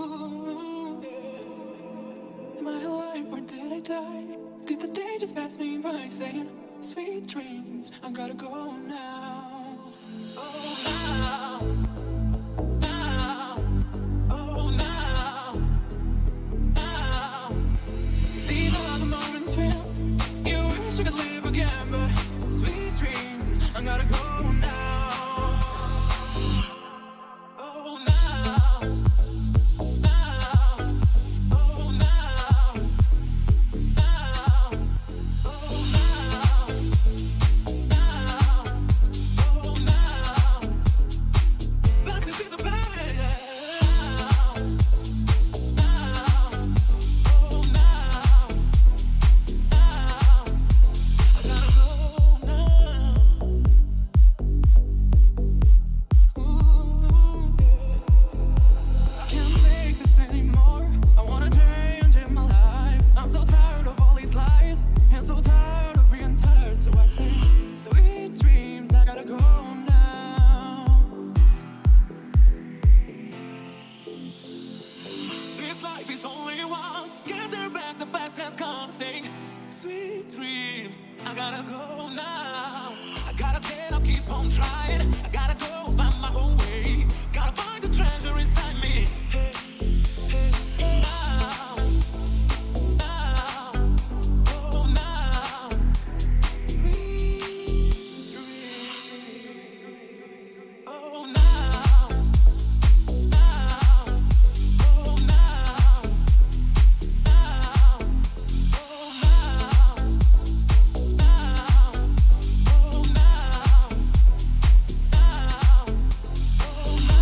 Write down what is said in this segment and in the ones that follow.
Ooh, yeah. Am I alive or did I die? Did the day just pass me by saying sweet dreams? I gotta go now. Oh, now, now, oh, now, now. These are the moments when you wish you could live again, but sweet dreams, I gotta go now. Oh, now, now, oh, now, now, oh, now, now, oh, now. Let's just see the pain. Now, oh, now, now. I gotta go now. Ooh, yeah. I can't take this anymore. I wanna change in my life. I'm so tired of all these lies, and so tired of being tired. So I say, sweet dreams, I gotta go now. This life is only one. Can't turn back, the past has gone. Sing, sweet dreams, I gotta go now. I gotta get up, keep on trying. I gotta go find my own way. Gotta find the treasure inside me. Hey, hey, now, now, oh, now. Sweet dreams, oh, now, now, oh, now, now, oh, now, now, oh, now, now, oh, now.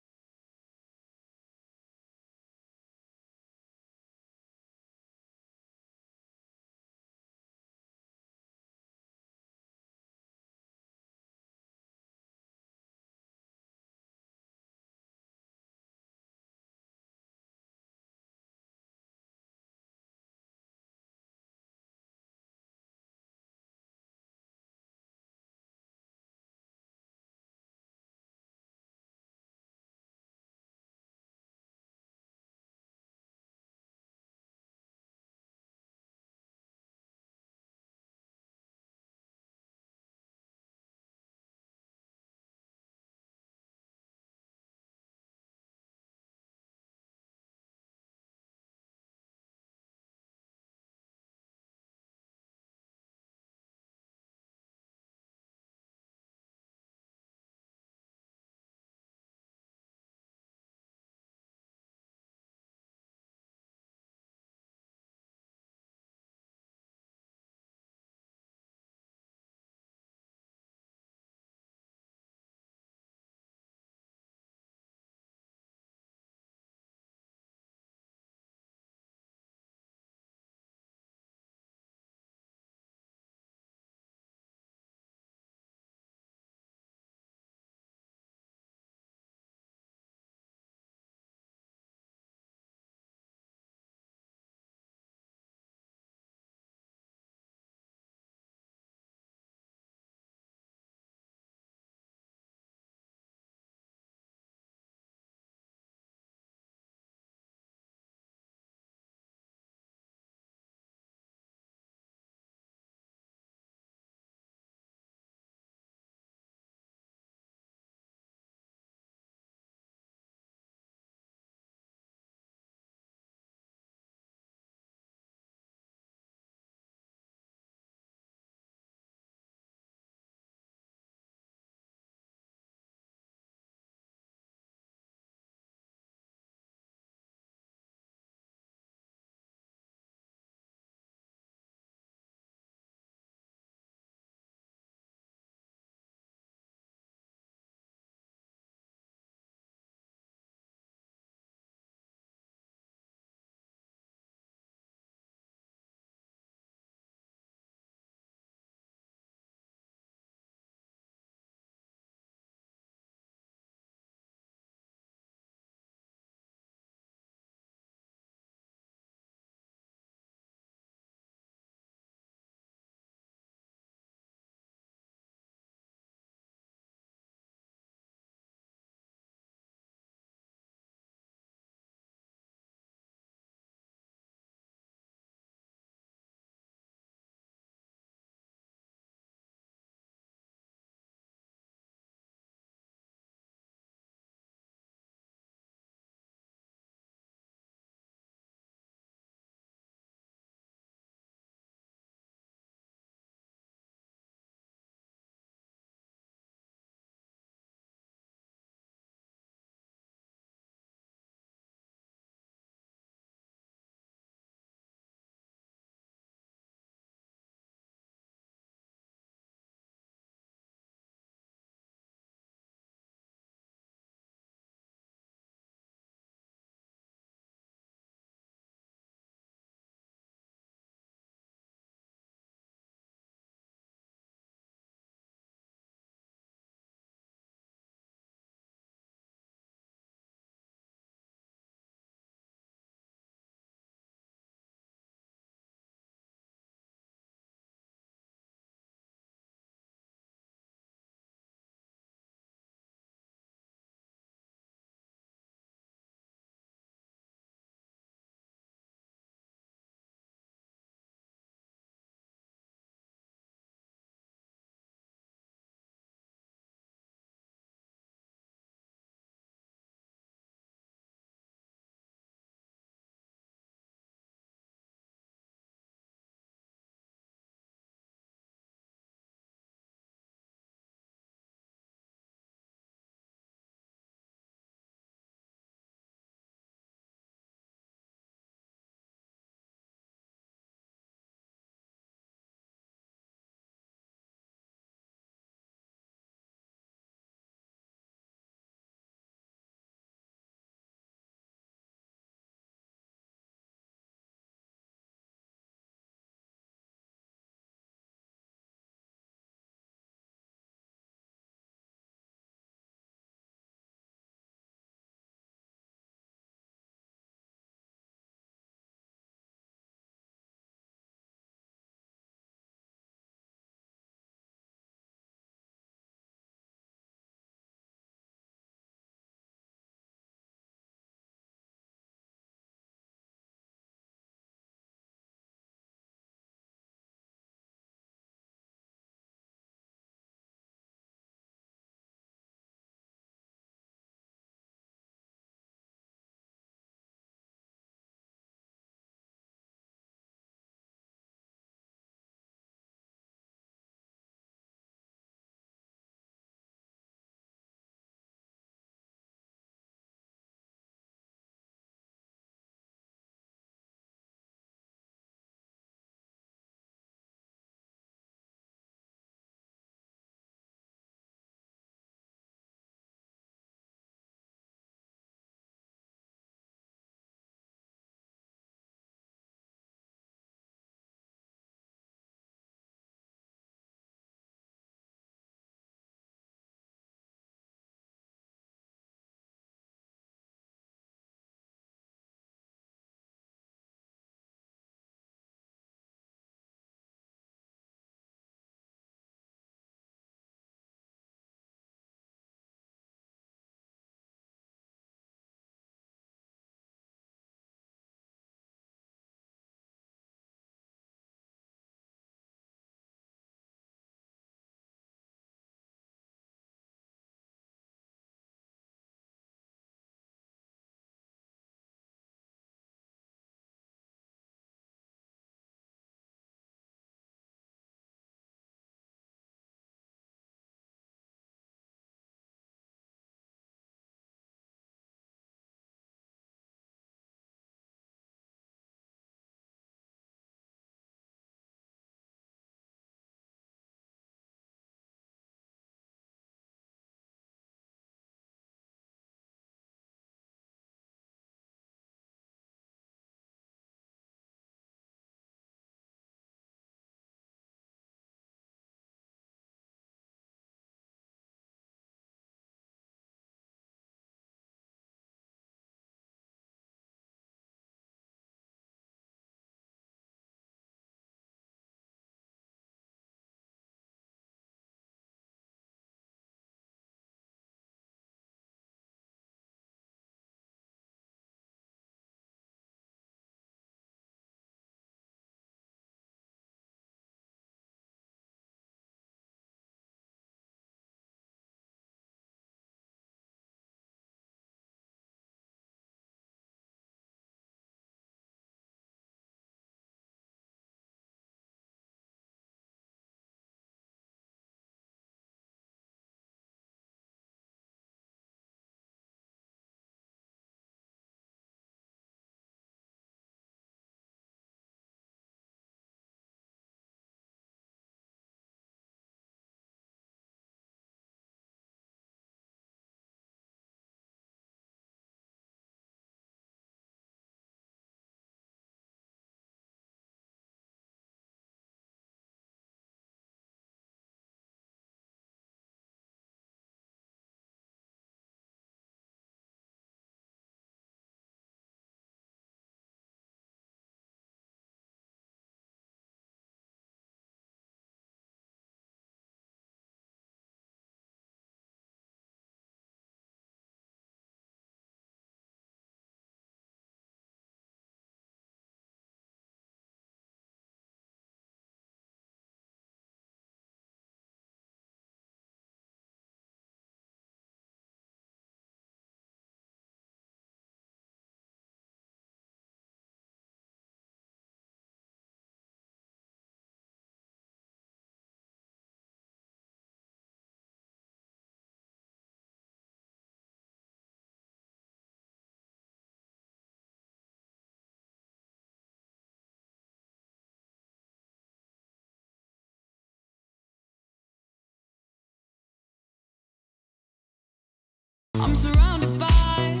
surrounded by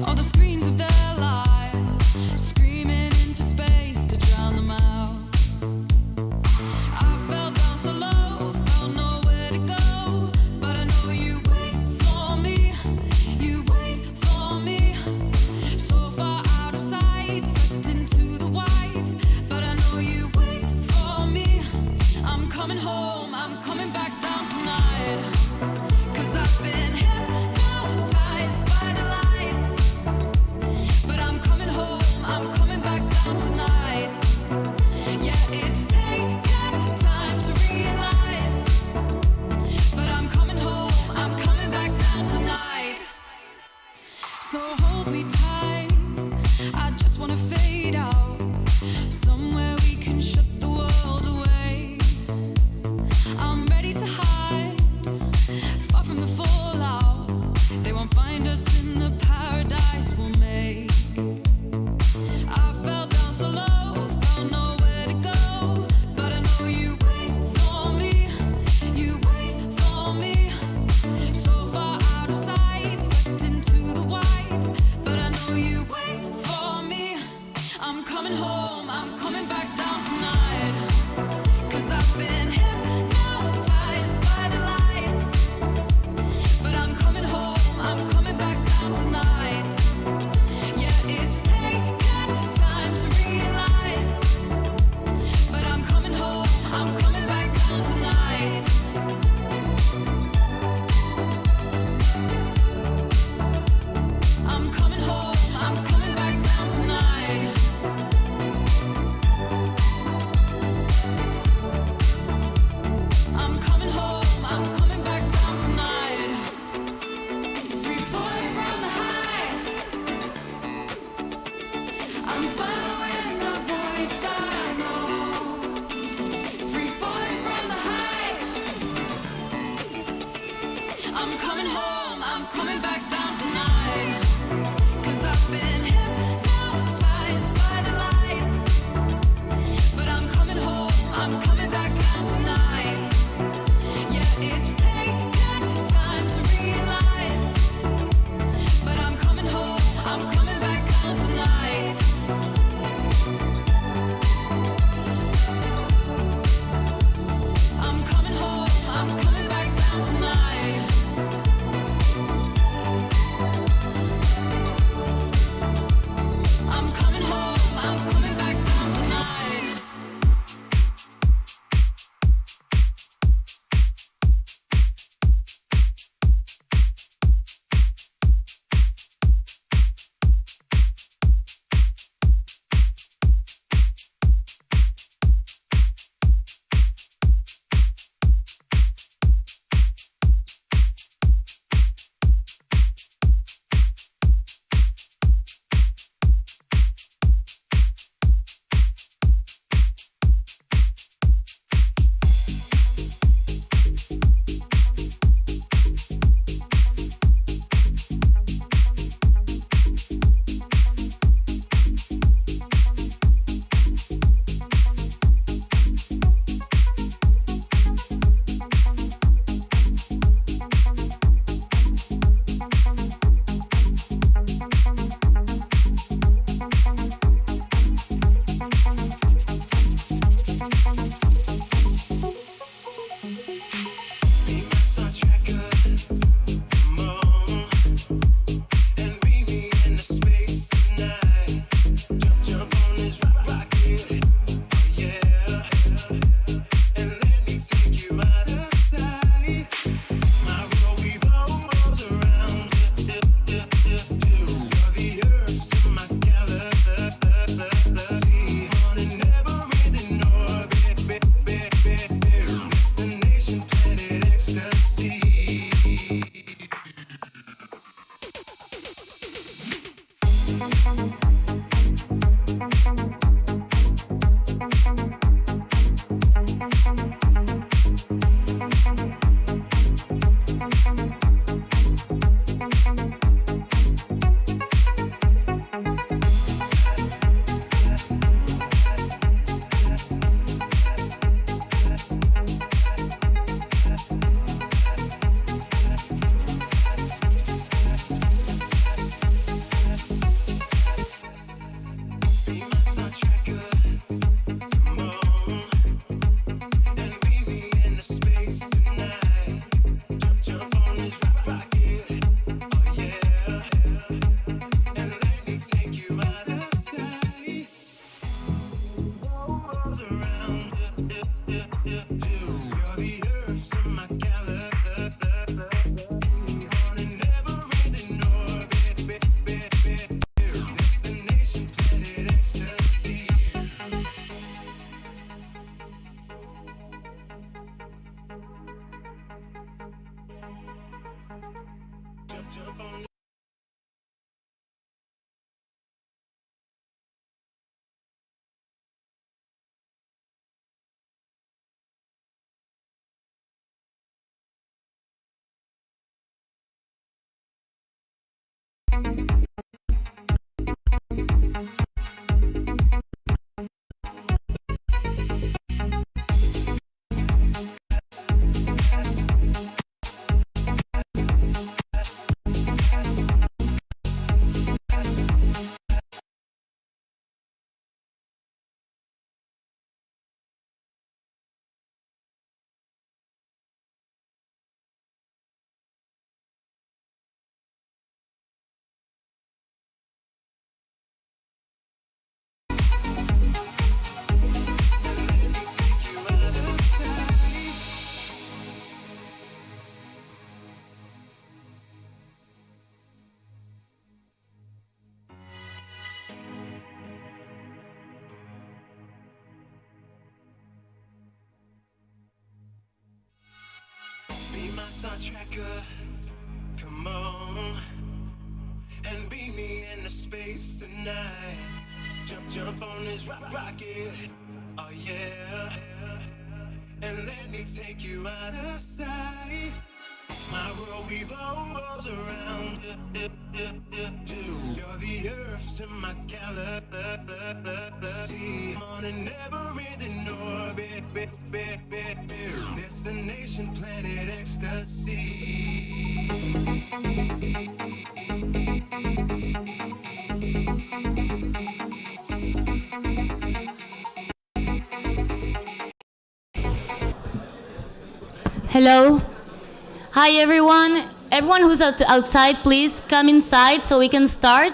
all the screens of their lives, screaming into space to drown them out. I fell down so low, felt nowhere to go, but I know you wait for me, you wait for me. So far out of sight, sucked into the white, but I know you wait for me. I'm coming home, I'm coming back down tonight, 'cause I've been hypnotized by the lights. But I'm coming home, I'm coming back down tonight. Yeah, it's taken time to realize, but I'm coming home, I'm coming back down tonight. So hold me tight, I just wanna fade out, somewhere we can shut the world away. I'm ready to hide, far from the fallout. They won't find us in the paradise we'll make. I fell down so low, found nowhere to go, but I know you wait for me, you wait for me. So far out of sight, sucked into the white, but I know you wait for me. I'm coming home, I'm coming back down tonight, 'cause I've been hypnotized by the lights. But I'm coming home, I'm coming back down tonight. Yeah, it's taken time to realize, but I'm coming home, I'm coming back down tonight. I'm coming home, I'm coming back down tonight. Tracker, come on and beat me into space tonight. Jump on this rocket, oh yeah, and let me take you out of sight. My world revolves around you. You're the earth to my galaxy. I'm on a never-ending orbit. Destination planet ecstasy. Hello. Hi, everyone. Everyone who's outside, please come inside so we can start.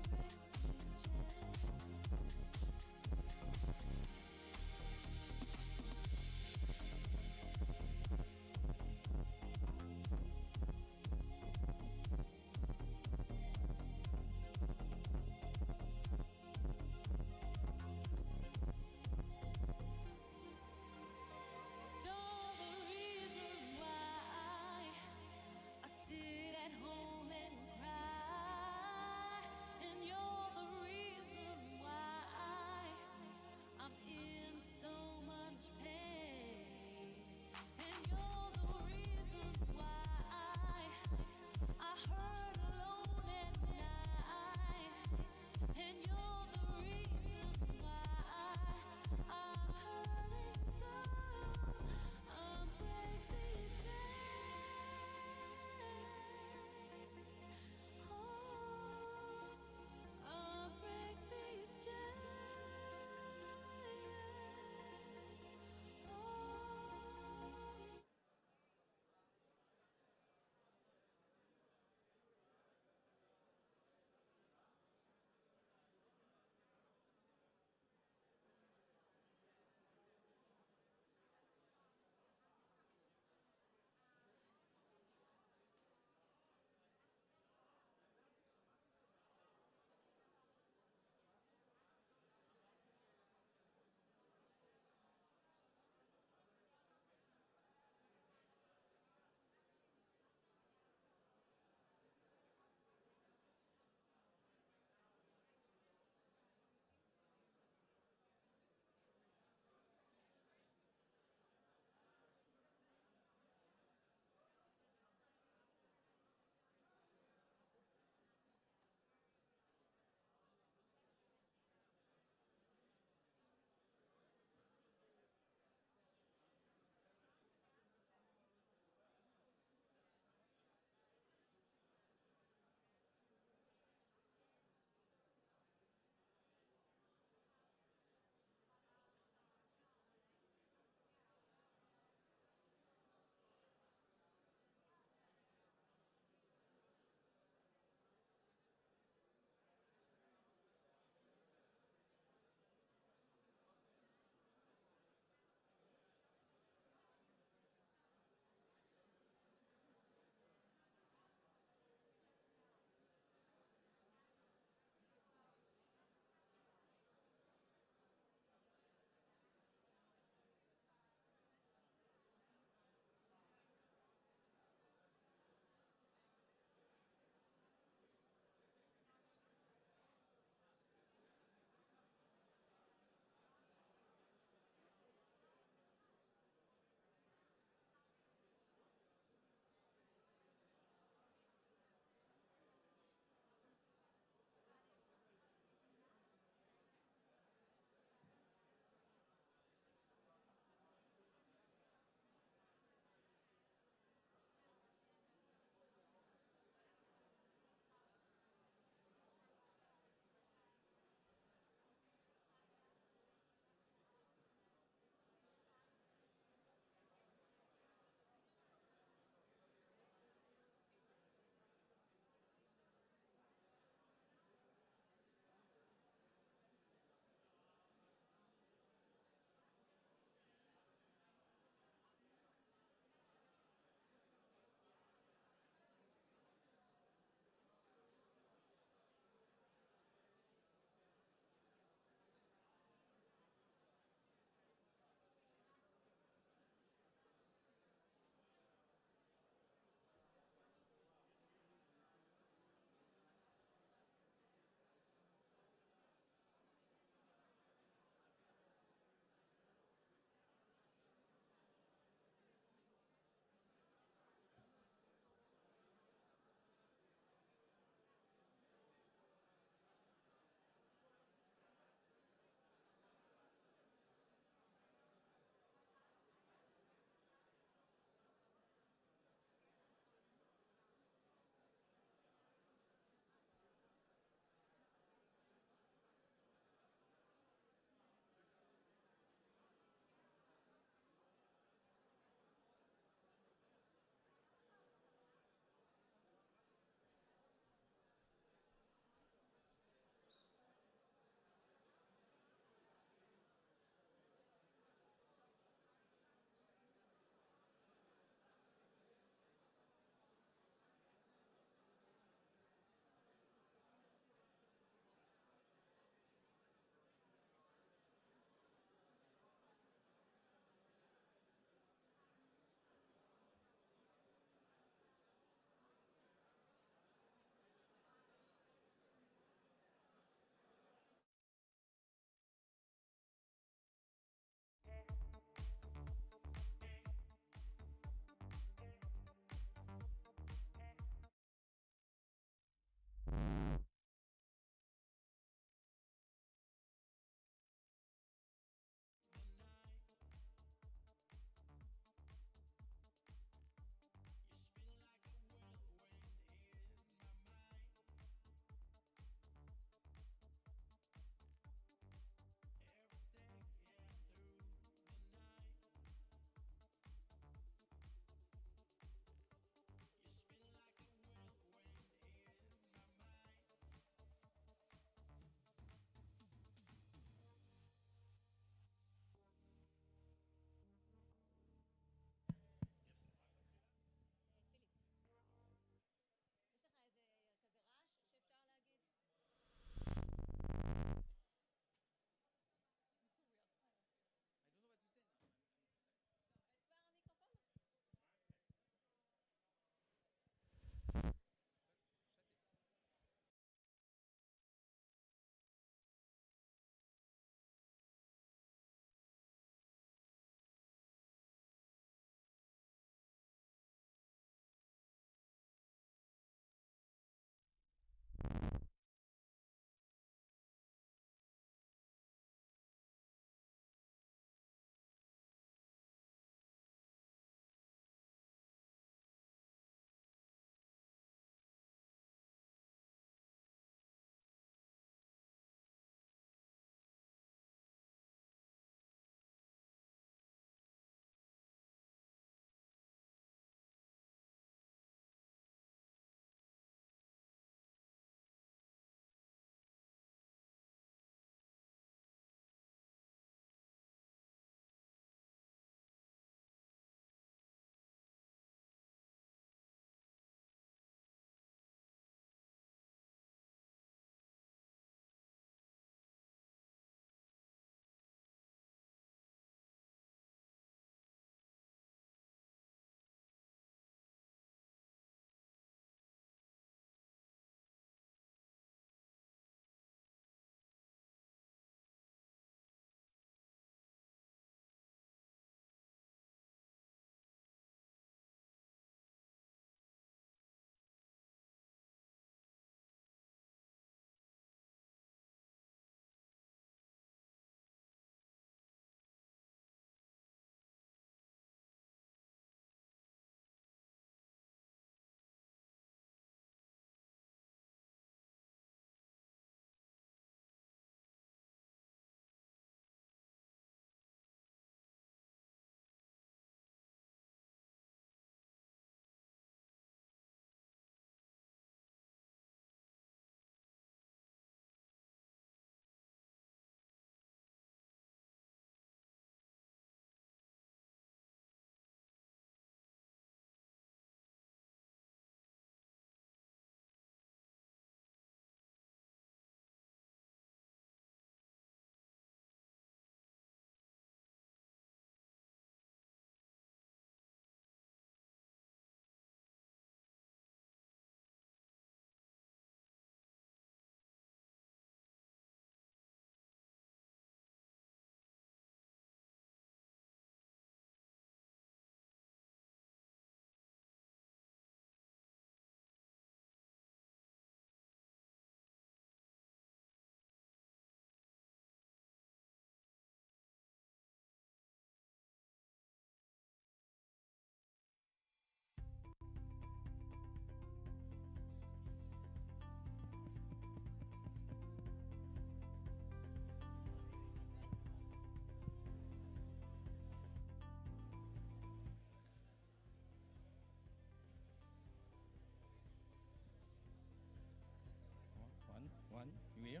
You hear?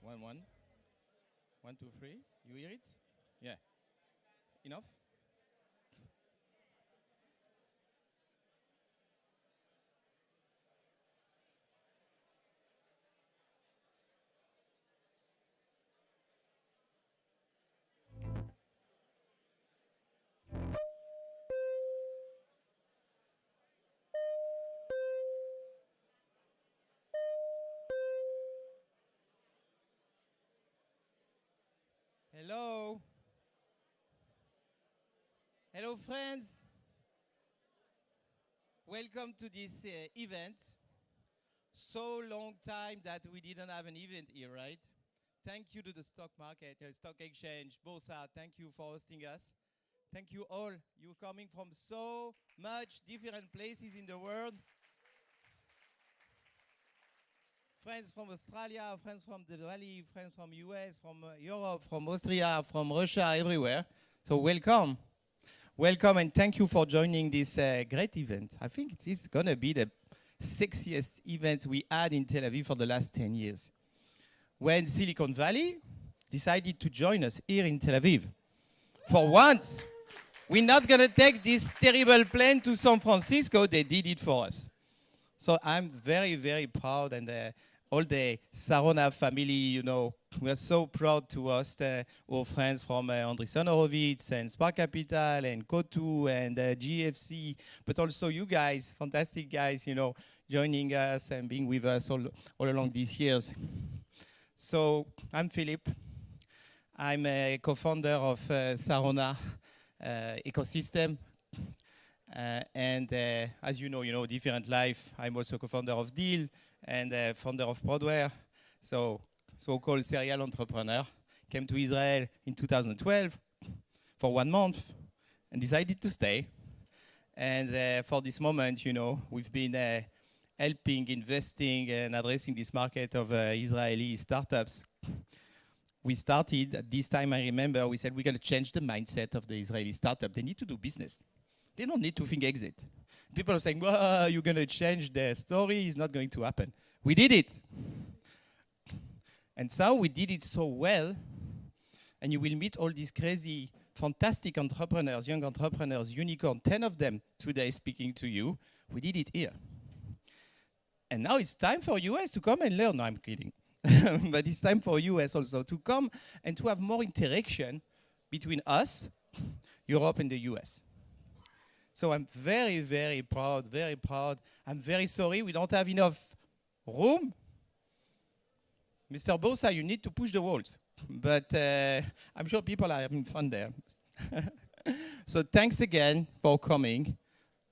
1, 1. 1, 2, 3. You hear it? Yeah. Enough? Hello. Hello, friends. Welcome to this event. So long time that we didn't have an event here, right? Thank you to the stock market, stock exchange, Boursa. Thank you for hosting us. Thank you all. You're coming from so much different places in the world. Friends from Australia, friends from the Valley, friends from US, from Europe, from Austria, from Russia, everywhere. So welcome. Welcome and thank you for joining this great event. I think it is going to be the sexiest event we had in Tel Aviv for the last 10 years. When Silicon Valley decided to join us here in Tel Aviv. For once, we're not going to take this terrible plane to San Francisco. They did it for us. So I'm very, very proud, and all the Sarona family, you know, we are so proud to host our friends from Andreessen Horowitz and Spark Capital and Kotu and GFC, but also you guys, fantastic guys, you know, joining us and being with us all along these years. So I'm Philip. I'm a co-founder of Sarona ecosystem. And as you know, different life. I'm also co-founder of Deal and founder of Prodware. So-called serial entrepreneur. Came to Israel in 2012 for 1 month and decided to stay. And for this moment, you know, we've been helping, investing, and addressing this market of Israeli startups. We started, at this time I remember, we said we're going to change the mindset of the Israeli startup. They need to do business. They don't need to think exit. People are saying, well, you're going to change the story. It's not going to happen. We did it. And so we did it so well. And you will meet all these crazy, fantastic entrepreneurs, young entrepreneurs, unicorn, 10 of them today speaking to you. We did it here. And now it's time for US to come and learn. No, I'm kidding. But it's time for US also to come and to have more interaction between us, Europe, and the US. So I'm very, very proud, very proud. I'm very sorry we don't have enough room. Mr. Bosa, you need to push the walls. But I'm sure people are having fun there. So thanks again for coming.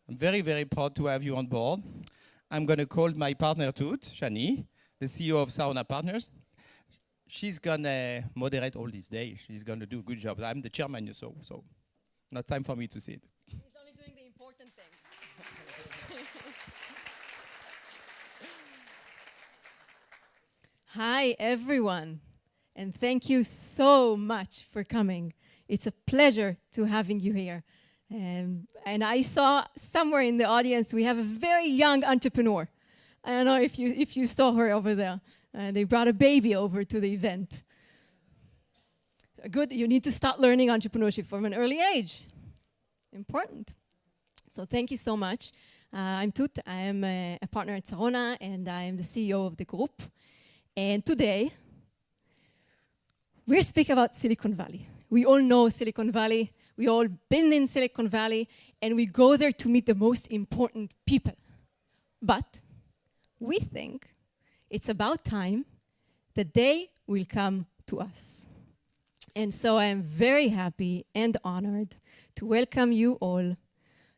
I'm very, very proud to have you on board. I'm going to call my partner Toot, Shani, the CEO of Sarona Partners. She's going to moderate all this day. She's going to do a good job. I'm the chairman, so not time for me to sit. He's only doing the important things. Hi, everyone, and thank you so much for coming. It's a pleasure to having you here. And I saw somewhere in the audience we have a very young entrepreneur. I don't know if you saw her over there. They brought a baby over to the event. Good, you need to start learning entrepreneurship from an early age. Important. So thank you so much. I'm Toot. I am a partner at Sarona, and I am the CEO of the group. And today, we're speaking about Silicon Valley. We all know Silicon Valley. We all been in Silicon Valley, and we go there to meet the most important people. But we think it's about time that they will come to us. And so I am very happy and honored to welcome you all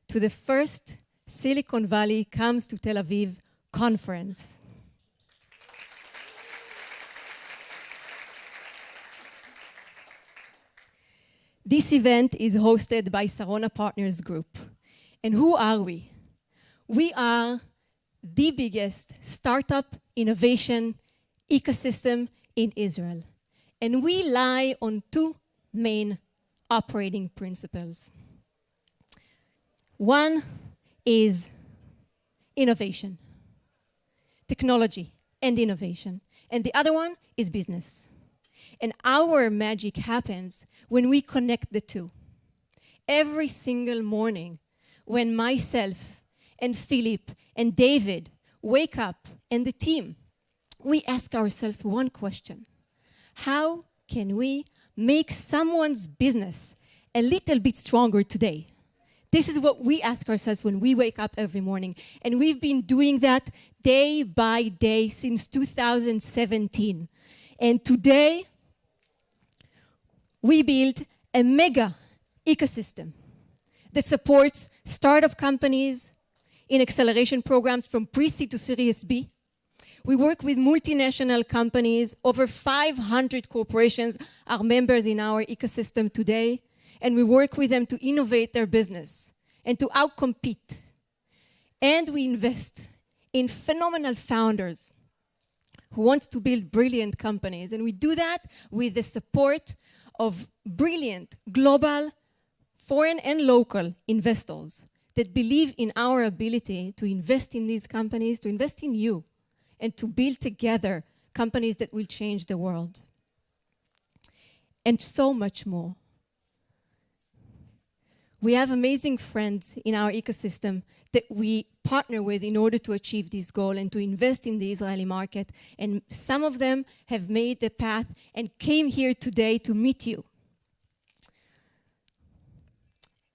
to the first Silicon Valley Comes to Tel Aviv conference. This event is hosted by Sarona Partners Group. And who are we? We are the biggest startup innovation ecosystem in Israel. And we lie on two main operating principles. One is innovation, technology and innovation. and the other one is business. And our magic happens when we connect the two. Every single morning, when myself and Philip and David wake up and the team, we ask ourselves one question. How can we make someone's business a little bit stronger today? This is what we ask ourselves when we wake up every morning. And we've been doing that day by day since 2017. And today, we built a mega ecosystem that supports startup companies in acceleration programs from pre-seed to Series B. We work with multinational companies. Over 500 corporations are members in our ecosystem today. And we work with them to innovate their business and to outcompete. And we invest in phenomenal founders who want to build brilliant companies. And we do that with the support of brilliant global, foreign and local investors that believe in our ability to invest in these companies, to invest in you, and to build together companies that will change the world. And so much more. We have amazing friends in our ecosystem that we partner with in order to achieve this goal and to invest in the Israeli market. And some of them have made the path and came here today to meet you.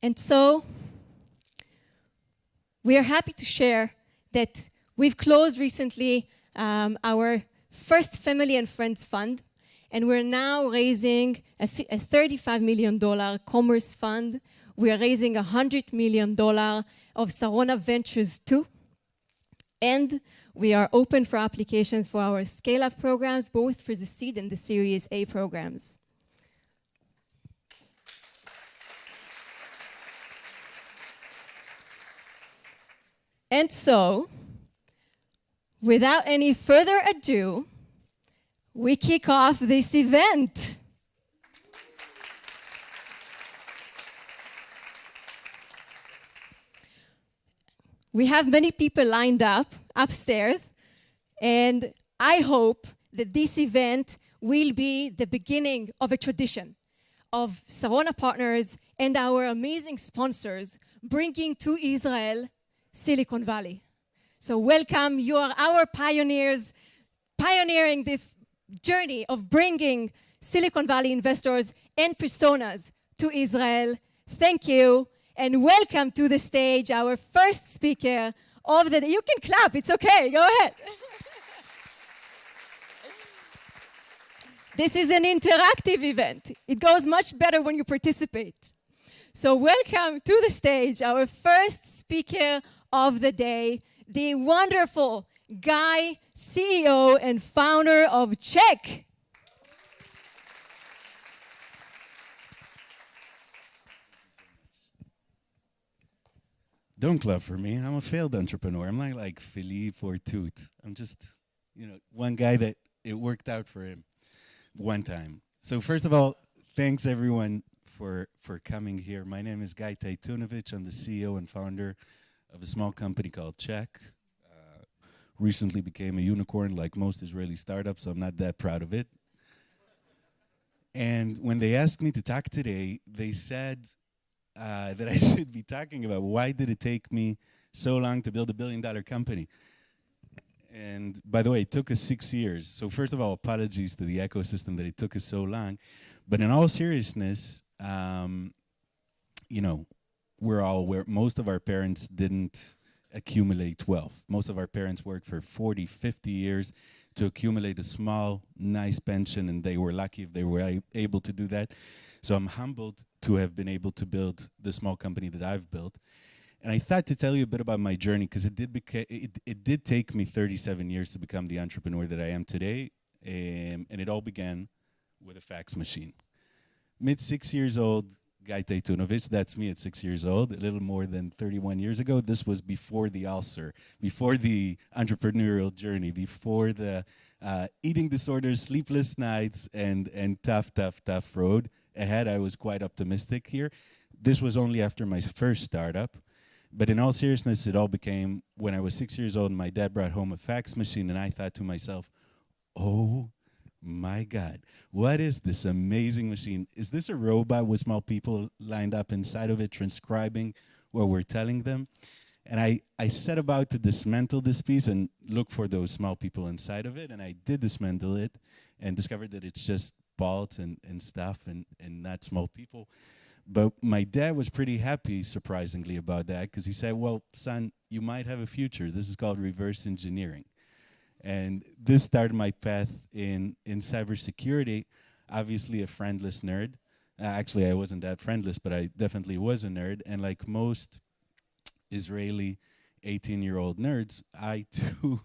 And so, we are happy to share that we've closed recently our first Family and Friends Fund, and we're now raising a $35 million commerce fund. We are raising $100 million of Sarona Ventures 2. And we are open for applications for our scale-up programs, both for the seed and the Series A programs. And so, without any further ado, we kick off this event. We have many people lined up upstairs, and I hope that this event will be the beginning of a tradition of Sarona partners and our amazing sponsors bringing to Israel Silicon Valley. So welcome, you are our pioneers, pioneering this journey of bringing Silicon Valley investors and personas to Israel. Thank you. And welcome to the stage, our first speaker of the day. You can clap, it's okay, go ahead. This is an interactive event. It goes much better when you participate. So welcome to the stage, our first speaker of the day, the wonderful Guy, CEO and founder of Check. Don't clap for me. I'm a failed entrepreneur. I'm not like Philippe or Toot. I'm just, one guy that it worked out for him one time. So first of all, thanks everyone for coming here. My name is Guy Taitunovich. I'm the CEO and founder of a small company called Check. Recently became a unicorn like most Israeli startups, so I'm not that proud of it. And when they asked me to talk today, they said, that I should be talking about why did it take me so long to build $1 billion company. And by the way, it took us 6 years. So first of all, apologies to the ecosystem that it took us so long. But in all seriousness, we're all aware, most of our parents didn't accumulate wealth. Most of our parents worked for 40, 50 years to accumulate a small, nice pension, and they were lucky if they were able to do that. So I'm humbled to have been able to build the small company that I've built. And I thought to tell you a bit about my journey, because it did take me 37 years to become the entrepreneur that I am today. And it all began with a fax machine. Mid 6 years old, Guy Taitunovich, that's me at 6 years old, a little more than 31 years ago. This was before the ulcer, before the entrepreneurial journey, before the eating disorders, sleepless nights, and tough road ahead. I was quite optimistic here. This was only after my first startup. But in all seriousness, it all became when I was 6 years old and my dad brought home a fax machine, and I thought to myself, oh my God, what is this amazing machine? Is this a robot with small people lined up inside of it transcribing what we're telling them? And I set about to dismantle this piece and look for those small people inside of it. And I did dismantle it and discovered that it's just bolts and stuff and not small people. But my dad was pretty happy, surprisingly, about that because he said, well, son, you might have a future. This is called reverse engineering. And this started my path in cybersecurity. Obviously, a friendless nerd. Actually, I wasn't that friendless, but I definitely was a nerd. And like most Israeli 18-year-old nerds, I too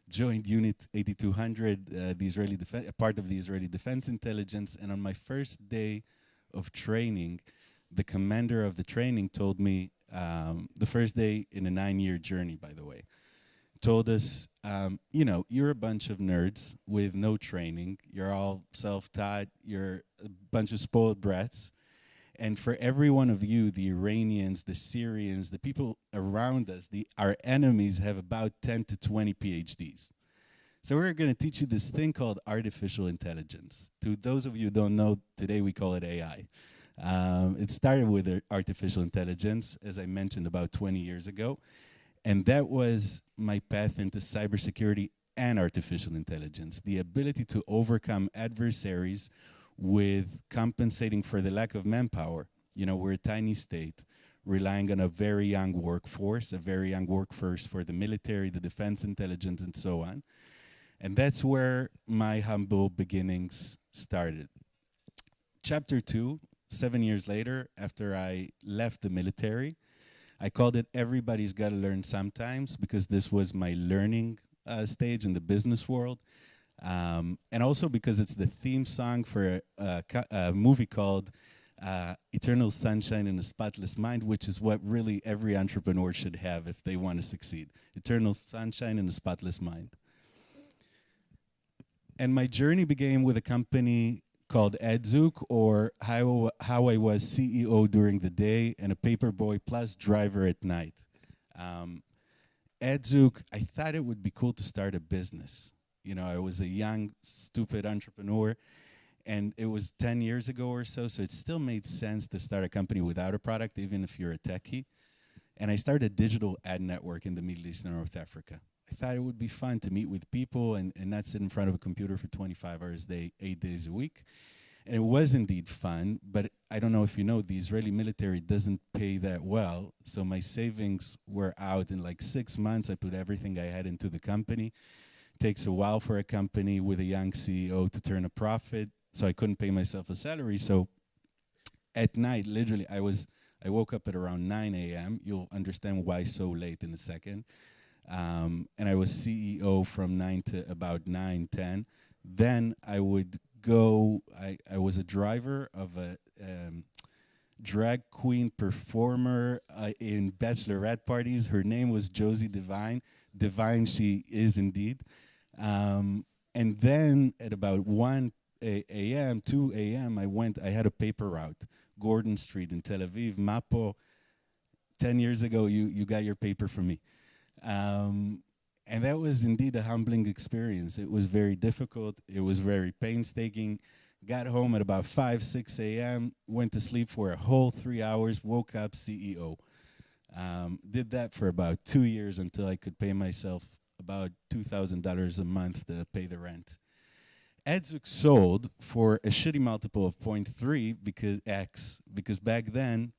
joined Unit 8200, the Israeli part of the Israeli Defense Intelligence. And on my first day of training, the commander of the training told me, the first day in a 9-year journey, by the way, told us, you know, you're a bunch of nerds with no training. You're all self-taught. You're a bunch of spoiled brats. And for every one of you, the Iranians, the Syrians, the people around us, our enemies have about 10 to 20 PhDs. So we're going to teach you this thing called artificial intelligence. To those of you who don't know, today we call it AI. It started with artificial intelligence, as I mentioned, about 20 years ago. And that was my path into cybersecurity and artificial intelligence, the ability to overcome adversaries with compensating for the lack of manpower. You know, we're a tiny state relying on a very young workforce for the military, the defense intelligence, and so on. And that's where my humble beginnings started. Chapter 2, 7 years later, after I left the military, I called it Everybody's Gotta Learn Sometimes because this was my learning stage in the business world. And also because it's the theme song for a movie called Eternal Sunshine in a Spotless Mind, which is what really every entrepreneur should have if they want to succeed. Eternal Sunshine in a Spotless Mind. And my journey began with a company called Edzuk, or how I was CEO during the day and a paperboy plus driver at night. Edzuk, I thought it would be cool to start a business. You know, I was a young, stupid entrepreneur, and it was 10 years ago or so it still made sense to start a company without a product, even if you're a techie. And I started a digital ad network in the Middle East and North Africa. I thought it would be fun to meet with people and not sit in front of a computer for 25 hours a day, 8 days a week. And it was indeed fun, but I don't know if you know, the Israeli military doesn't pay that well. So my savings were out in like 6 months. I put everything I had into the company. Takes a while for a company with a young CEO to turn a profit, so I couldn't pay myself a salary. So at night, literally, I woke up at around 9 a.m. You'll understand why so late in a second. And I was CEO from 9 to about 9, 10. Then I would go, I was a driver of a drag queen performer in bachelorette parties. Her name was Josie Divine. Divine she is indeed. And then at about 1 a.m., 2 a.m., I had a paper route, Gordon Street in Tel Aviv, Mapo. 10 years ago, you got your paper from me. And that was indeed a humbling experience. It was very difficult. It was very painstaking. Got home at about 5, 6 a.m., went to sleep for a whole 3 hours, woke up CEO. Did that for about 2 years until I could pay myself about $2,000 a month to pay the rent. Edzuk sold for a shitty multiple of 0.3 because back then,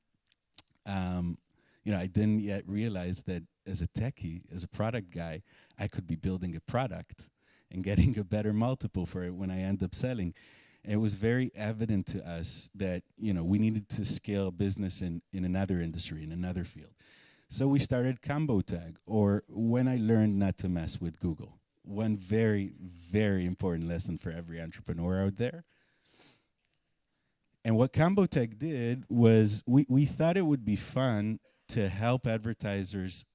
I didn't yet realize that as a techie, as a product guy, I could be building a product and getting a better multiple for it when I end up selling. And it was very evident to us that, we needed to scale business in another industry, in another field. So we started Combo Tag, or When I Learned Not to Mess with Google. One very, very important lesson for every entrepreneur out there. And what Combo Tag did was we thought it would be fun to help advertisers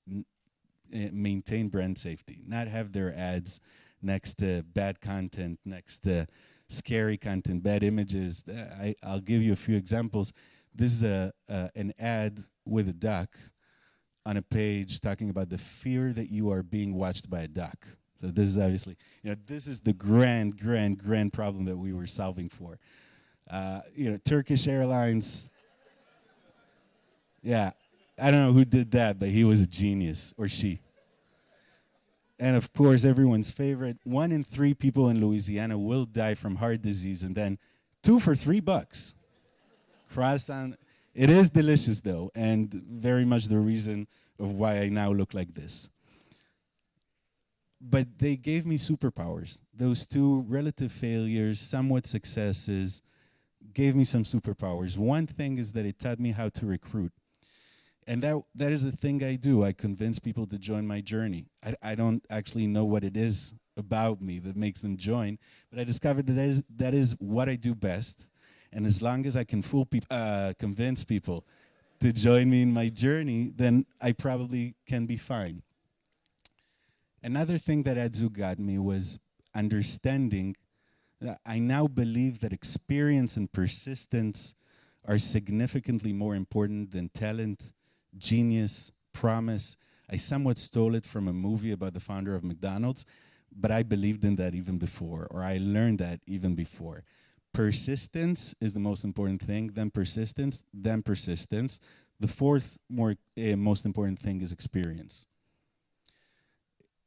maintain brand safety, not have their ads next to bad content, next to scary content, bad images. I'll give you a few examples. This is an ad with a duck on a page talking about the fear that you are being watched by a duck. So this is obviously, this is the grand, grand, grand problem that we were solving for. Turkish Airlines, yeah, I don't know who did that, but he was a genius, or she. And of course, everyone's favorite, 1 in 3 people in Louisiana will die from heart disease, and then 2 for $3. Croissant. It is delicious, though, and very much the reason of why I now look like this. But they gave me superpowers. Those 2 relative failures, somewhat successes, gave me some superpowers. One thing is that it taught me how to recruit. And that is the thing I do. I convince people to join my journey. I don't actually know what it is about me that makes them join, but I discovered that is what I do best. And as long as I can convince people to join me in my journey, then I probably can be fine. Another thing that Adzu got me was understanding that I now believe that experience and persistence are significantly more important than talent, genius, promise. I somewhat stole it from a movie about the founder of McDonald's, but I believed in that even before, or I learned that even before. Persistence is the most important thing, then persistence, then persistence. The fourth most important thing is experience.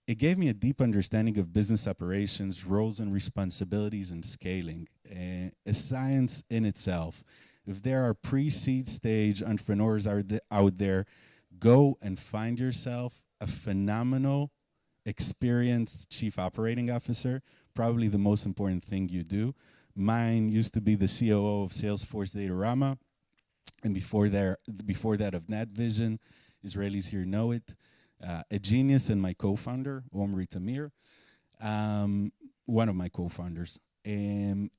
It gave me a deep understanding of business operations, roles and responsibilities, and scaling, a science in itself. If there are pre-seed stage entrepreneurs out there, go and find yourself a phenomenal, experienced chief operating officer, probably the most important thing you do. Mine used to be the COO of Salesforce Datorama, and before that of NatVision. Israelis here know it. A genius and my co-founder, Omri Tamir, one of my co-founders. And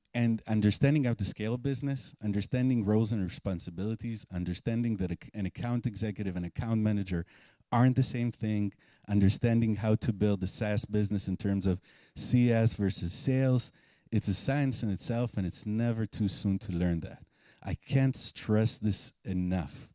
understanding how to scale a business, understanding roles and responsibilities, understanding that an account executive and account manager aren't the same thing, understanding how to build a SaaS business in terms of CS versus sales. It's a science in itself, and it's never too soon to learn that. I can't stress this enough.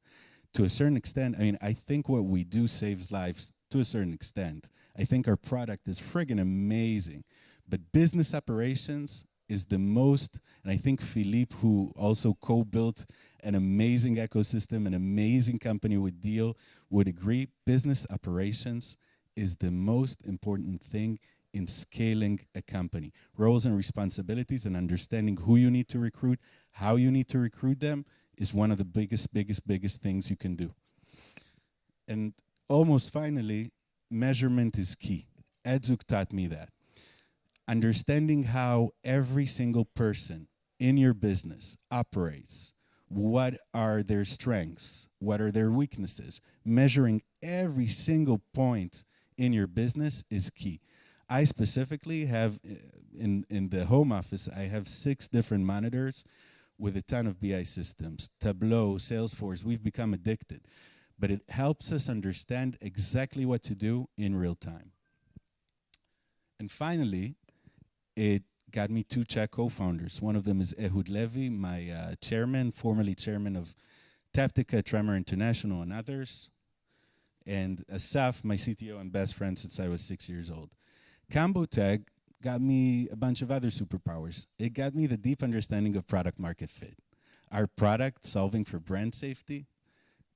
To a certain extent, I think what we do saves lives to a certain extent. I think our product is friggin' amazing. But business operations is the most, and I think Philippe, who also co-built an amazing ecosystem, an amazing company with Deal, would agree, business operations is the most important thing in scaling a company. Roles and responsibilities and understanding who you need to recruit, how you need to recruit them, is one of the biggest things you can do. And almost finally, measurement is key. Edzuk taught me that. Understanding how every single person in your business operates, what are their strengths, what are their weaknesses, measuring every single point in your business is key. I specifically have, in the home office, I have 6 different monitors with a ton of BI systems. Tableau, Salesforce, we've become addicted. But it helps us understand exactly what to do in real time. And finally, it got me 2 Czech co-founders. One of them is Ehud Levy, my chairman, formerly chairman of Taptica, Tremor International, and others. And Asaf, my CTO and best friend since I was 6 years old. Cambotag got me a bunch of other superpowers. It got me the deep understanding of product market fit. Our product, solving for brand safety,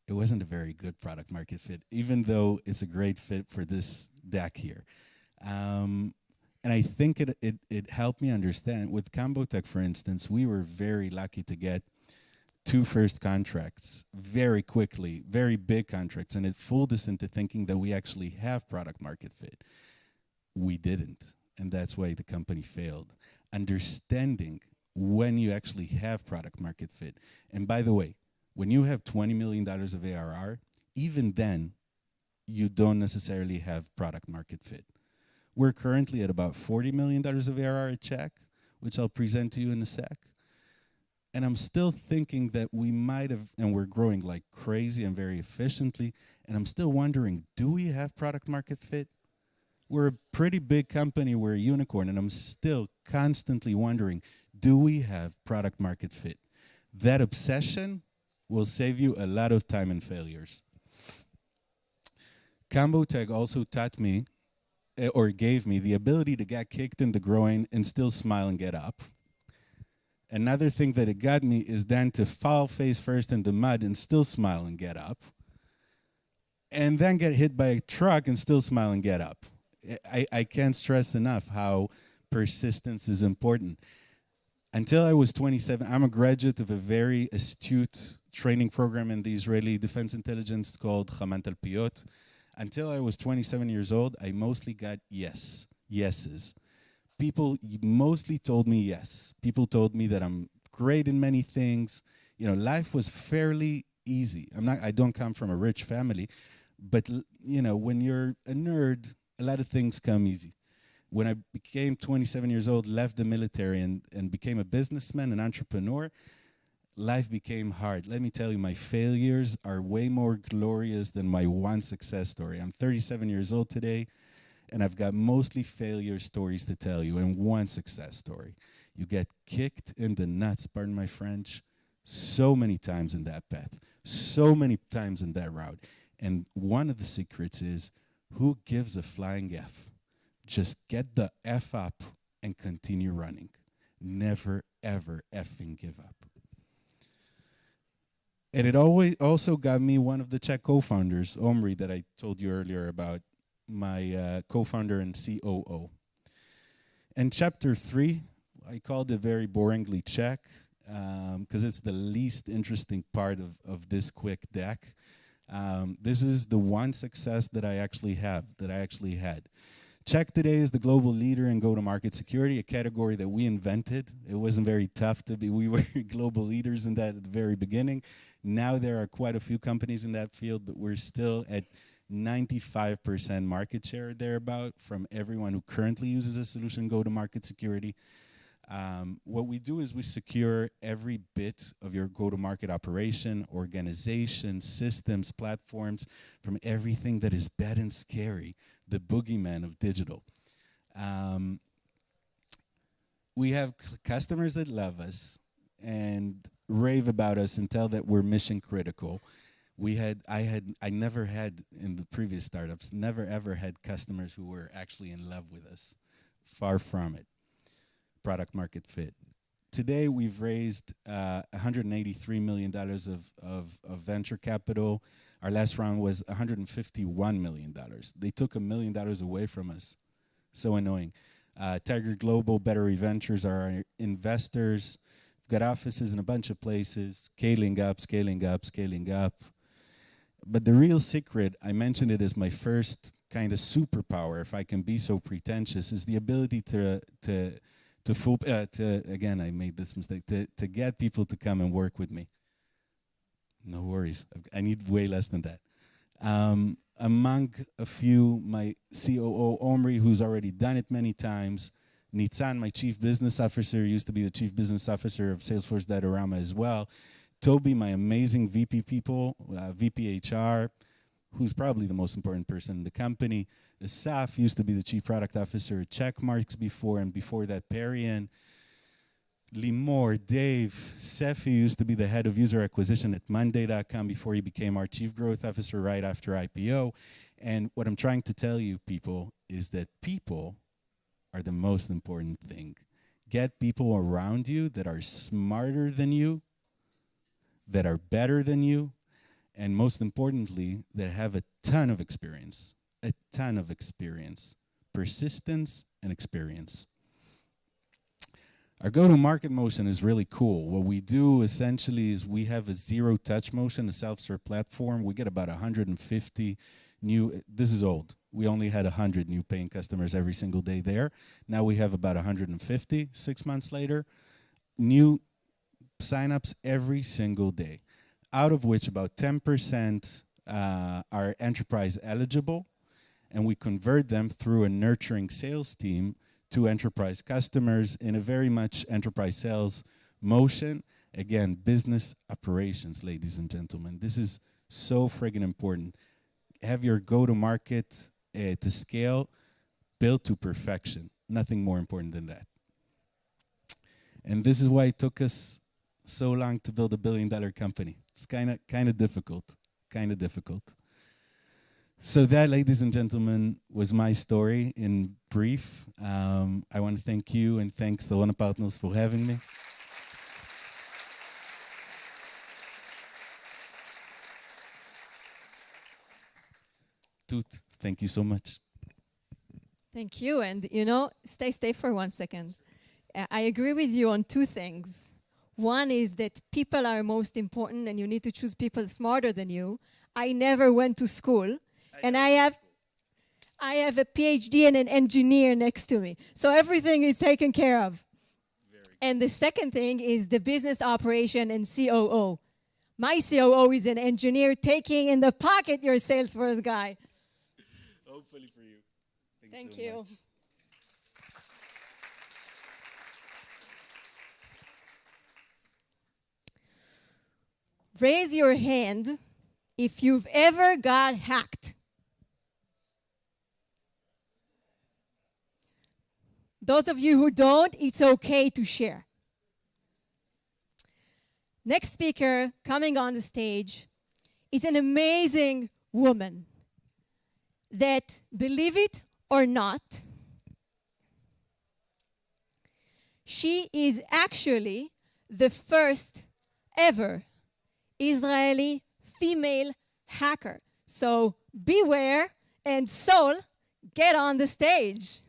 it wasn't a very good product market fit, even though it's a great fit for this deck here. And I think it helped me understand. With Cambotech, for instance, we were very lucky to get 2 first contracts very quickly, very big contracts, and it fooled us into thinking that we actually have product market fit. We didn't, and that's why the company failed. Understanding when you actually have product market fit. And by the way, when you have $20 million of ARR, even then, you don't necessarily have product market fit. We're currently at about $40 million of ARR at Czech, which I'll present to you in a sec. And I'm still thinking that we might have, and we're growing like crazy and very efficiently, and I'm still wondering, do we have product market fit? We're a pretty big company, we're a unicorn, and I'm still constantly wondering, do we have product market fit? That obsession will save you a lot of time and failures. Cambotech also taught me or gave me the ability to get kicked in the groin and still smile and get up. Another thing that it got me is then to fall face first in the mud and still smile and get up. And then get hit by a truck and still smile and get up. I can't stress enough how persistence is important. Until I was 27, I'm a graduate of a very astute training program in the Israeli Defense Intelligence called Chaman Talpiyot. Until I was 27 years old, I mostly got yeses. People mostly told me yes. People told me that I'm great in many things. You know, life was fairly easy. I don't come from a rich family, but you know, when you're a nerd, a lot of things come easy. When I became 27 years old, left the military and became a businessman, an entrepreneur, life became hard. Let me tell you, my failures are way more glorious than my one success story. I'm 37 years old today, and I've got mostly failure stories to tell you and one success story. You get kicked in the nuts, pardon my French, so many times in that path, so many times in that route. And one of the secrets is, who gives a flying F? Just get the F up and continue running. Never, ever effing give up. And it always also got me one of the Czech co-founders, Omri, that I told you earlier about, my co-founder and COO. And chapter 3, I called it very boringly Czech, because it's the least interesting part of this quick deck. This is the one success that I actually had. Czech today is the global leader in go-to-market security, a category that we invented. It wasn't very tough to be. We were global leaders in that at the very beginning. Now there are quite a few companies in that field, but we're still at 95% market share thereabout from everyone who currently uses a solution go-to-market security. What we do is we secure every bit of your go-to-market operation, organization, systems, platforms, from everything that is bad and scary, the boogeyman of digital. We have customers that love us and rave about us and tell that we're mission critical. I never had in the previous startups, never ever had customers who were actually in love with us. Far from it. Product market fit. Today we've raised $183 million of venture capital. Our last round was $151 million. They took $1 million away from us. So annoying. Tiger Global, Battery Ventures are our investors. We've got offices in a bunch of places, scaling up, scaling up, scaling up. But the real secret, I mentioned it as my first kind of superpower, if I can be so pretentious, is the ability again, I made this mistake, to get people to come and work with me. No worries, I need way less than that. Among a few, my COO, Omri, who's already done it many times, Nitzan, my chief business officer, used to be the chief business officer of Salesforce Datorama as well. Toby, my amazing VP people, VP HR, who's probably the most important person in the company. Asaf used to be the chief product officer at Checkmarks before, and before that, Perian. Limor, Dave, Sefi used to be the head of user acquisition at Monday.com before he became our chief growth officer right after IPO. And what I'm trying to tell you, people, is that people are the most important thing. Get people around you that are smarter than you, that are better than you, and most importantly, that have a ton of experience. A ton of experience. Persistence and experience. Our go-to-market motion is really cool. What we do essentially is we have a zero-touch motion, a self-serve platform. We get about 150 new, this is old. We only had 100 new paying customers every single day there. Now we have about 150, 6 months later. New signups every single day, out of which about 10% are enterprise eligible, and we convert them through a nurturing sales team to enterprise customers in a very much enterprise sales motion. Again, business operations, ladies and gentlemen. This is so friggin' important. Have your go-to-market to scale built to perfection. Nothing more important than that. And this is why it took us so long to build $1 billion company. It's kind of difficult, So that, ladies and gentlemen, was my story in brief. I want to thank you and thanks Sarona Partners for having me. Toot, thank you so much. Thank you. And, stay for 1 second. I agree with you on two things. One is that people are most important and you need to choose people smarter than you. I never went to school and I have a PhD and an engineer next to me. So everything is taken care of. And the second thing is the business operation and COO. My COO is an engineer taking in the pocket your Salesforce guy. Hopefully for you. Thank you. Much. Raise your hand if you've ever got hacked. Those of you who don't, it's okay to share. Next speaker coming on the stage is an amazing woman that, believe it or not, she is actually the first ever Israeli female hacker. So beware, and Sol, get on the stage.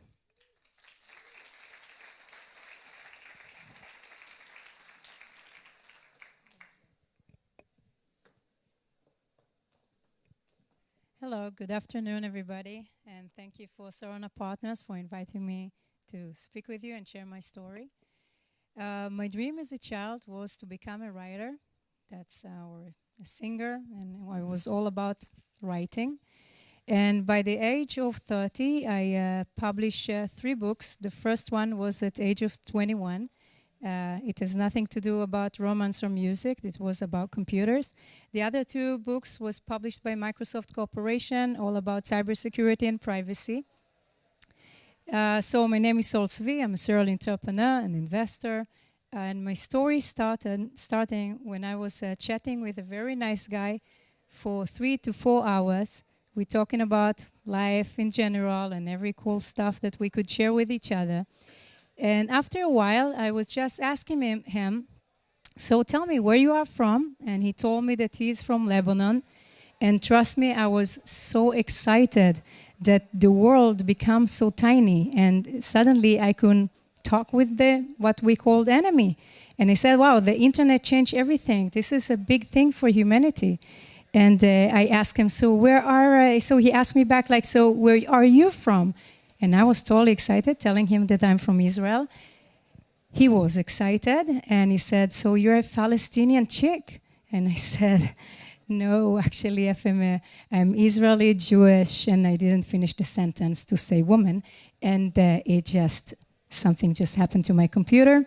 Hello, good afternoon, everybody, and thank you for Sarona Partners for inviting me to speak with you and share my story. My dream as a child was to become a writer, or a singer, and I was all about writing. And by the age of 30, I published 3 books. The first one was at the age of 21. It has nothing to do about romance or music. It was about computers. The other 2 books was published by Microsoft Corporation, all about cybersecurity and privacy. So my name is Sol Zvi. I'm a serial entrepreneur and investor. And my story starting when I was chatting with a very nice guy for 3 to 4 hours. We're talking about life in general and every cool stuff that we could share with each other. And after a while, I was just asking him, so tell me where you are from. And he told me that he's from Lebanon. And trust me, I was so excited that the world becomes so tiny. And suddenly I could talk with what we called enemy. And I said, wow, the internet changed everything. This is a big thing for humanity. And I asked him, so he asked me back, like, so where are you from? And I was totally excited, telling him that I'm from Israel. He was excited, and he said, so you're a Palestinian chick? And I said, no, actually, I'm Israeli, Jewish, and I didn't finish the sentence to say woman. And something just happened to my computer.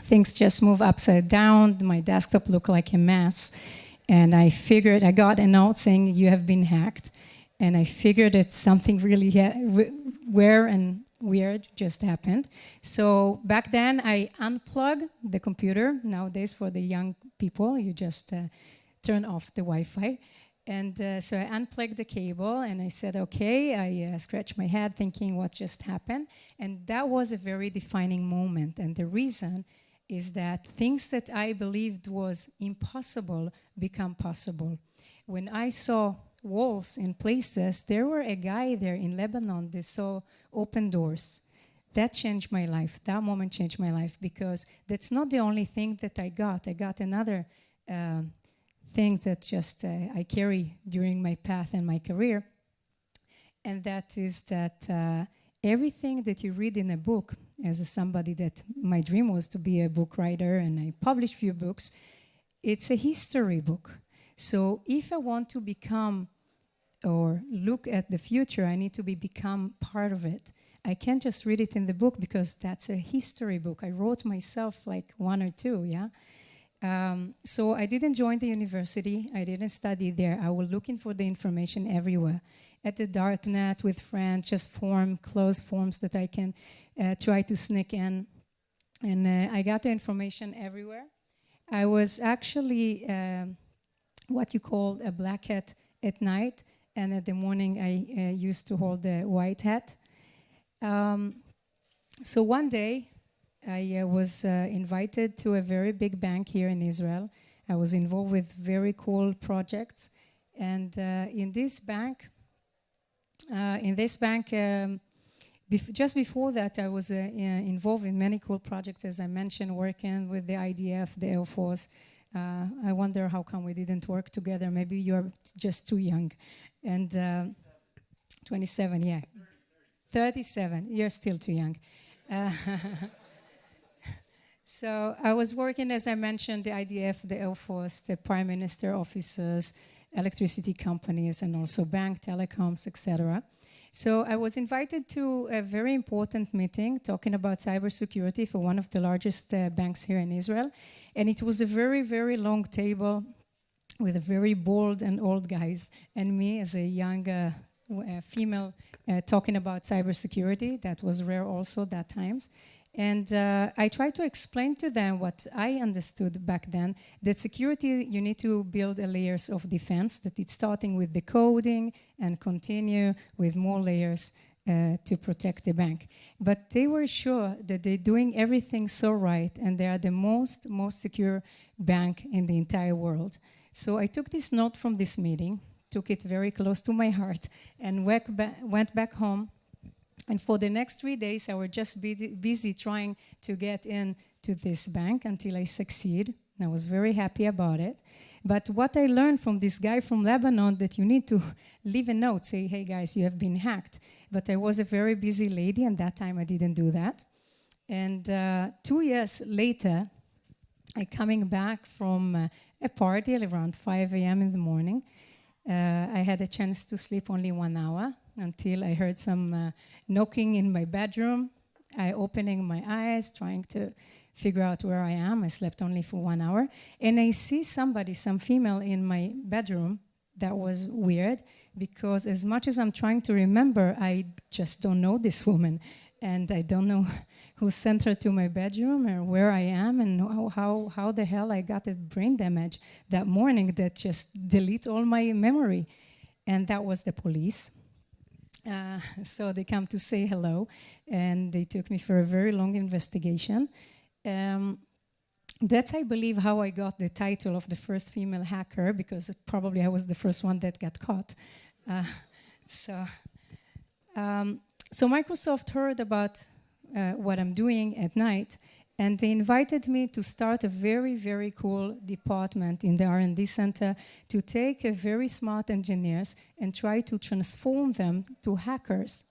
Things just moved upside down. My desktop looked like a mess. And I got a note saying, you have been hacked. And I figured that something really weird just happened. So back then, I unplugged the computer. Nowadays, for the young people, you just turn off the Wi-Fi. And so I unplugged the cable, and I said, okay. I scratched my head thinking what just happened. And that was a very defining moment. And the reason is that things that I believed was impossible become possible. When I saw walls in places, there were a guy there in Lebanon that saw open doors. That changed my life. That moment changed my life, because that's not the only thing that I got. I got another thing that just I carry during my path and my career. And that is that everything that you read in a book, as somebody that my dream was to be a book writer, and I published few books, it's a history book. So if I want to become or look at the future, I need to become part of it. I can't just read it in the book, because that's a history book. I wrote myself like 1 or 2, yeah? So I didn't join the university. I didn't study there. I was looking for the information everywhere. At the dark net with friends, just closed forms that I can try to sneak in. And I got the information everywhere. I was actually what you call a black hat at night, and at the morning I used to hold the white hat. So one day I was invited to a very big bank here in Israel. I was involved with very cool projects, and in this bank, just before that, I was involved in many cool projects, as I mentioned, working with the IDF, the Air Force. I wonder how come we didn't work together. Maybe you're just too young. And 27, yeah. 37, you're still too young. So I was working, as I mentioned, the IDF, the Air Force, the Prime Minister offices, electricity companies, and also bank, telecoms, etc. So I was invited to a very important meeting talking about cybersecurity for one of the largest banks here in Israel. And it was a very, very long table with a very bold and old guys, and me as a young female talking about cybersecurity. That was rare also that times. And I tried to explain to them what I understood back then, that security, you need to build a layers of defense, that it's starting with the coding and continue with more layers to protect the bank. But they were sure that they're doing everything so right, and they are the most secure bank in the entire world. So I took this note from this meeting, took it very close to my heart, and went back home. And for the next 3 days, I was just busy trying to get into this bank until I succeed. I was very happy about it. But what I learned from this guy from Lebanon, that you need to leave a note, say, hey guys, you have been hacked. But I was a very busy lady, and that time I didn't do that. And 2 years later, I coming back from a party at around 5 a.m. in the morning. I had a chance to sleep only 1 hour until I heard some knocking in my bedroom. I opening my eyes, trying to figure out where I am. I slept only for 1 hour. And I see somebody, some female in my bedroom. That was weird, because as much as I'm trying to remember, I just don't know this woman. And I don't know who sent her to my bedroom or where I am, and how the hell I got a brain damage that morning that just delete all my memory. And that was the police. So they come to say hello, and they took me for a very long investigation. That's, I believe, how I got the title of the first female hacker, because probably I was the first one that got caught. So Microsoft heard about what I'm doing at night, and they invited me to start a very, very cool department in the R&D center to take very smart engineers and try to transform them to hackers.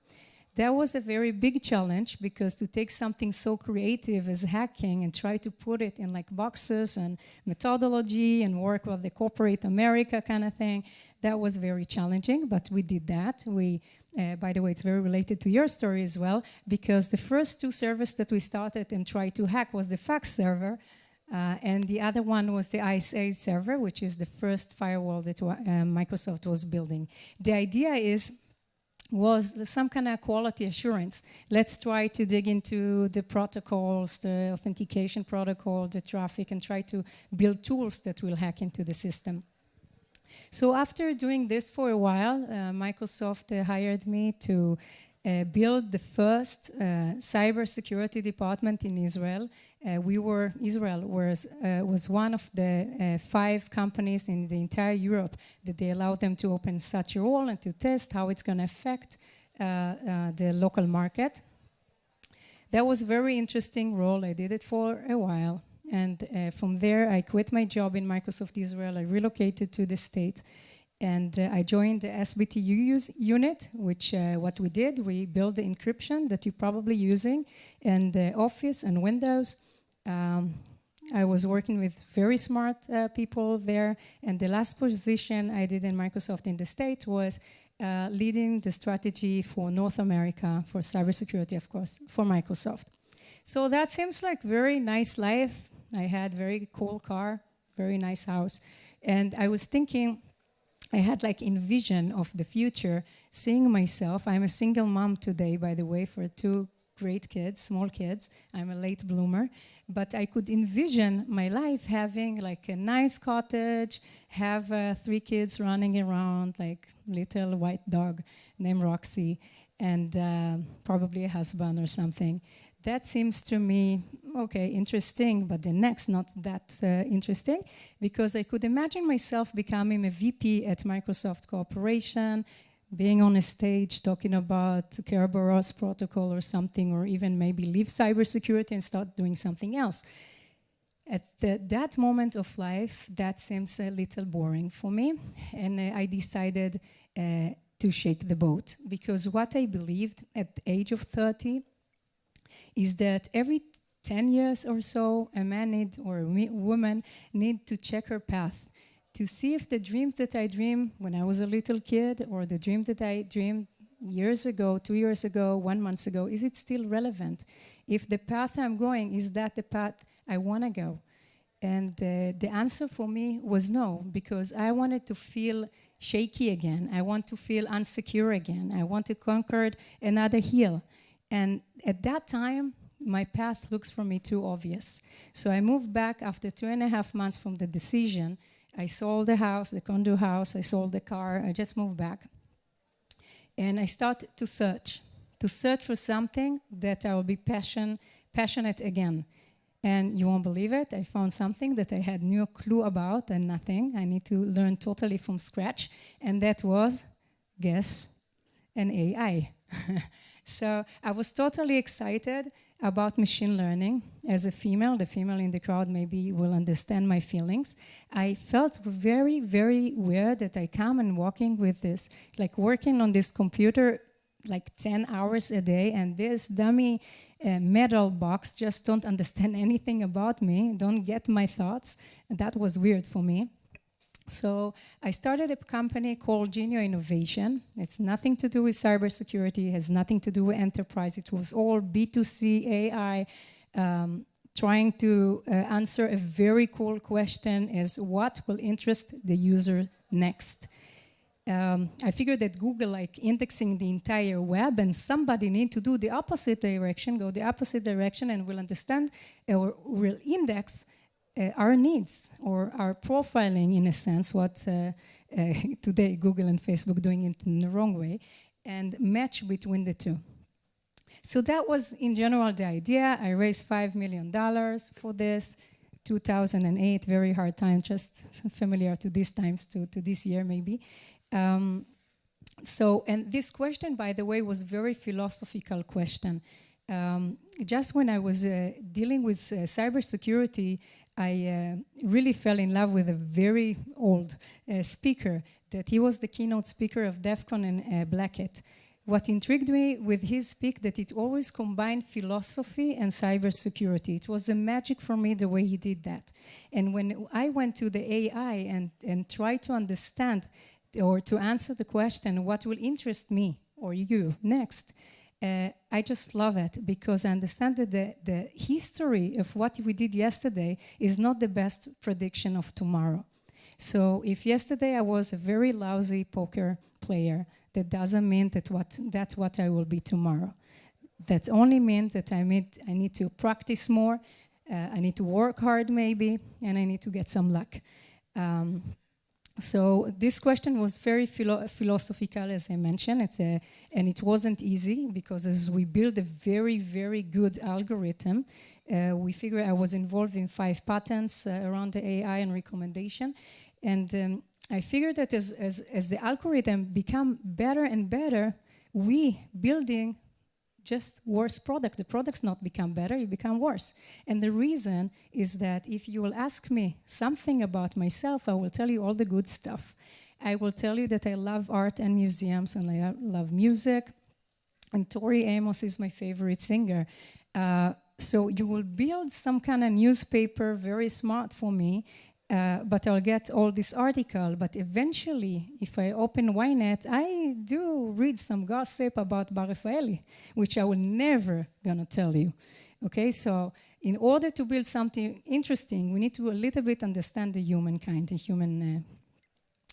That was a very big challenge, because to take something so creative as hacking and try to put it in like boxes and methodology and work with the corporate America kind of thing, that was very challenging, but we did that. By the way, it's very related to your story as well, because the first 2 servers that we started and tried to hack was the fax server, and the other one was the ISA server, which is the first firewall that Microsoft was building. The idea was some kind of quality assurance. Let's try to dig into the protocols, the authentication protocol, the traffic, and try to build tools that will hack into the system. So after doing this for a while, Microsoft hired me to build the first cybersecurity department in Israel. Israel was one of the 5 companies in the entire Europe that they allowed them to open such a role and to test how it's going to affect the local market. That was a very interesting role. I did it for a while. And from there, I quit my job in Microsoft Israel. I relocated to the States. And I joined the SBTU unit, which what we did, we built the encryption that you're probably using in the Office and Windows. I was working with very smart people there. And the last position I did in Microsoft in the States was leading the strategy for North America for cybersecurity, of course, for Microsoft. So that seems like very nice life. I had very cool car, very nice house. And I was thinking, I had like envision of the future, seeing myself. I'm a single mom today, by the way, for 2 great kids, small kids. I'm a late bloomer. But I could envision my life having like a nice cottage, have 3 kids running around, like little white dog named Roxy, and probably a husband or something. That seems to me, okay, interesting, but the next not that interesting, because I could imagine myself becoming a VP at Microsoft Corporation, being on a stage talking about Kerberos protocol or something, or even maybe leave cybersecurity and start doing something else. At that moment of life, that seems a little boring for me, and I decided to shake the boat, because what I believed at the age of 30 is that every 10 years or so, a man or a woman need to check her path to see if the dreams that I dreamed when I was a little kid, or the dream that I dreamed years ago, 2 years ago, 1 month ago, is it still relevant? If the path I'm going, is that the path I want to go? And the answer for me was no, because I wanted to feel shaky again. I want to feel insecure again. I want to conquer another hill. And at that time, my path looks for me too obvious. So I moved back after 2.5 months from the decision. I sold the house, the condo house, I sold the car, I just moved back. And I started to search for something that I will be passionate again. And you won't believe it, I found something that I had no clue about and nothing. I need to learn totally from scratch. And that was, guess, an AI. So I was totally excited about machine learning. As a female, the female in the crowd maybe will understand my feelings. I felt very, very weird that I come and walking with this, like working on this computer like 10 hours a day, and this dummy metal box just don't understand anything about me, don't get my thoughts. And that was weird for me. So I started a company called Genio Innovation. It's nothing to do with cybersecurity, it has nothing to do with enterprise. It was all B2C AI, trying to answer a very cool question is what will interest the user next? I figured that Google like indexing the entire web, and somebody need to do the opposite direction, go the opposite direction, and will understand or will index our needs or our profiling, in a sense, what today Google and Facebook doing it in the wrong way, and match between the two. So that was in general the idea. I raised $5 million for this. 2008, very hard time, just familiar to these times, to this year maybe. And this question, by the way, was very philosophical question. Just when I was dealing with cybersecurity, I really fell in love with a very old speaker, that he was the keynote speaker of DEF CON and Black Hat. What intrigued me with his speak, that it always combined philosophy and cybersecurity. It was a magic for me the way he did that. And when I went to the AI and tried to understand or to answer the question, what will interest me or you next, I just love it, because I understand that the history of what we did yesterday is not the best prediction of tomorrow. So if yesterday I was a very lousy poker player, that doesn't mean that that's what I will be tomorrow. That only means that I need to practice more, I need to work hard maybe, and I need to get some luck. So this question was very philosophical, as I mentioned, and it wasn't easy, because as we build a very, very good algorithm, we figured I was involved in 5 patents around the AI and recommendation, and I figured that as the algorithm become better and better, we building just worse product. The products not become better, it become worse. And the reason is that if you will ask me something about myself, I will tell you all the good stuff. I will tell you that I love art and museums, and I love music, and Tori Amos is my favorite singer. So you will build some kind of newspaper, very smart for me, but I'll get all this article. But eventually, if I open Ynet, I do read some gossip about Bar Rafaeli, which I will never gonna tell you. Okay, so in order to build something interesting, we need to a little bit understand the humankind, the human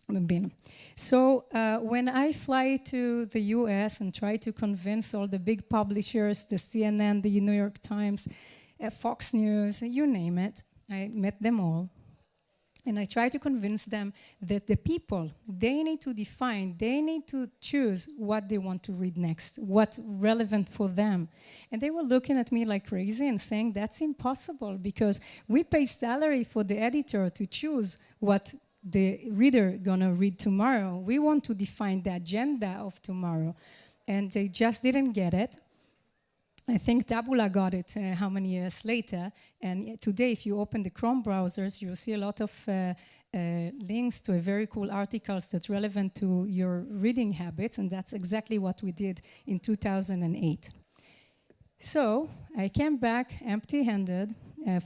Been. So when I fly to the US and try to convince all the big publishers, the CNN, the New York Times, Fox News, you name it, I met them all. And I try to convince them that the people, they need to define, they need to choose what they want to read next, what's relevant for them. And they were looking at me like crazy and saying, that's impossible because we pay salary for the editor to choose what the reader gonna read tomorrow. We want to define the agenda of tomorrow. And they just didn't get it. I think Tabula got it how many years later. And today, if you open the Chrome browsers, you'll see a lot of links to very cool articles that's relevant to your reading habits. And that's exactly what we did in 2008. So I came back empty-handed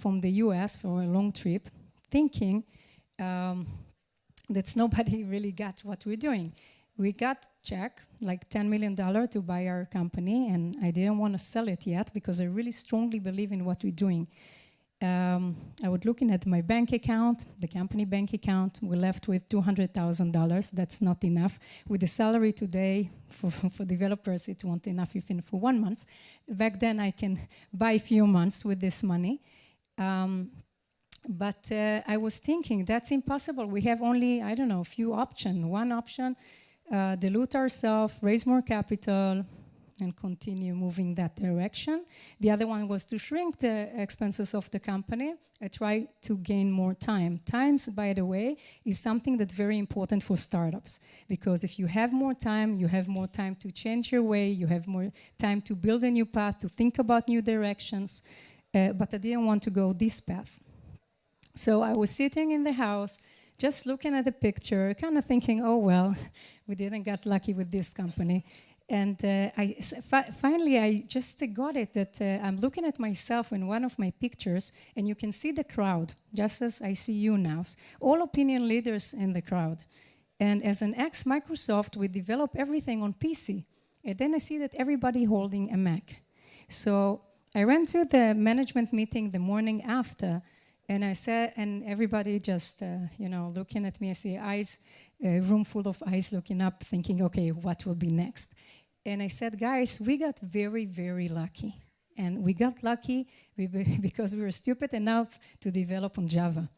from the US for a long trip, thinking that nobody really got what we're doing. We got check, like $10 million to buy our company, and I didn't want to sell it yet because I really strongly believe in what we're doing. I was looking at my bank account, the company bank account. We left with $200,000. That's not enough. With the salary today, for developers, it won't enough even for 1 month. Back then, I can buy a few months with this money. But I was thinking, that's impossible. We have only, I don't know, a few options. One option, dilute ourselves, raise more capital, and continue moving that direction. The other one was to shrink the expenses of the company and try to gain more time. Times, by the way, is something that's very important for startups, because if you have more time to change your way, you have more time to build a new path, to think about new directions, but I didn't want to go this path. So I was sitting in the house, just looking at the picture, kind of thinking, oh, well, we didn't get lucky with this company. And finally, I just got it that I'm looking at myself in one of my pictures, and you can see the crowd, just as I see you now, all opinion leaders in the crowd. And as an ex-Microsoft, we develop everything on PC. And then I see that everybody holding a Mac. So I went to the management meeting the morning after, and I said, and everybody just, looking at me. I see eyes, a room full of eyes looking up, thinking, okay, what will be next? And I said, guys, we got very, very lucky. And we got lucky because we were stupid enough to develop on Java.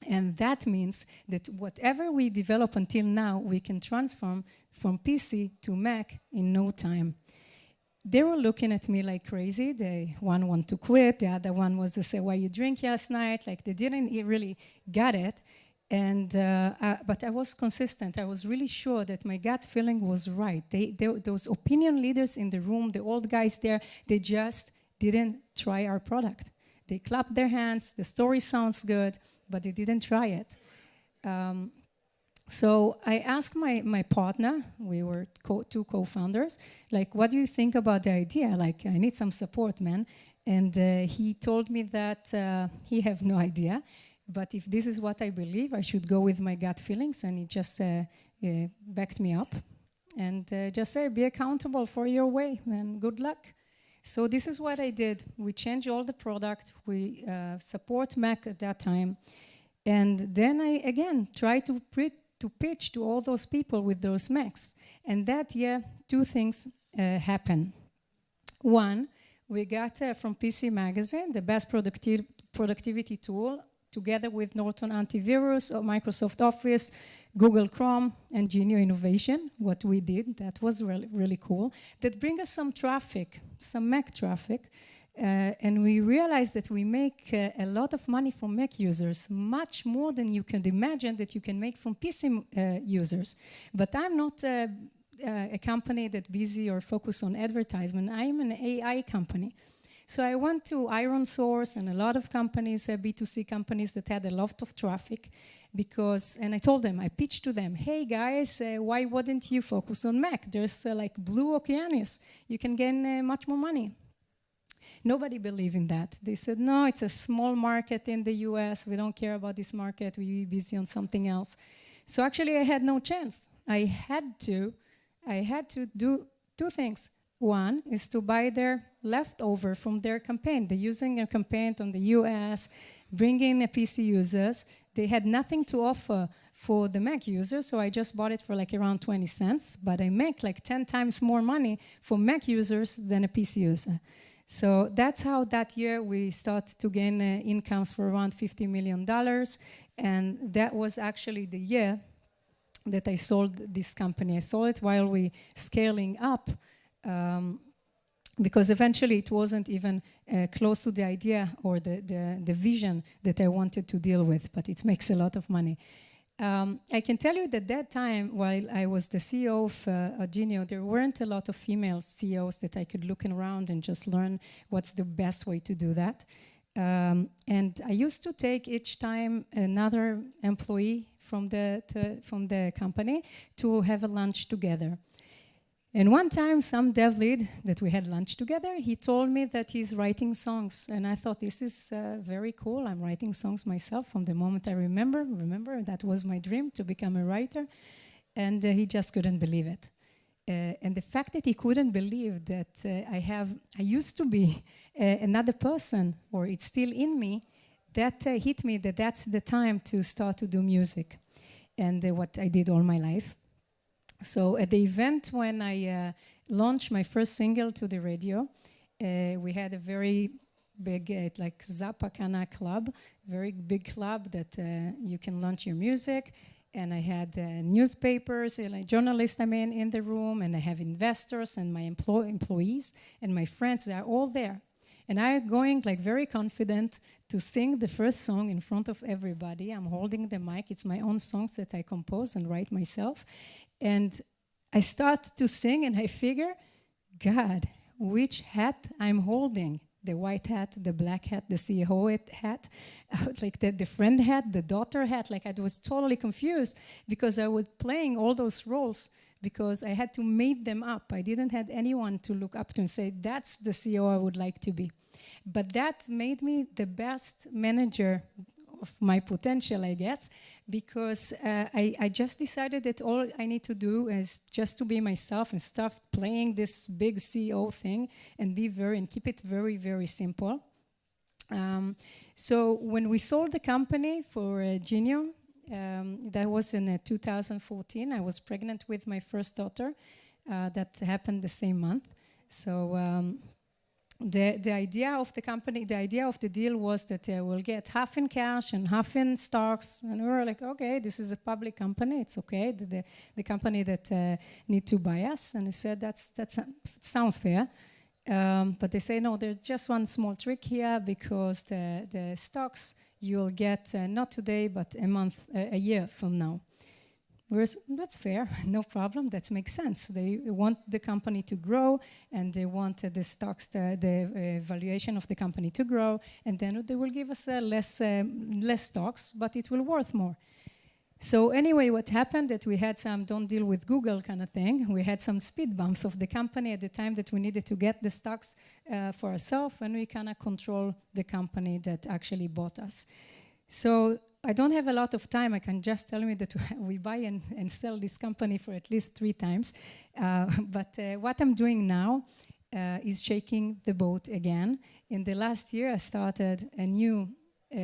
And that means that whatever we develop until now, we can transform from PC to Mac in no time. They were looking at me like crazy. One wanted to quit. The other one was to say, why you drink last night? Like they didn't really get it. And but I was consistent. I was really sure that my gut feeling was right. Those opinion leaders in the room, the old guys there, they just didn't try our product. They clapped their hands. The story sounds good, but they didn't try it. So I asked my partner, we were two co-founders, like, what do you think about the idea? Like, I need some support, man. And he told me that he have no idea, but if this is what I believe, I should go with my gut feelings. And he just backed me up and just said, be accountable for your way, and good luck. So this is what I did. We changed all the product. We support Mac at that time. And then I, again, tried to pitch to all those people with those Macs. And that year, two things happened. One, we got from PC Magazine the best productivity tool, together with Norton Antivirus, or Microsoft Office, Google Chrome, and Genio Innovation. What we did, that was really cool. That bring us some traffic, some Mac traffic. And we realized that we make a lot of money from Mac users, much more than you can imagine that you can make from PC users. But I'm not a company that's busy or focused on advertisement. I'm an AI company. So I went to Iron Source and a lot of companies, B2C companies that had a lot of traffic, and I told them, I pitched to them, hey guys, why wouldn't you focus on Mac? There's like blue oceanus. You can gain much more money. Nobody believed in that. They said, no, it's a small market in the US. We don't care about this market. We're busy on something else. So actually, I had no chance. I had to do two things. One is to buy their leftover from their campaign. They're using a campaign on the US, bringing PC users. They had nothing to offer for the Mac user, so I just bought it for like around 20 cents, but I make like 10 times more money for Mac users than a PC user. So that's how that year we start to gain incomes for around $50 million, and that was actually the year that I sold this company. I sold it while we scaling up, because eventually it wasn't even close to the idea or the vision that I wanted to deal with, but it makes a lot of money. I can tell you that that time, while I was the CEO of Genio, there weren't a lot of female CEOs that I could look around and just learn what's the best way to do that. And I used to take each time another employee from the company to have a lunch together. And one time, some dev lead that we had lunch together, he told me that he's writing songs. And I thought, this is very cool. I'm writing songs myself from the moment I remember. Remember, that was my dream, to become a writer. And he just couldn't believe it. And the fact that he couldn't believe that I used to be another person, or it's still in me, that hit me that that's the time to start to do music. And what I did all my life. So at the event when I launched my first single to the radio, we had a very big, like Zappa kind of club, very big club that you can launch your music. And I had newspapers, journalists, in the room, and I have investors and my employees and my friends, they're all there. And I'm going like very confident to sing the first song in front of everybody. I'm holding the mic. It's my own songs that I compose and write myself. And I start to sing and I figure, God, which hat I'm holding? The white hat, the black hat, the CEO hat, like the friend hat, the daughter hat. Like I was totally confused because I was playing all those roles because I had to make them up. I didn't have anyone to look up to and say, that's the CEO I would like to be. But that made me the best manager of my potential, I guess, because I just decided that all I need to do is just to be myself and stop playing this big CEO thing and keep it very, very simple. So when we sold the company for Genio, that was in 2014. I was pregnant with my first daughter. That happened the same month. So the idea of the company, the idea of the deal was that we'll get half in cash and half in stocks. And we were like, okay, this is a public company. It's okay. The company that need to buy us. And we said, that sounds fair. But they say, no, there's just one small trick here because the stocks you'll get not today, but a year from now. Whereas, that's fair, no problem, that makes sense. They want the company to grow and they want the stocks, the valuation of the company to grow, and then they will give us less stocks, but it will worth more. So anyway, what happened that we had some don't deal with Google kind of thing. We had some speed bumps of the company at the time that we needed to get the stocks for ourselves, and we kind of control the company that actually bought us. So I don't have a lot of time. I can just tell me that we buy and sell this company for at least 3 times. But what I'm doing now is shaking the boat again. In the last year, I started a new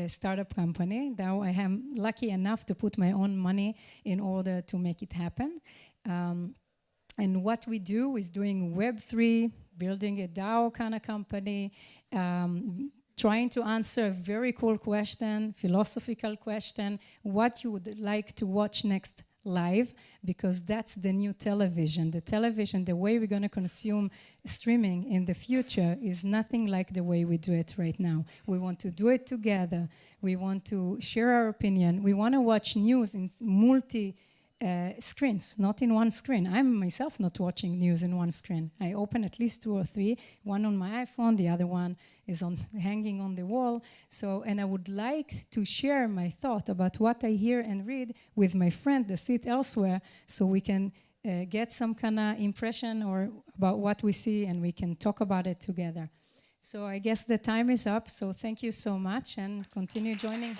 startup company. Now I am lucky enough to put my own money in order to make it happen. And what we do is doing Web3, building a DAO kind of company, trying to answer a very cool question, philosophical question, what you would like to watch next live, because that's the new television. The television, the way we're going to consume streaming in the future is nothing like the way we do it right now. We want to do it together. We want to share our opinion. We want to watch news in screens, not in one screen. I'm myself not watching news in one screen. I open at least 2 or 3, one on my iPhone, the other one is hanging on the wall. So, and I would like to share my thought about what I hear and read with my friend that sit elsewhere, so we can get some kind of impression or about what we see, and we can talk about it together. So I guess the time is up, so thank you so much, and continue joining.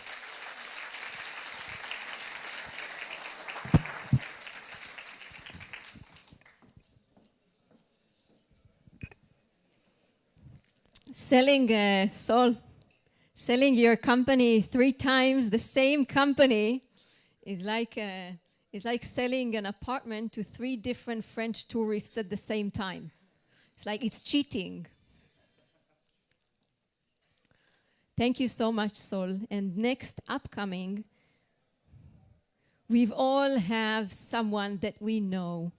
Selling your company 3 times, the same company, It's like selling an apartment to 3 different French tourists at the same time. It's like it's cheating. Thank you so much, Sol. And next upcoming, we've all have someone that we know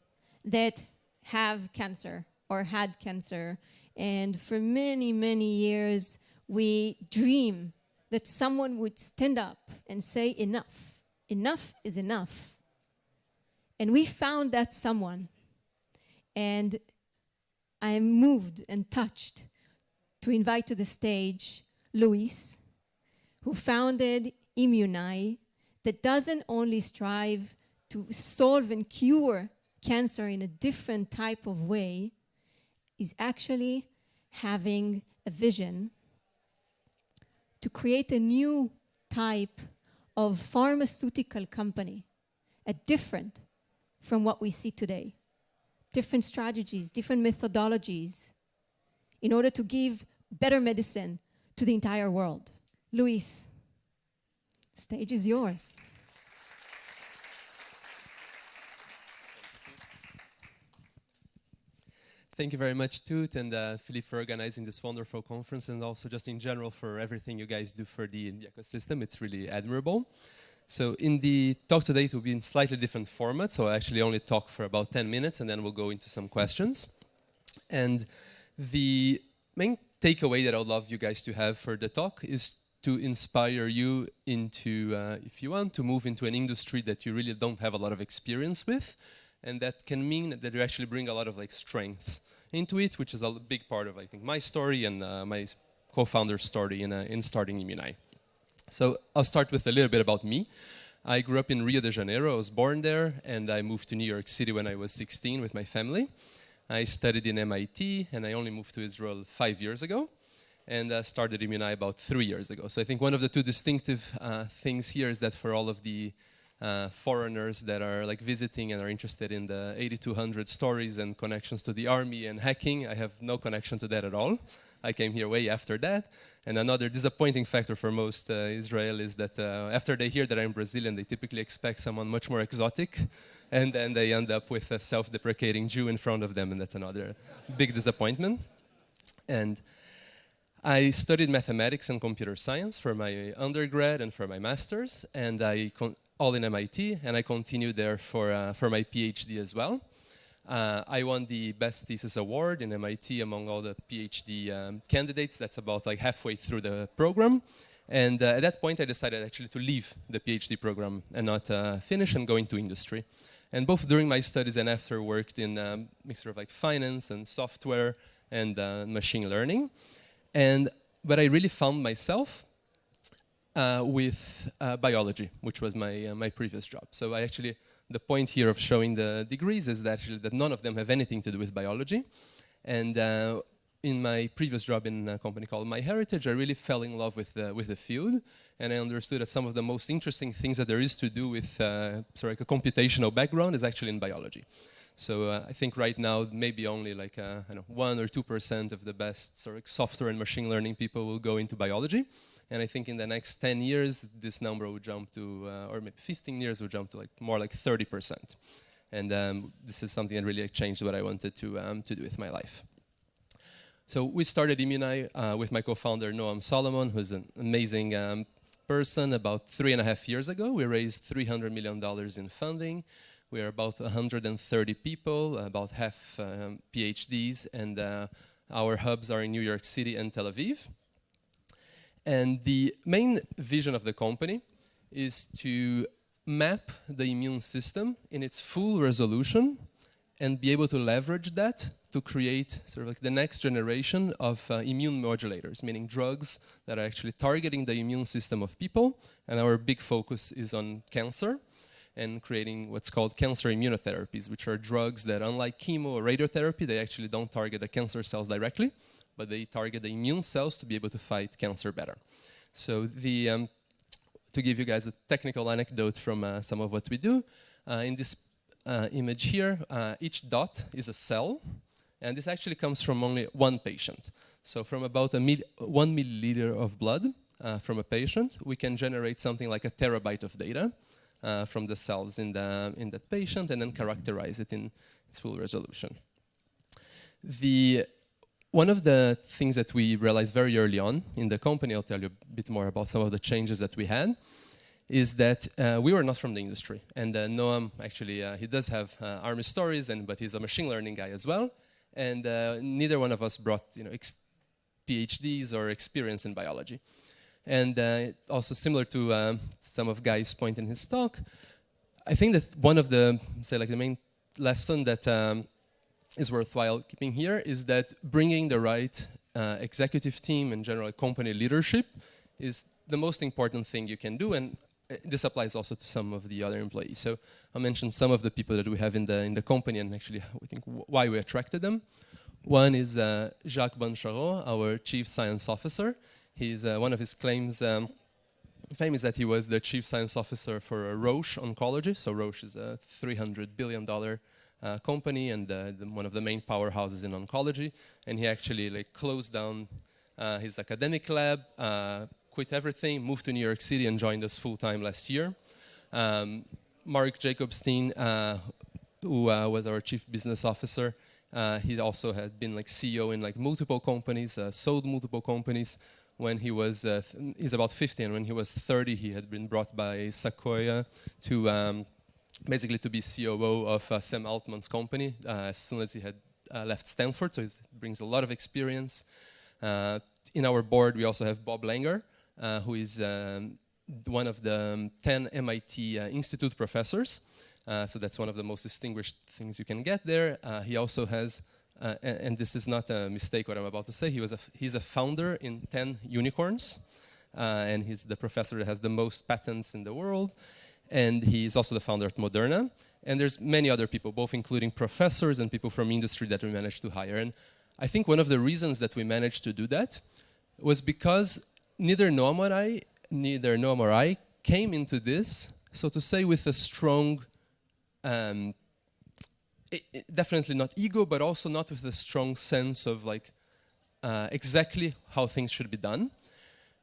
that have cancer or had cancer. And for many, many years, we dream that someone would stand up and say, enough. Enough is enough. And we found that someone. And I am moved and touched to invite to the stage Luis, who founded Immunai, that doesn't only strive to solve and cure cancer in a different type of way, is actually having a vision to create a new type of pharmaceutical company, a different from what we see today. Different strategies, different methodologies, in order to give better medicine to the entire world. Luis, the stage is yours. Thank you very much, Toot and Philippe, for organizing this wonderful conference, and also just in general for everything you guys do for the ecosystem. It's really admirable. So in the talk today, it will be in slightly different format, so I actually only talk for about 10 minutes, and then we'll go into some questions. And the main takeaway that I would love you guys to have for the talk is to inspire you into, if you want, to move into an industry that you really don't have a lot of experience with, and that can mean that you actually bring a lot of strengths into it, which is a big part of, I think, my story and my co-founder's story in starting Immunai. So I'll start with a little bit about me. I grew up in Rio de Janeiro. I was born there, and I moved to New York City when I was 16 with my family. I studied in MIT, and I only moved to Israel 5 years ago, and started Immunai about 3 years ago. So I think one of the two distinctive things here is that for all of the foreigners that are visiting and are interested in the 8200 stories and connections to the army and hacking, I have no connection to that at all. I came here way after that. And another disappointing factor for most Israel is that after they hear that I'm Brazilian, they typically expect someone much more exotic, and then they end up with a self-deprecating Jew in front of them, and that's another big disappointment. And I studied mathematics and computer science for my undergrad and for my master's, and all in MIT, and I continued there for my PhD as well. I won the Best Thesis Award in MIT among all the PhD candidates. That's about halfway through the program. And at that point, I decided actually to leave the PhD program and not finish and go into industry. And both during my studies and after, worked in a mixture of finance and software and machine learning. But I really found myself with biology, which was my previous job. So the point here of showing the degrees is that none of them have anything to do with biology. And in my previous job in a company called MyHeritage, I really fell in love with the field, and I understood that some of the most interesting things that there is to do with a computational background is actually in biology. So I think right now maybe only 1 or 2% of the best software and machine learning people will go into biology. And I think in the next 10 years, this number will jump to, or maybe 15 years will jump to more like 30%. And this is something that really changed what I wanted to do with my life. So we started Immunai with my co-founder, Noam Solomon, who's an amazing person. About 3.5 years ago, we raised $300 million in funding. We are about 130 people, about half PhDs, and our hubs are in New York City and Tel Aviv. And the main vision of the company is to map the immune system in its full resolution and be able to leverage that to create the next generation of immune modulators, meaning drugs that are actually targeting the immune system of people. And our big focus is on cancer and creating what's called cancer immunotherapies, which are drugs that, unlike chemo or radiotherapy, they actually don't target the cancer cells directly, but they target the immune cells to be able to fight cancer better. So to give you guys a technical anecdote from some of what we do, in this image here, each dot is a cell, and this actually comes from only one patient. So from about 1 milliliter of blood from a patient, we can generate something like 1 terabyte of data. from the cells in that patient and then characterize it in its full resolution. One of the things that we realized very early on in the company, I'll tell you a bit more about some of the changes that we had, is that we were not from the industry. And Noam, actually, he does have army stories, but he's a machine learning guy as well. And neither one of us brought PhDs or experience in biology. And also similar to some of Guy's point in his talk, I think that one of the, say, like the main lesson that is worthwhile keeping here is that bringing the right executive team and general company leadership is the most important thing you can do, and this applies also to some of the other employees. So I'll mention some of the people that we have in the company and actually I think why we attracted them. One is Jacques Bonchareau, our Chief Science Officer. He's one of his claims fame is that he was the Chief Science Officer for Roche Oncology. So Roche is a $300 billion company and one of the main powerhouses in oncology. And he actually closed down his academic lab, quit everything, moved to New York City and joined us full-time last year. Mark Jacobstein, who was our Chief Business Officer, he also had been CEO in multiple companies, sold multiple companies. When he was, he's about 50, and when he was 30, he had been brought by Sequoia to basically to be COO of Sam Altman's company as soon as he had left Stanford, so he brings a lot of experience. In our board, we also have Bob Langer, who is one of the 10 MIT Institute professors. So that's one of the most distinguished things you can get there. He also has, and this is not a mistake what I'm about to say, he's a founder in 10 unicorns. And he's the professor that has the most patents in the world. And he's also the founder at Moderna. And there's many other people, both including professors and people from industry that we managed to hire. And I think one of the reasons that we managed to do that was because neither Noam or I came into this, so to say, with a strong, definitely not ego, but also not with a strong sense of exactly how things should be done.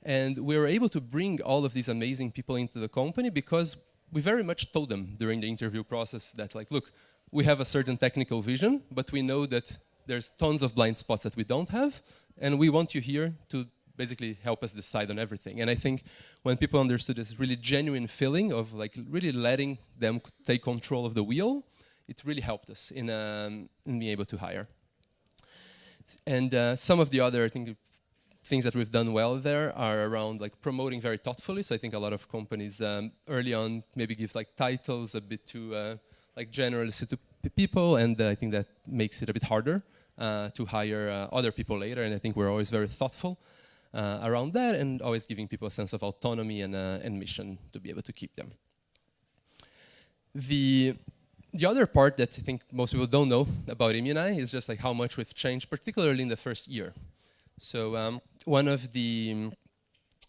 And we were able to bring all of these amazing people into the company because we very much told them during the interview process that, look, we have a certain technical vision, but we know that there's tons of blind spots that we don't have, and we want you here to basically help us decide on everything. And I think when people understood this really genuine feeling of really letting them take control of the wheel, it really helped us in being able to hire. And some of the other, I think, things that we've done well there are around promoting very thoughtfully. So I think a lot of companies early on maybe give titles a bit too generalist to people, and I think that makes it a bit harder to hire other people later. And I think we're always very thoughtful around that, and always giving people a sense of autonomy and mission to be able to keep them. The other part that I think most people don't know about Imuni is just how much we've changed, particularly in the first year. So one of the,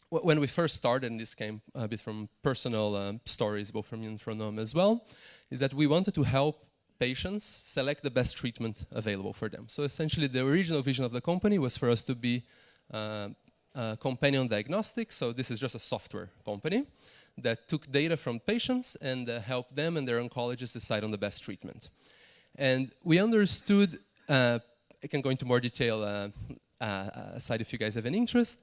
when we first started, and this came a bit from personal stories, both from me and from Noam as well, is that we wanted to help patients select the best treatment available for them. So essentially the original vision of the company was for us to be companion diagnostics. So this is just a software company that took data from patients and helped them and their oncologists decide on the best treatment. And we understood, I can go into more detail aside if you guys have any interest,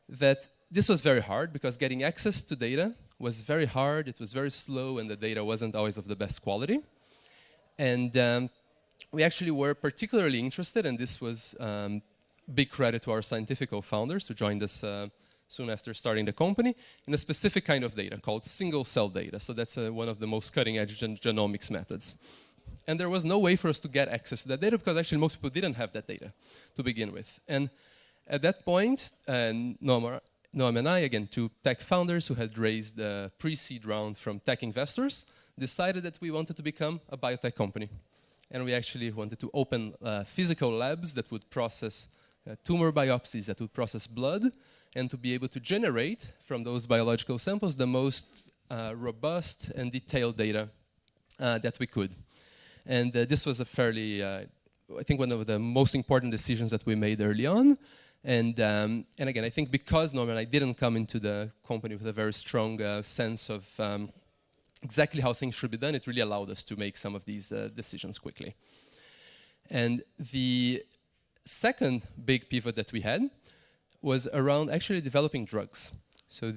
that this was very hard because getting access to data was very hard, it was very slow, and the data wasn't always of the best quality. And we actually were particularly interested, and this was big credit to our scientific co-founders who joined us soon after starting the company, in a specific kind of data called single-cell data. So that's one of the most cutting-edge genomics methods. And there was no way for us to get access to that data because actually most people didn't have that data to begin with. And at that point, Noam and I, again, two tech founders who had raised a pre-seed round from tech investors, decided that we wanted to become a biotech company. And we actually wanted to open physical labs that would process tumor biopsies, that would process blood, and to be able to generate from those biological samples the most robust and detailed data that we could. And this was a fairly, I think, one of the most important decisions that we made early on. And again, I think because Noam and I didn't come into the company with a very strong sense of exactly how things should be done, it really allowed us to make some of these decisions quickly. And the second big pivot that we had was around actually developing drugs. So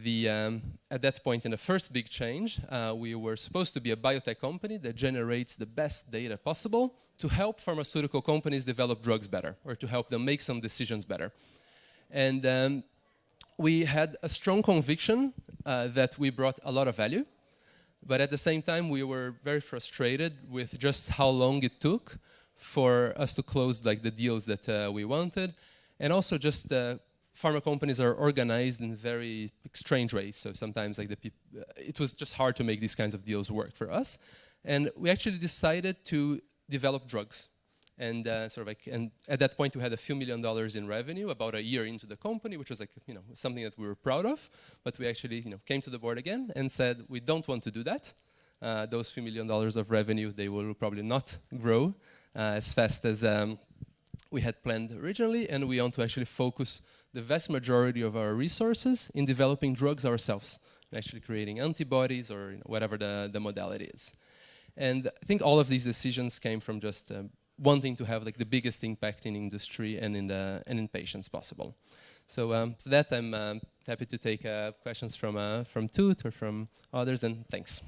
at that point in the first big change, we were supposed to be a biotech company that generates the best data possible to help pharmaceutical companies develop drugs better, or to help them make some decisions better. And we had a strong conviction that we brought a lot of value, but at the same time we were very frustrated with just how long it took for us to close like the deals that we wanted, and also just pharma companies are organized in very strange ways. So sometimes like it was just hard to make these kinds of deals work for us, and we actually decided to develop drugs. And and at that point we had a few $1 million in revenue about a year into the company, which was like something that we were proud of. But we actually came to the board again and said we don't want to do that. Those few $1 million of revenue, they will probably not grow as fast as we had planned originally, and we want to actually focus the vast majority of our resources in developing drugs ourselves, and actually creating antibodies or whatever the modality is. And I think all of these decisions came from just wanting to have like the biggest impact in industry and in patients possible. So for that, I'm happy to take questions from Toot or from others, and thanks.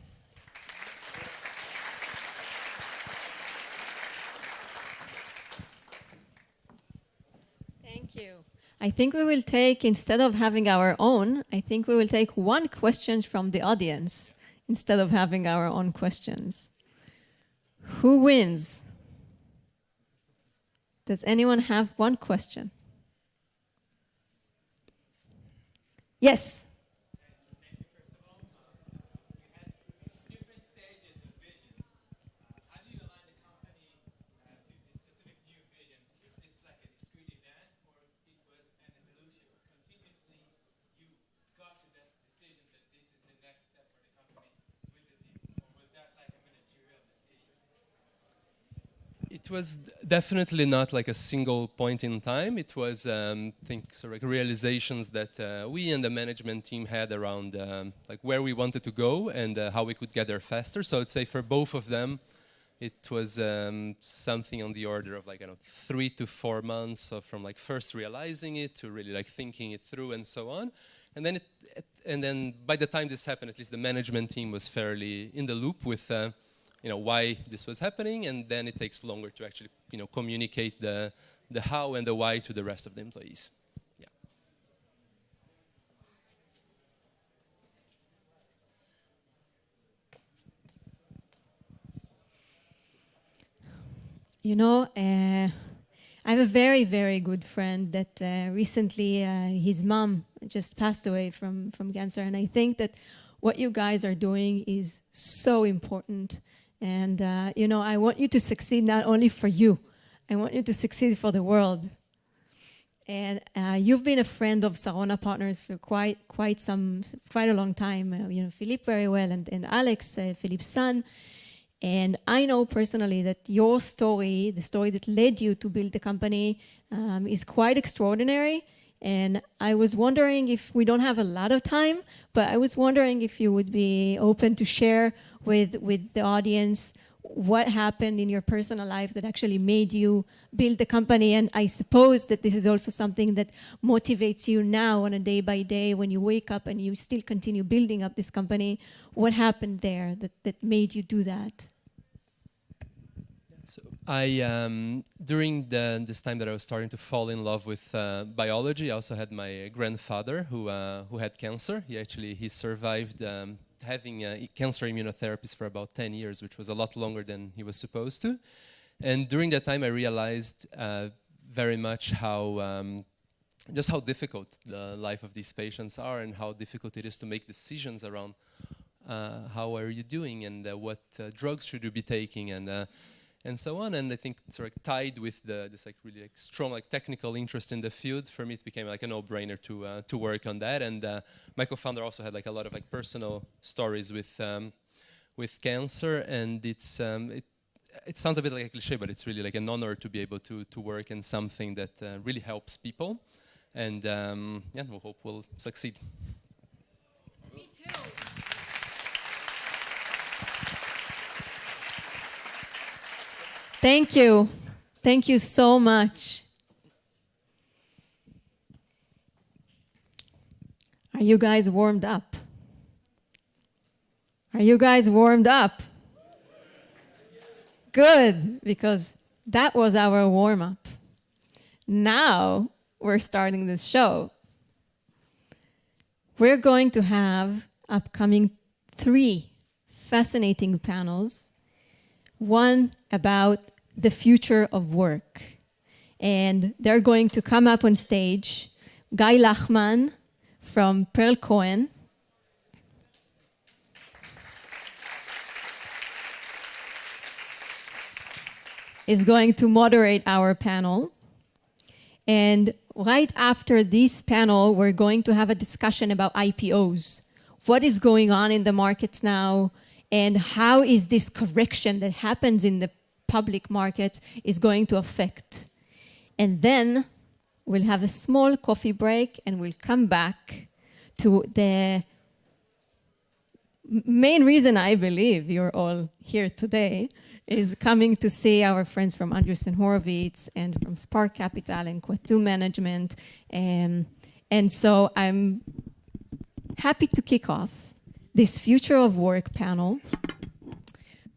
Thank you. I think we will take, instead of having our own, I think we will take one question from the audience instead of having our own questions. Who wins? Does anyone have one question? Yes. It was definitely not like a single point in time. It was, I think, sort of like realizations that we and the management team had around like where we wanted to go and how we could get there faster. So I'd say for both of them, it was something on the order of like 3 to 4 months from like first realizing it to really like thinking it through and so on. And then by the time this happened, at least the management team was fairly in the loop with why this was happening, and then it takes longer to actually communicate the how and the why to the rest of the employees. I have a very, very good friend that recently his mom just passed away from cancer, and I think that what you guys are doing is so important. And, I want you to succeed not only for you, I want you to succeed for the world. And you've been a friend of Sarona Partners for quite a long time. Philippe very well, and Alex, Philippe's son. And I know personally that your story, the story that led you to build the company, is quite extraordinary. And I was wondering, if we don't have a lot of time, but I was wondering if you would be open to share with the audience what happened in your personal life that actually made you build the company. And I suppose that this is also something that motivates you now on a day by day when you wake up and you still continue building up this company. What happened there that made you do that? So during this time that I was starting to fall in love with biology, I also had my grandfather who had cancer. He survived having cancer immunotherapies for about 10 years, which was a lot longer than he was supposed to. And during that time, I realized very much just how difficult the life of these patients are, and how difficult it is to make decisions around how are you doing, and what drugs should you be taking, and so on. And I think it's tied with this really strong technical interest in the field. For me, it became like a no-brainer to work on that. And my co-founder also had a lot of personal stories with cancer. And it sounds a bit like a cliche, but it's really an honor to be able to work in something that really helps people. And we hope we'll succeed. Me too. Thank you. Thank you so much. Are you guys warmed up? Are you guys warmed up? Good, because that was our warm-up. Now we're starting this show. We're going to have upcoming 3 fascinating panels. One about the future of work. And they're going to come up on stage. Guy Lachman from Pearl Cohen. Is going to moderate our panel. And right after this panel, we're going to have a discussion about IPOs. What is going on in the markets now, and how is this correction that happens in the public markets is going to affect. And then we'll have a small coffee break, and we'll come back to the main reason I believe you're all here today, is coming to see our friends from Andreessen Horowitz and from Spark Capital and Quatu Management. And so I'm happy to kick off this Future of Work panel.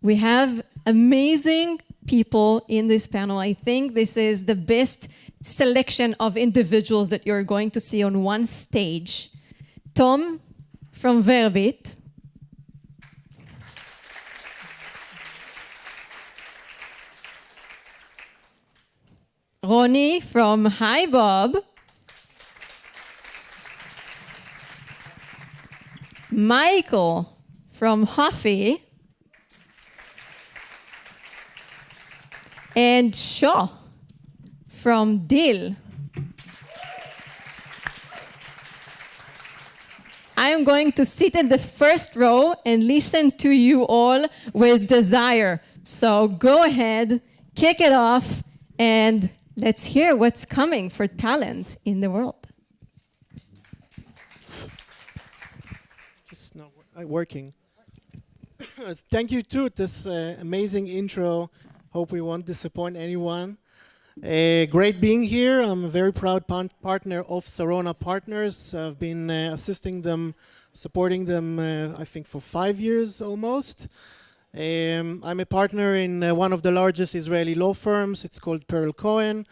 We have amazing people in this panel. I think this is the best selection of individuals that you're going to see on one stage. Tom from Verbit. Ronnie from Hi Bob. Michael from Huffy. And Shaw from Dill. I'm going to sit in the first row and listen to you all with desire. So go ahead, kick it off, and let's hear what's coming for talent in the world. Just not working. Thank you too, this amazing intro. Hope we won't disappoint anyone. Great being here. I'm a very proud partner of Sarona Partners. I've been assisting them, supporting them, I think for 5 years almost. I'm a partner in one of the largest Israeli law firms. It's called Pearl Cohen.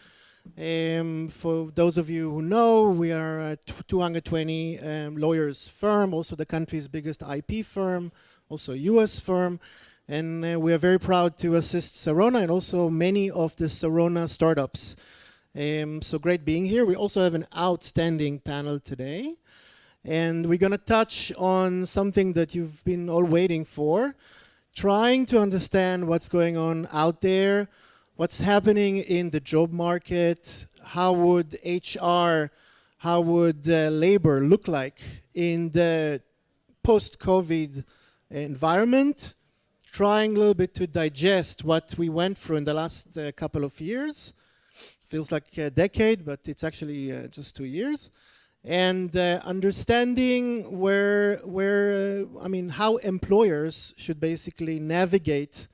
For those of you who know, we are a 220 lawyers firm, also the country's biggest IP firm, also a US firm. And we are very proud to assist Sarona and also many of the Sarona startups. So great being here. We also have an outstanding panel today. And we're going to touch on something that you've been all waiting for, trying to understand what's going on out there, what's happening in the job market, how would HR, how would labor look like in the post-COVID environment, trying a little bit to digest what we went through in the last couple of years. Feels like a decade, but it's actually just 2 years. And understanding how employers should basically navigate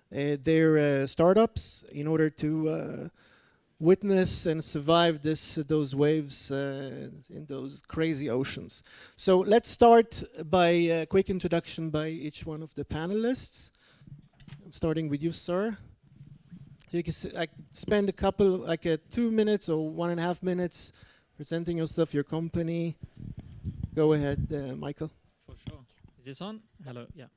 their startups in order to witness and survive those waves in those crazy oceans. So let's start by a quick introduction by each one of the panelists. I'm starting with you, sir. So you can spend a couple, 2 minutes or 1.5 minutes presenting yourself, your company. Go ahead, Michael. For sure. Is this on? Hello, yeah.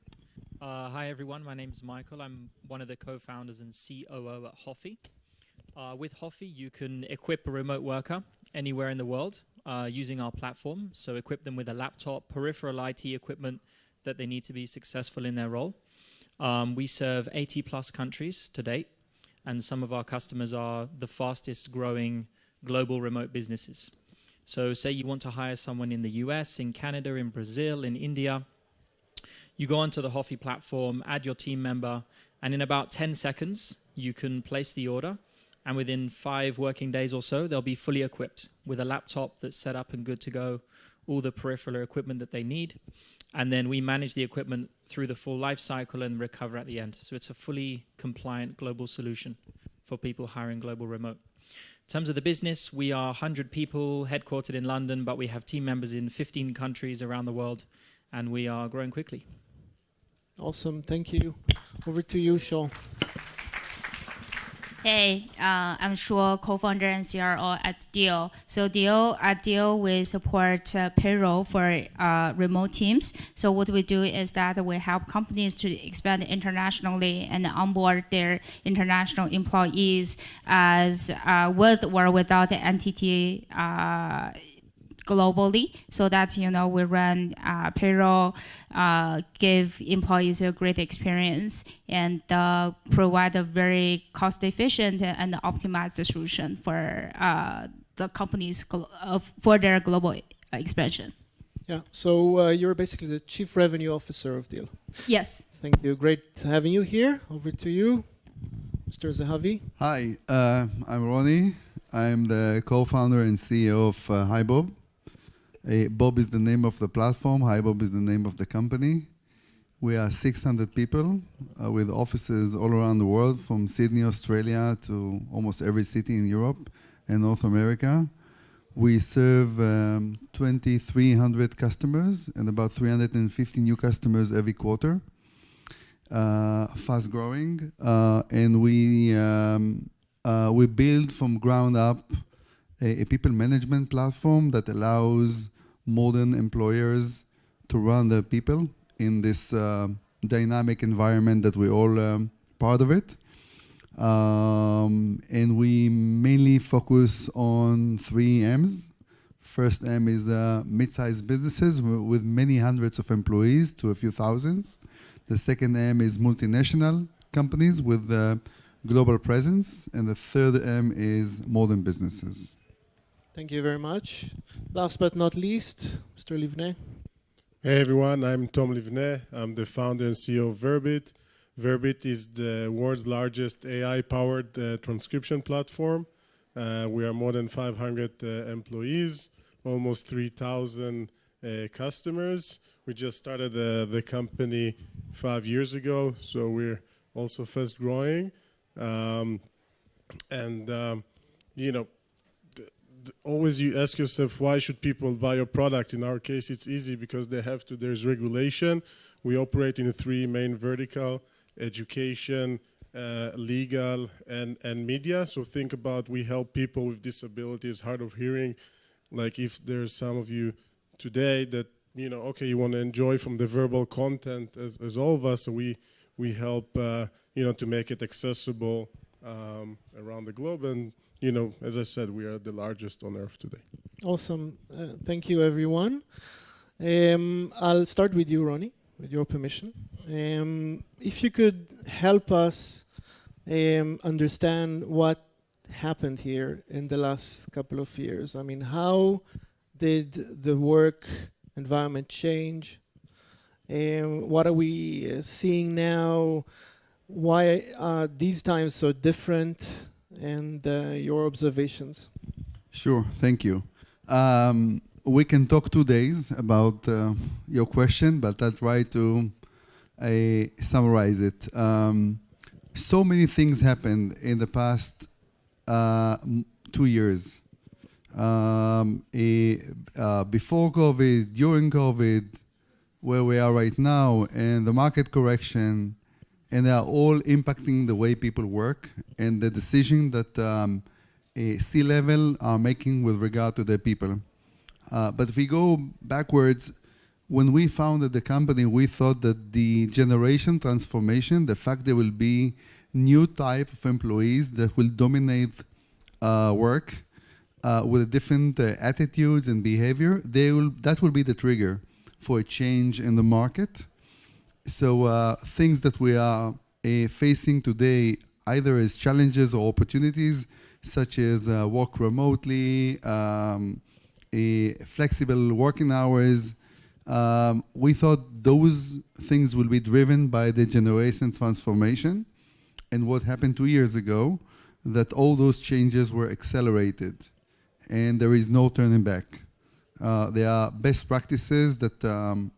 Hi everyone, my name is Michael. I'm one of the co-founders and COO at Hoffy. With Hoffy, you can equip a remote worker anywhere in the world using our platform. So equip them with a laptop, peripheral IT equipment that they need to be successful in their role. We serve 80 plus countries to date, and some of our customers are the fastest growing global remote businesses. So say you want to hire someone in the US, in Canada, in Brazil, in India. You go onto the Hoffy platform, add your team member, and in about 10 seconds, you can place the order. And within 5 working days or so, they'll be fully equipped with a laptop that's set up and good to go, all the peripheral equipment that they need. and then we manage the equipment through the full life cycle and recover at the end. So it's a fully compliant global solution for people hiring global remote. In terms of the business, we are 100 people headquartered in London, but we have team members in 15 countries around the world, and we are growing quickly. Awesome, thank you. Over to you, Shaw. Hey, I'm Shuo, co-founder and CRO at Deal. So at Deal, we support payroll for remote teams. So what we do is that we help companies to expand internationally and onboard their international employees as with or without the entity globally, so that we run payroll, give employees a great experience, and provide a very cost-efficient and optimized solution for the companies for their global expansion. Yeah, so you're basically the Chief Revenue Officer of Deal. Yes. Thank you, great having you here. Over to you, Mr. Zahavi. Hi, I'm Ronnie. I'm the co-founder and CEO of HiBob. Bob is the name of the platform. HiBob is the name of the company. We are 600 people with offices all around the world, from Sydney, Australia, to almost every city in Europe and North America. We serve 2,300 customers and about 350 new customers every quarter. Fast growing, and we build from ground up a people management platform that allows modern employers to run their people in this dynamic environment that we all part of it. And we mainly focus on 3 M's. First M is mid-sized businesses with many hundreds of employees to a few thousands. The second M is multinational companies with global presence. And the third M is modern businesses. Thank you very much. Last but not least, Mr. Livne. Hey everyone, I'm Tom Livne. I'm the founder and CEO of Verbit. Verbit is the world's largest AI-powered transcription platform. We are more than 500 employees, almost 3,000 customers. We just started the company 5 years ago, so we're also fast growing. Always you ask yourself, why should people buy your product? In our case, it's easy because they have to. There's regulation. We operate in 3 main vertical: education, legal, and media. So think about, we help people with disabilities, hard of hearing. Like if there's some of you today that, you want to enjoy from the verbal content as all of us, so we help, to make it accessible around the globe. And as I said, we are the largest on earth today. Awesome. Thank you, everyone. I'll start with you, Ronnie, with your permission. If you could help us understand what happened here in the last couple of years. I mean, how did the work environment change? What are we seeing now? Why are these times so different? And your observations. Sure, thank you. We can talk 2 days about your question, but I'll try to summarize it. So many things happened in the past 2 years. Before COVID, during COVID, where we are right now, and the market correction, and they are all impacting the way people work and the decision that C-level are making with regard to their people. But if we go backwards, when we founded the company, we thought that the generation transformation, the fact there will be new type of employees that will dominate work with different attitudes and behavior, that will be the trigger for a change in the market. So things that we are facing today, either as challenges or opportunities, such as work remotely, flexible working hours, we thought those things will be driven by the generation transformation. And what happened 2 years ago, that all those changes were accelerated, and there is no turning back. There are best practices that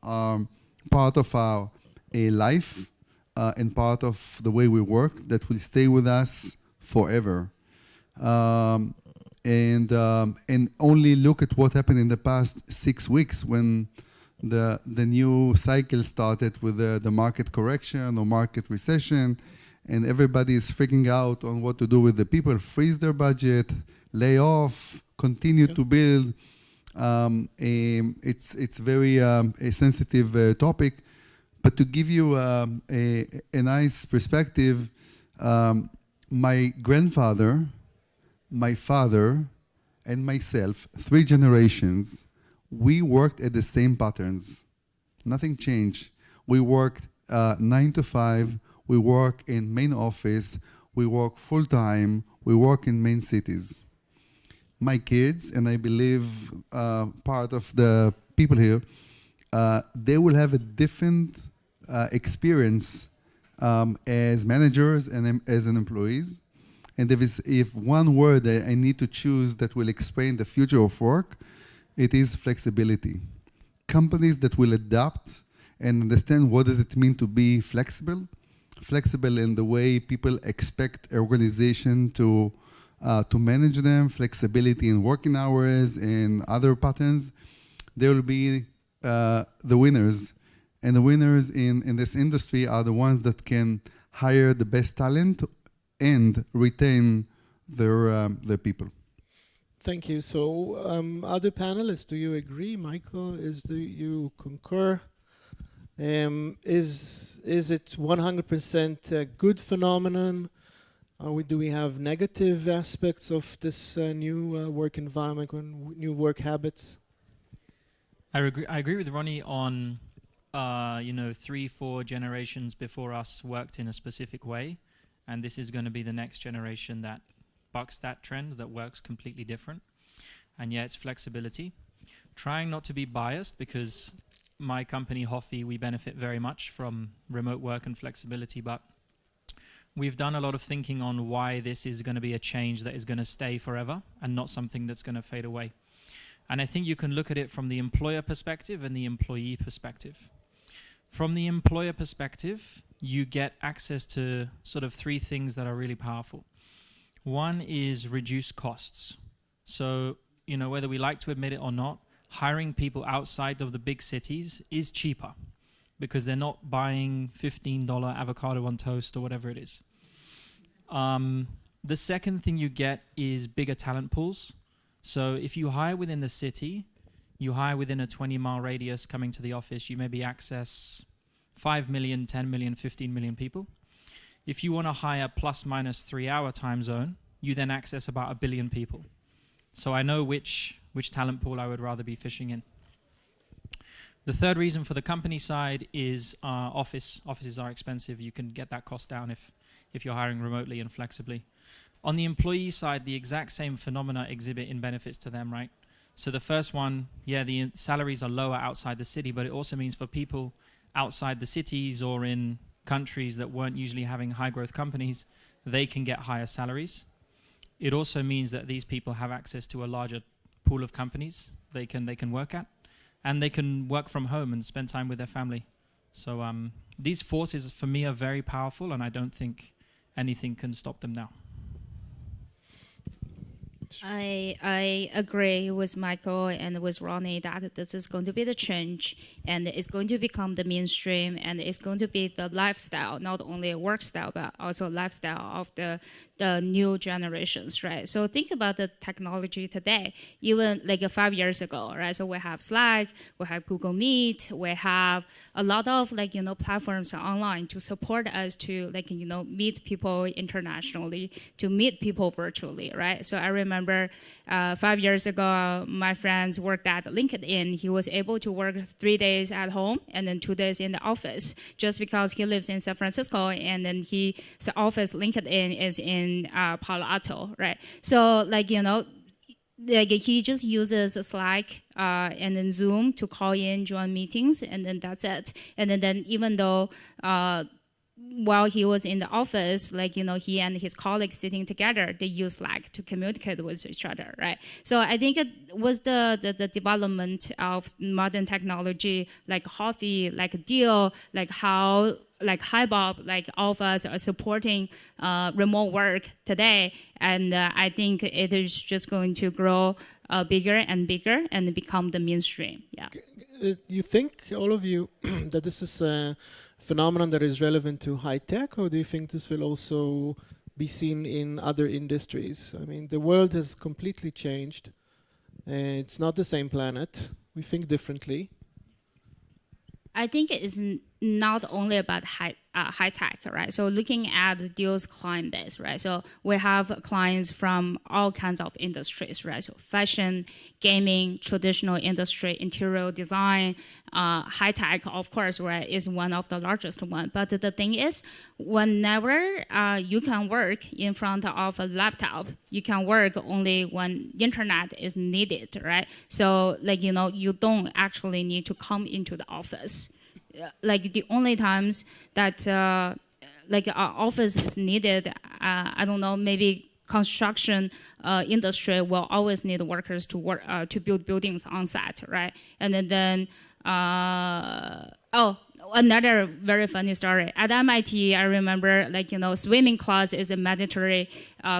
are part of our life and part of the way we work that will stay with us forever. And only look at what happened in the past 6 weeks when the new cycle started with the market correction or market recession, and everybody is freaking out on what to do with the people, freeze their budget, lay off, continue to build. It's very a sensitive topic, but to give you a nice perspective, my grandfather, my father, and myself, 3 generations, we worked at the same patterns. Nothing changed. We worked 9 to 5. We work in main office. We work full time. We work in main cities. My kids, and I believe part of the people here, they will have a different experience as managers and as an employees. And if one word that I need to choose that will explain the future of work, it is flexibility. Companies that will adapt and understand what does it mean to be flexible in the way people expect an organization to manage them, flexibility in working hours and other patterns, they will be the winners. And the winners in this industry are the ones that can hire the best talent and retain their people. Thank you. So, other panelists, do you agree? Michael, do you concur? Is it 100% a good phenomenon? Do we have negative aspects of this new work environment, new work habits? I agree with Ronnie on, 3-4 generations before us worked in a specific way, and this is going to be the next generation that bucks that trend, that works completely different. And yeah, it's flexibility. Trying not to be biased, because my company, Hoffi, we benefit very much from remote work and flexibility, but we've done a lot of thinking on why this is going to be a change that is going to stay forever and not something that's going to fade away. And I think you can look at it from the employer perspective and the employee perspective. From the employer perspective, you get access to sort of 3 things that are really powerful. One is reduced costs. So, whether we like to admit it or not, hiring people outside of the big cities is cheaper because they're not buying $15 avocado on toast or whatever it is. The second thing you get is bigger talent pools. So if you hire within the city, you hire within a 20-mile radius coming to the office, you maybe access 5 million, 10 million, 15 million people. If you want to hire plus minus 3-hour time zone, you then access about 1 billion people. So I know which talent pool I would rather be fishing in. The third reason for the company side is offices are expensive. You can get that cost down if you're hiring remotely and flexibly. On the employee side, the exact same phenomena exhibit in benefits to them, right? So the first one, yeah, the salaries are lower outside the city, but it also means for people outside the cities or in countries that weren't usually having high growth companies, they can get higher salaries. It also means that these people have access to a larger pool of companies they can work at, and they can work from home and spend time with their family. So these forces for me are very powerful, and I don't think anything can stop them now. I agree with Michael and with Ronnie that this is going to be the change, and it's going to become the mainstream, and it's going to be the lifestyle, not only a work style, but also lifestyle of the new generations, right? So think about the technology today, even like 5 years ago, right? So we have Slack, we have Google Meet, we have a lot of platforms online to support us to meet people internationally, to meet people virtually, right? So I remember 5 years ago, my friends worked at LinkedIn. He was able to work 3 days at home and then 2 days in the office, just because he lives in San Francisco, and then his office LinkedIn is in Palo Alto, right? So he just uses Slack and then Zoom to call in, join meetings, and then that's it. And then even though while he was in the office, like, he and his colleagues sitting together, they use Slack to communicate with each other, right? So I think it was the development of modern technology, like Coffee, like Deal, like how, like HiBob, like all of us are supporting remote work today. And I think it is just going to grow bigger and bigger and become the mainstream, yeah. You think, all of you, that this is a phenomenon that is relevant to high tech, or do you think this will also be seen in other industries? I mean, the world has completely changed. It's not the same planet. We think differently. I think it is not only about high tech, right? So looking at the Deal's client base, right? So we have clients from all kinds of industries, right? So fashion, gaming, traditional industry, interior design, high tech, of course, right, is one of the largest one. But the thing is, whenever you can work in front of a laptop, you can work only when internet is needed, right? So like, you don't actually need to come into the office. Like the only times that like our office is needed, I don't know, maybe construction industry will always need workers to work to build buildings on site, right? And then another very funny story. At MIT, I remember, like, swimming class is a mandatory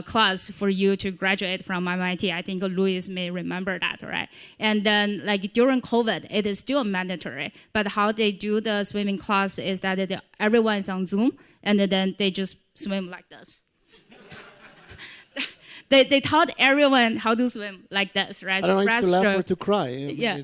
class for you to graduate from MIT. I think Louis may remember that, right? And then, like, during COVID, it is still mandatory. But how they do the swimming class is that everyone is on Zoom, and then they just swim like this. They taught everyone how to swim like this, right? I don't know if to laugh or to cry. Yeah.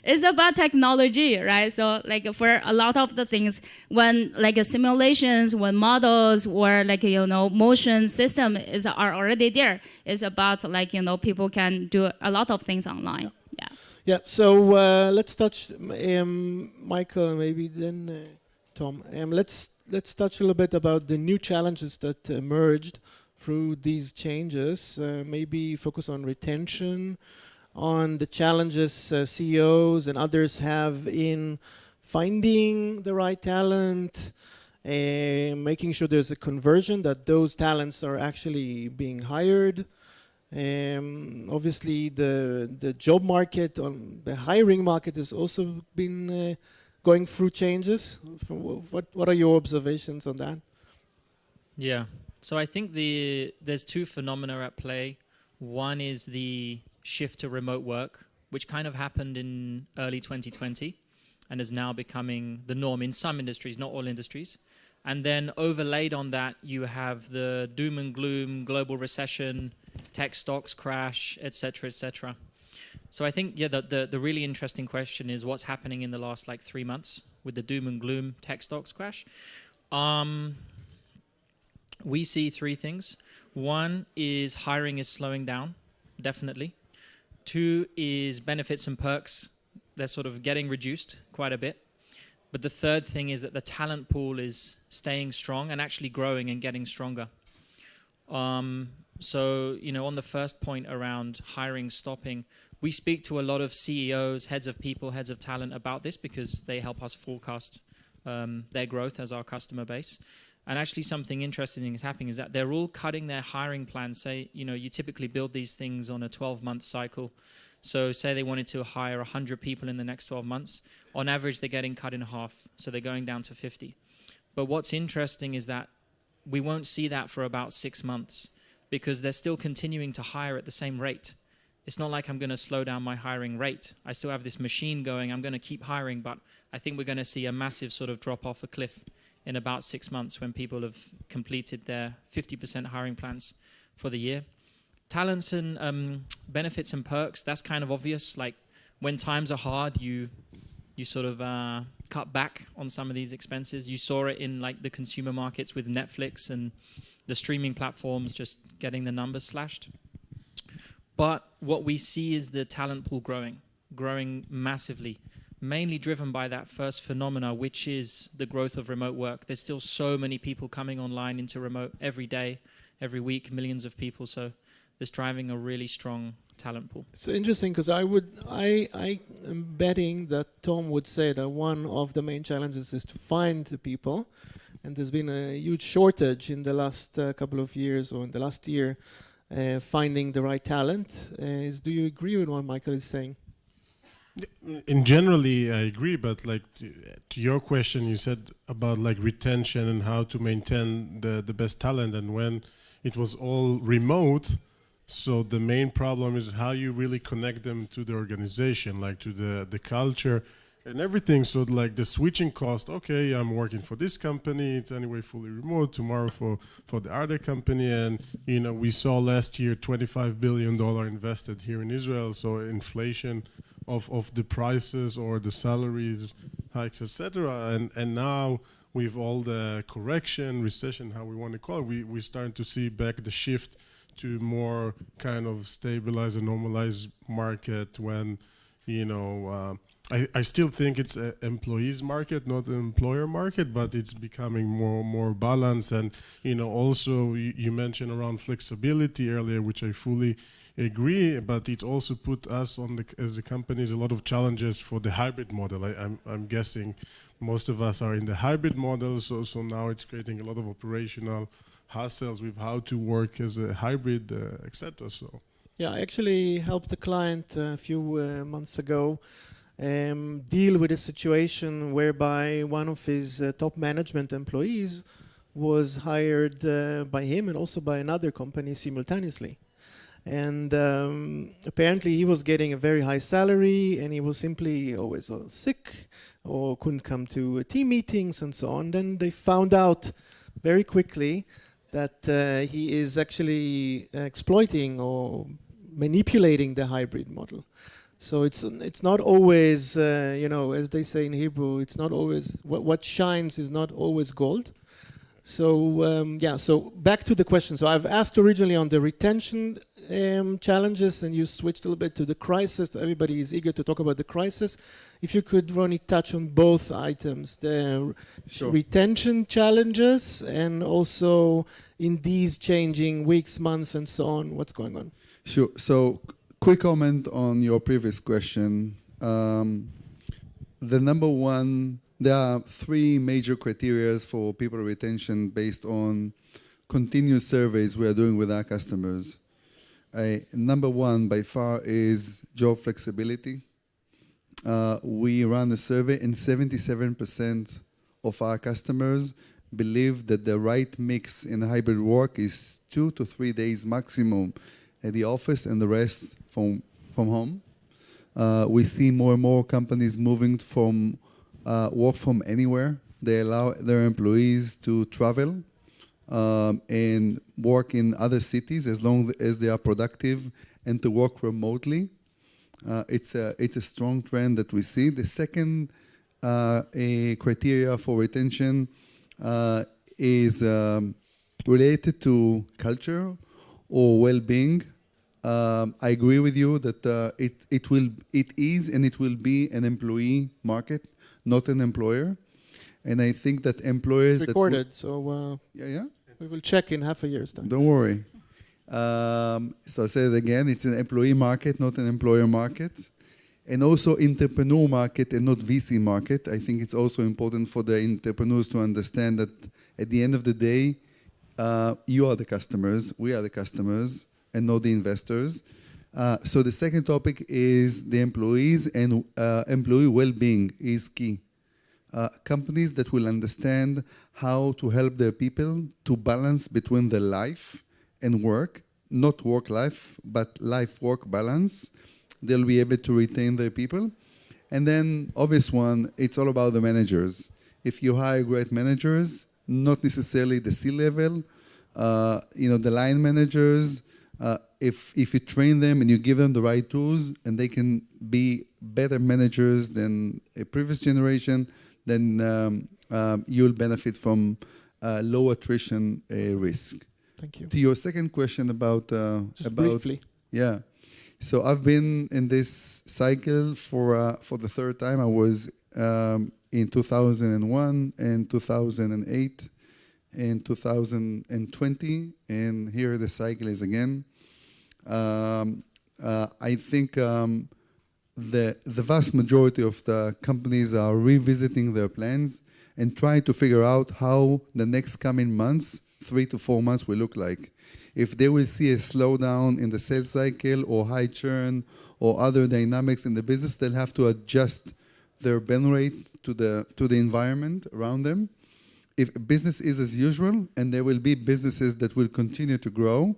It's about technology, right? So like for a lot of the things, when like simulations, when models or like, motion system are already there, it's about like, people can do a lot of things online. Yeah. Yeah, so let's touch, Michael, maybe then Tom. Let's touch a little bit about the new challenges that emerged through these changes. Maybe focus on retention, on the challenges CEOs and others have in finding the right talent, making sure there's a conversion, that those talents are actually being hired. Obviously, the job market, the hiring market has also been going through changes. What are your observations on that? Yeah. So I think there's two phenomena at play. One is the shift to remote work, which kind of happened in early 2020 and is now becoming the norm in some industries, not all industries. And then overlaid on that, you have the doom and gloom, global recession, tech stocks crash, et cetera, et cetera. So I think, yeah, the really interesting question is what's happening in the last like 3 months with the doom and gloom tech stocks crash. We see three things. One is hiring is slowing down, definitely. Two is benefits and perks. They're sort of getting reduced quite a bit. But the third thing is that the talent pool is staying strong and actually growing and getting stronger. So, on the first point around hiring stopping, we speak to a lot of CEOs, heads of people, heads of talent about this because they help us forecast their growth as our customer base. And actually something interesting is happening is that they're all cutting their hiring plans. Say, you typically build these things on a 12-month cycle. So say they wanted to hire 100 people in the next 12 months. On average, they're getting cut in half. So they're going down to 50. But what's interesting is that we won't see that for about 6 months because they're still continuing to hire at the same rate. It's not like I'm going to slow down my hiring rate. I still have this machine going. I'm going to keep hiring, but I think we're going to see a massive sort of drop off a cliff in about 6 months when people have completed their 50% hiring plans for the year. Talents and benefits and perks, that's kind of obvious. Like when times are hard, you sort of cut back on some of these expenses. You saw it in like the consumer markets with Netflix and the streaming platforms just getting the numbers slashed. But what we see is the talent pool growing massively, mainly driven by that first phenomena, which is the growth of remote work. There's still so many people coming online into remote every day, every week, millions of people. So it's driving a really strong talent pool. It's interesting because I am betting that Tom would say that one of the main challenges is to find the people. and there's been a huge shortage in the last couple of years, or in the last year, finding the right talent. Do you agree with what Michael is saying? In generally, I agree, but like to your question, you said about like retention and how to maintain the best talent, and when it was all remote, so the main problem is how you really connect them to the organization, like to the culture and everything. So like the switching cost, okay, I'm working for this company, it's anyway fully remote, tomorrow for the other company. And you know, we saw last year $25 billion invested here in Israel, so inflation of the prices or the salaries hikes, etc. And now with all the correction, recession, how we want to call it, we're starting to see back the shift to more kind of stabilized and normalized market when, you know, I still think it's an employees market, not an employer market, but it's becoming more balanced. And, you know, also you mentioned around flexibility earlier, which I fully agree, but it also put us on as a companies a lot of challenges for the hybrid model. I'm guessing most of us are in the hybrid model, so now it's creating a lot of operational hassles with how to work as a hybrid, etc. So yeah, I actually helped the client a few months ago deal with a situation whereby one of his top management employees was hired by him and also by another company simultaneously. And apparently he was getting a very high salary, and he was simply always sick or couldn't come to team meetings and so on. Then they found out very quickly that he is actually exploiting or manipulating the hybrid model. So it's not always, you know, as they say in Hebrew, it's not always, what shines is not always gold. So yeah, so back to the question. So I've asked originally on the retention challenges, and you switched a little bit to the crisis. Everybody is eager to talk about the crisis. If you could, Ronnie, touch on both items, the retention challenges and also in these changing weeks, months, and so on, what's going on? Sure. So quick comment on your previous question. The number one, there are three major criteria for people retention based on continuous surveys we are doing with our customers. Number one by far is job flexibility. We run a survey and 77% of our customers believe that the right mix in hybrid work is 2 to 3 days maximum at the office and the rest from home. We see more and more companies moving from work from anywhere. They allow their employees to travel and work in other cities as long as they are productive, and to work remotely. It's a strong trend that we see. The second criteria for retention is related to culture or well-being. I agree with you that it is and it will be an employee market, not an employer. And I think that employers it's recorded, so we will check in half a year's time. Don't worry. So I say it again, it's an employee market, not an employer market. And also entrepreneur market and not VC market. I think it's also important for the entrepreneurs to understand that at the end of the day, you are the customers, we are the customers, and not the investors. So the second topic is the employees, and employee well-being is key. Companies that will understand how to help their people to balance between their life and work, not work-life, but life-work balance, they'll be able to retain their people. And then, obvious one, it's all about the managers. If you hire great managers, not necessarily the C-level, the line managers, if you train them and you give them the right tools and they can be better managers than a previous generation, then you'll benefit from low attrition risk. Thank you. To your second question about briefly. Yeah. So I've been in this cycle for the third time. I was in 2001 and 2008 and 2020, and here the cycle is again. I think the vast majority of the companies are revisiting their plans, and try to figure out how the next coming months, 3 to 4 months, will look like. If they will see a slowdown in the sales cycle or high churn or other dynamics in the business, they'll have to adjust their burn rate to the environment around them. If business is as usual, and there will be businesses that will continue to grow,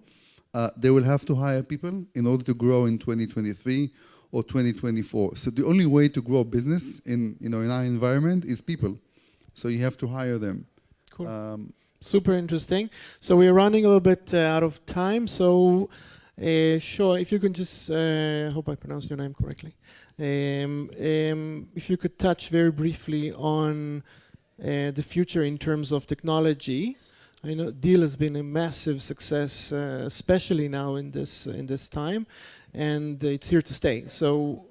they will have to hire people in order to grow in 2023 or 2024. So the only way to grow business in our environment is people. So you have to hire them. Cool. Super interesting. So we're running a little bit out of time. So sure, if you can just, I hope I pronounced your name correctly. If you could touch very briefly on the future in terms of technology. I know Deal has been a massive success, especially now in this time, and it's here to stay. So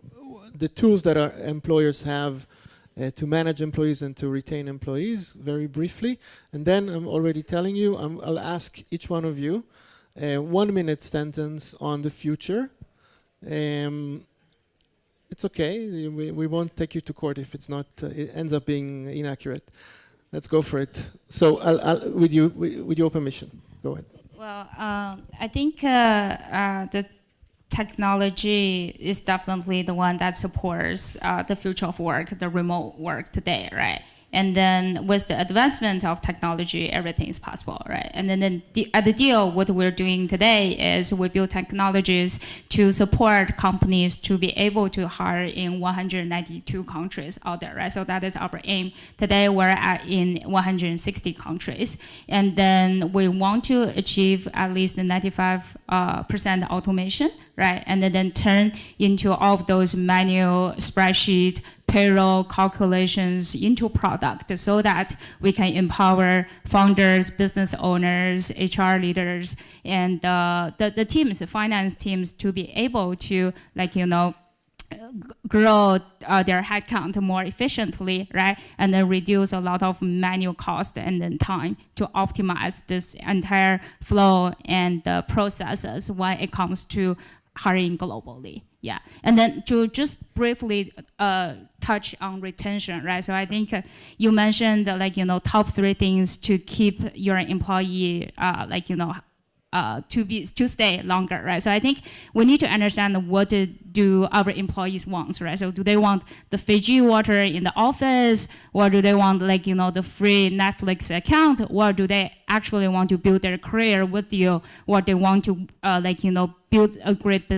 the tools that our employers have to manage employees and to retain employees, very briefly. And then I'm already telling you, I'll ask each one of you a 1-minute sentence on the future. It's okay, we won't take you to court if it's not, it ends up being inaccurate. Let's go for it. So with your permission, go ahead. Well, I think the technology is definitely the one that supports the future of work, the remote work today, right? And then with the advancement of technology, everything is possible, right? And then at the Deal, what we're doing today is we build technologies to support companies to be able to hire in 192 countries out there, right? So that is our aim. Today, we're in 160 countries. And then we want to achieve at least the 95% automation, right? And then turn into all of those manual spreadsheet, payroll calculations into product so that we can empower founders, business owners, HR leaders, and the teams, the finance teams, to be able to, grow their headcount more efficiently, right? And then reduce a lot of manual cost and then time to optimize this entire flow and the processes when it comes to hiring globally. Yeah, and then to just briefly touch on retention, right? So I think you mentioned top 3 things to keep your employee to stay longer, right? So I think we need to understand what do our employees want, right? So do they want the Fiji water in the office, or do they want the free Netflix account, or do they actually want to build their career with you, or they want to build a great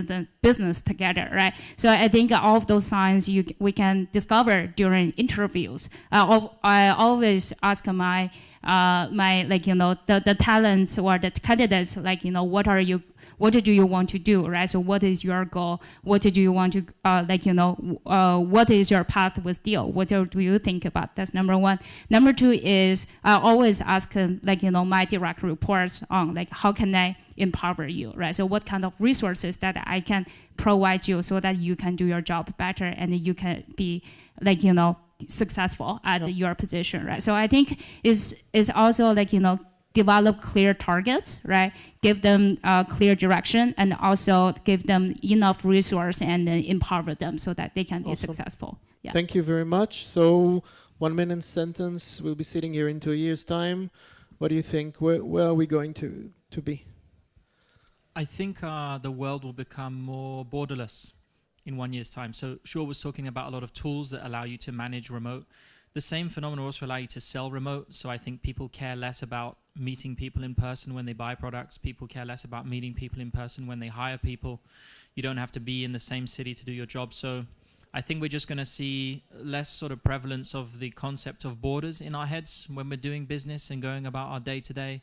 business together, right? So I think all of those signs we can discover during interviews. I always ask my the talents or the candidates, what do you want to do, right? So what is your goal? What do you want to, what is your path with Deal? What do you think about? That's number 1. Number 2 is I always ask, my direct reports on, how can I empower you, right? So what kind of resources that I can provide you so that you can do your job better and you can be, successful at your position, right? So I think is also develop clear targets, right? Give them clear direction, and also give them enough resource and then empower them so that they can be successful. Yeah. Thank you very much. So 1-minute sentence, we'll be sitting here in 2 years' time. What do you think? Where are we going to be? I think the world will become more borderless in 1 year's time. So Shaw was talking about a lot of tools that allow you to manage remote. The same phenomena also allow you to sell remote. So I think people care less about meeting people in person when they buy products. People care less about meeting people in person when they hire people. You don't have to be in the same city to do your job. So I think we're just going to see less sort of prevalence of the concept of borders in our heads when we're doing business and going about our day-to-day,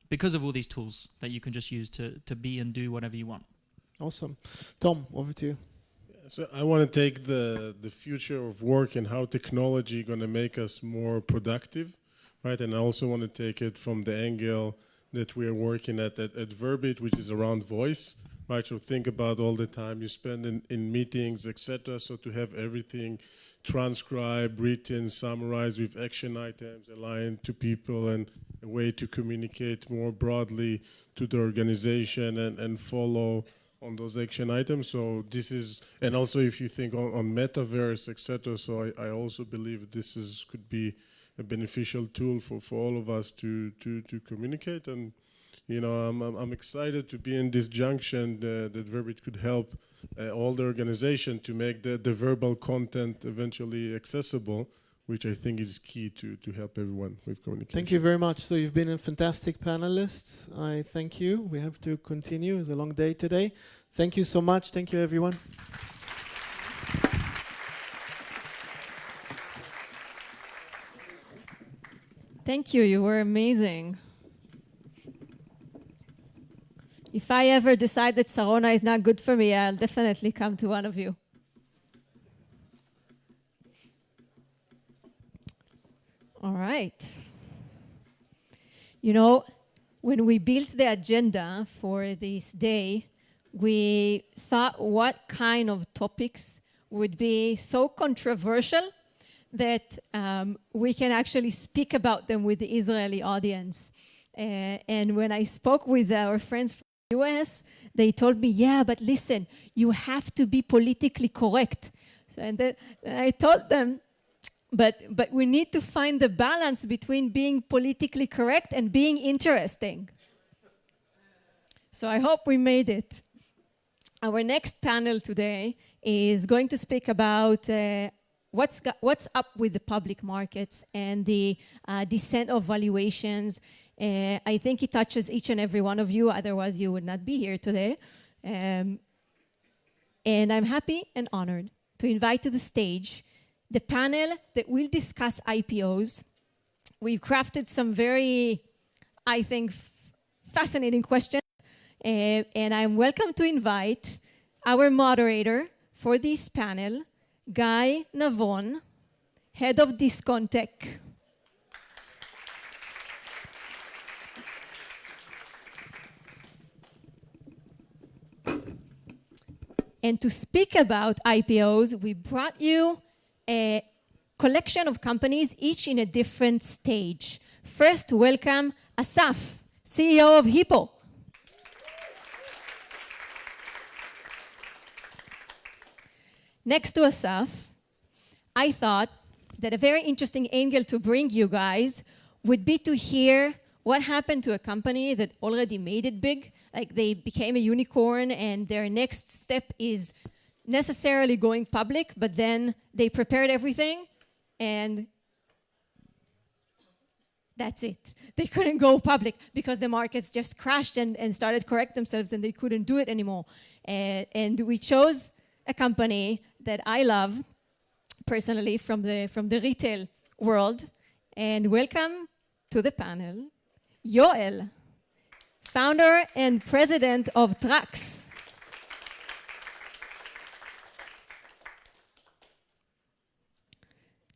because of all these tools that you can just use to be and do whatever you want. Awesome. Tom, over to you. So I want to take the future of work and how technology going to make us more productive, right? And I also want to take it from the angle that we are working at Verbit, which is around voice, right? So think about all the time you spend in meetings, etc. So to have everything transcribed, written, summarized with action items, aligned to people, and a way to communicate more broadly to the organization and follow on those action items. So this is, and also if you think on metaverse, etc. So I also believe this could be a beneficial tool for all of us to communicate. And you know, I'm excited to be in this junction that Verbit could help all the organization to make the verbal content eventually accessible, which I think is key to help everyone with communication. Thank you very much. So you've been a fantastic panelists. I thank you. We have to continue. It's a long day today. Thank you so much. Thank you, everyone. Thank you. You were amazing. If I ever decide that Sarona is not good for me, I'll definitely come to one of you. All right. You know, when we built the agenda for this day, we thought what kind of topics would be so controversial that we can actually speak about them with the Israeli audience. And when I spoke with our friends from the US, they told me, yeah, but listen, you have to be politically correct. And then I told them, but we need to find the balance between being politically correct and being interesting. So I hope we made it. Our next panel today is going to speak about what's up with the public markets and the descent of valuations. I think it touches each and every one of you, otherwise you would not be here today. And I'm happy and honored to invite to the stage the panel that will discuss IPOs. We've crafted some very, I think, fascinating questions. And I'm welcome to invite our moderator for this panel, Guy Navon, head of Discontech. And to speak about IPOs, we brought you a collection of companies, each in a different stage. First, welcome Asaf, CEO of Hippo. Next to Asaf, I thought that a very interesting angle to bring you guys would be to hear what happened to a company that already made it big, like they became a unicorn and their next step is necessarily going public, but then they prepared everything and that's it. They couldn't go public because the markets just crashed and started correct themselves and they couldn't do it anymore. And we chose a company that I love personally from the retail world. And welcome to the panel, Yoel, founder and president of Trax.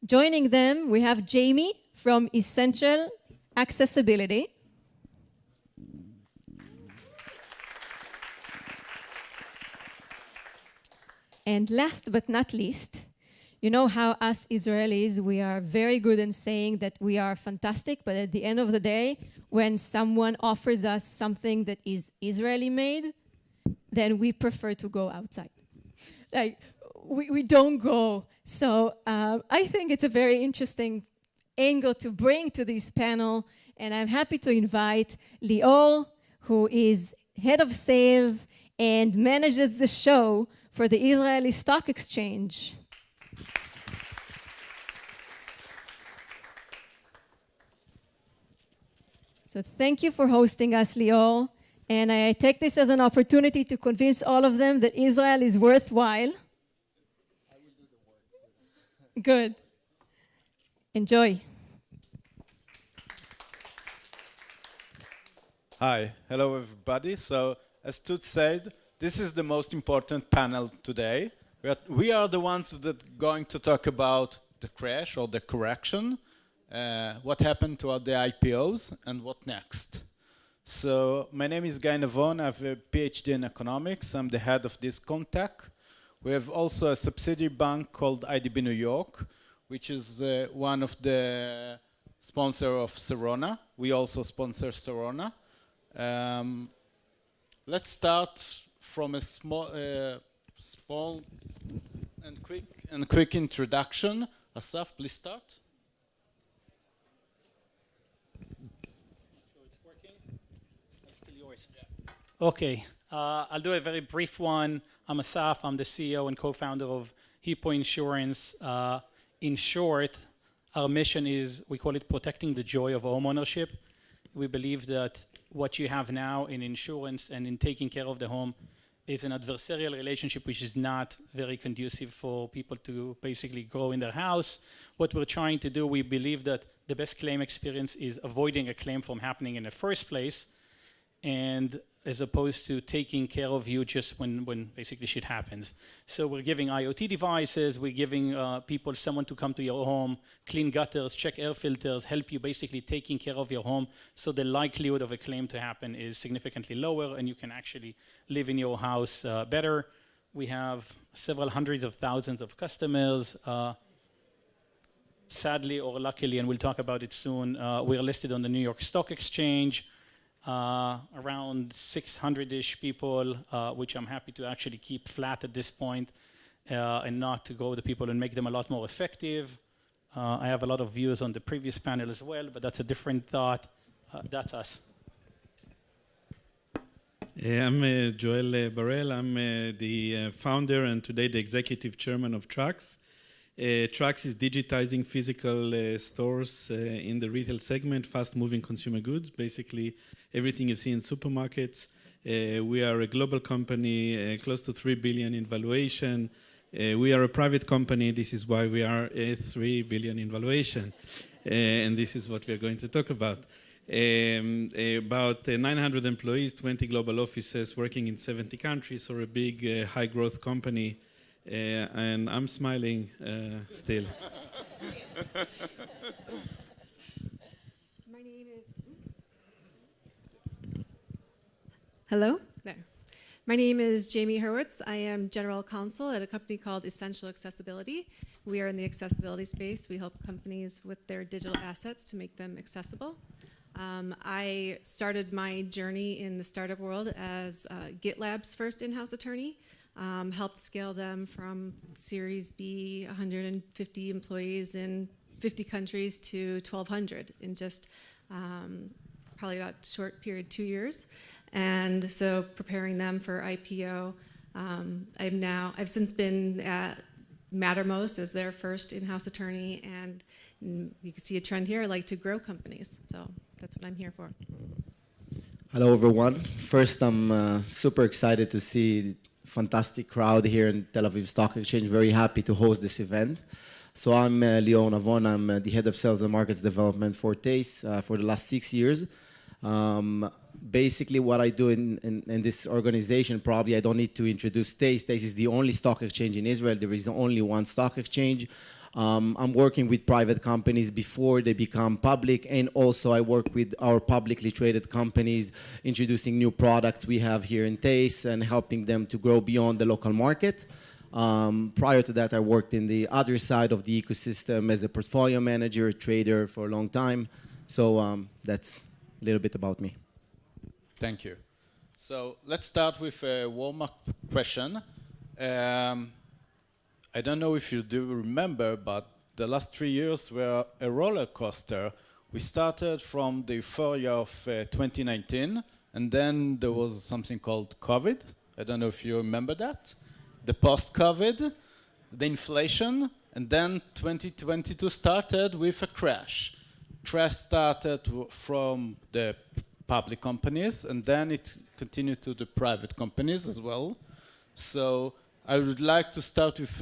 Joining them, we have Jamie from Essential Accessibility. And last but not least, you know how us Israelis, we are very good in saying that we are fantastic, but at the end of the day, when someone offers us something that is Israeli made, then we prefer to go outside. Like, we don't go. So I think it's a very interesting angle to bring to this panel, and I'm happy to invite Lior, who is head of sales and manages the show for the Israeli Stock Exchange. So thank you for hosting us, Lior. And I take this as an opportunity to convince all of them that Israel is worthwhile. I will do the work. Good. Enjoy. Hi, hello everybody. So as Tut said, this is the most important panel today. We are the ones that are going to talk about the crash or the correction, what happened to the IPOs, and what next. So my name is Guy Navon. I have a PhD in economics. I'm the head of Discontech. We have also a subsidiary bank called IDB New York, which is one of the sponsors of Sarona. We also sponsor Sarona. Let's start from a small and quick introduction. Asaf, please start. Okay, I'll do a very brief one. I'm Asaf, I'm the CEO and co-founder of Hippo Insurance. In short, our mission is, we call it protecting the joy of homeownership. We believe that what you have now in insurance and in taking care of the home is an adversarial relationship which is not very conducive for people to basically grow in their house. What we're trying to do, we believe that the best claim experience is avoiding a claim from happening in the first place, and as opposed to taking care of you just when basically shit happens. So we're giving IoT devices, we're giving people someone to come to your home, clean gutters, check air filters, help you basically taking care of your home, so the likelihood of a claim to happen is significantly lower and you can actually live in your house better. We have several hundreds of thousands of customers. Sadly or luckily, and we'll talk about it soon, we're listed on the New York Stock Exchange. Around 600-ish people, which I'm happy to actually keep flat at this point and not to go to people and make them a lot more effective. I have a lot of views on the previous panel as well, but that's a different thought. That's us. I'm Joel Barel. I'm the founder and today the executive chairman of Trax. Trax is digitizing physical stores in the retail segment, fast-moving consumer goods, basically everything you see in supermarkets. We are a global company, close to 3 billion in valuation. We are a private company. This is why we are 3 billion in valuation. And this is what we are going to talk about. About 900 employees, 20 global offices, working in 70 countries, or a big high-growth company. And I'm smiling still. My name is... Hello? There. My name is Jamie Hurwitz. I am general counsel at a company called Essential Accessibility. We are in the accessibility space. We help companies with their digital assets to make them accessible. I started my journey in the startup world as GitLab's first in-house attorney. Helped scale them from Series B, 150 employees in 50 countries to 1,200 in just probably about short period, 2 years. And so preparing them for IPO. I've since been at Mattermost as their first in-house attorney, and you can see a trend here. I like to grow companies, so that's what I'm here for. Hello, everyone. First, I'm super excited to see fantastic crowd here in Tel Aviv Stock Exchange. Very happy to host this event. So I'm Leon Avon. I'm the head of sales and markets development for TACE for the last 6 years. Basically, what I do in this organization, probably I don't need to introduce TACE. TACE is the only stock exchange in Israel. There is only one stock exchange. I'm working with private companies before they become public, and also I work with our publicly traded companies, introducing new products we have here in TACE and helping them to grow beyond the local market. Prior to that, I worked in the other side of the ecosystem as a portfolio manager, trader for a long time. So that's a little bit about me. Thank you. So let's start with a warm-up question. I don't know if you do remember, but the last 3 years were a roller coaster. We started from the euphoria of 2019, and then there was something called COVID. I don't know if you remember that. The post-COVID, the inflation, and then 2022 started with a crash. Crash started from the public companies, and then it continued to the private companies as well. So I would like to start with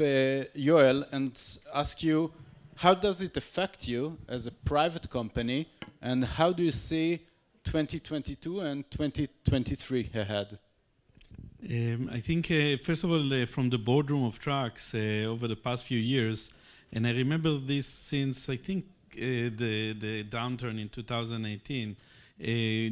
Yoel and ask you, how does it affect you as a private company, and how do you see 2022 and 2023 ahead? I think, first of all, from the boardroom of Trax over the past few years, and I remember this since, I think, the downturn in 2018,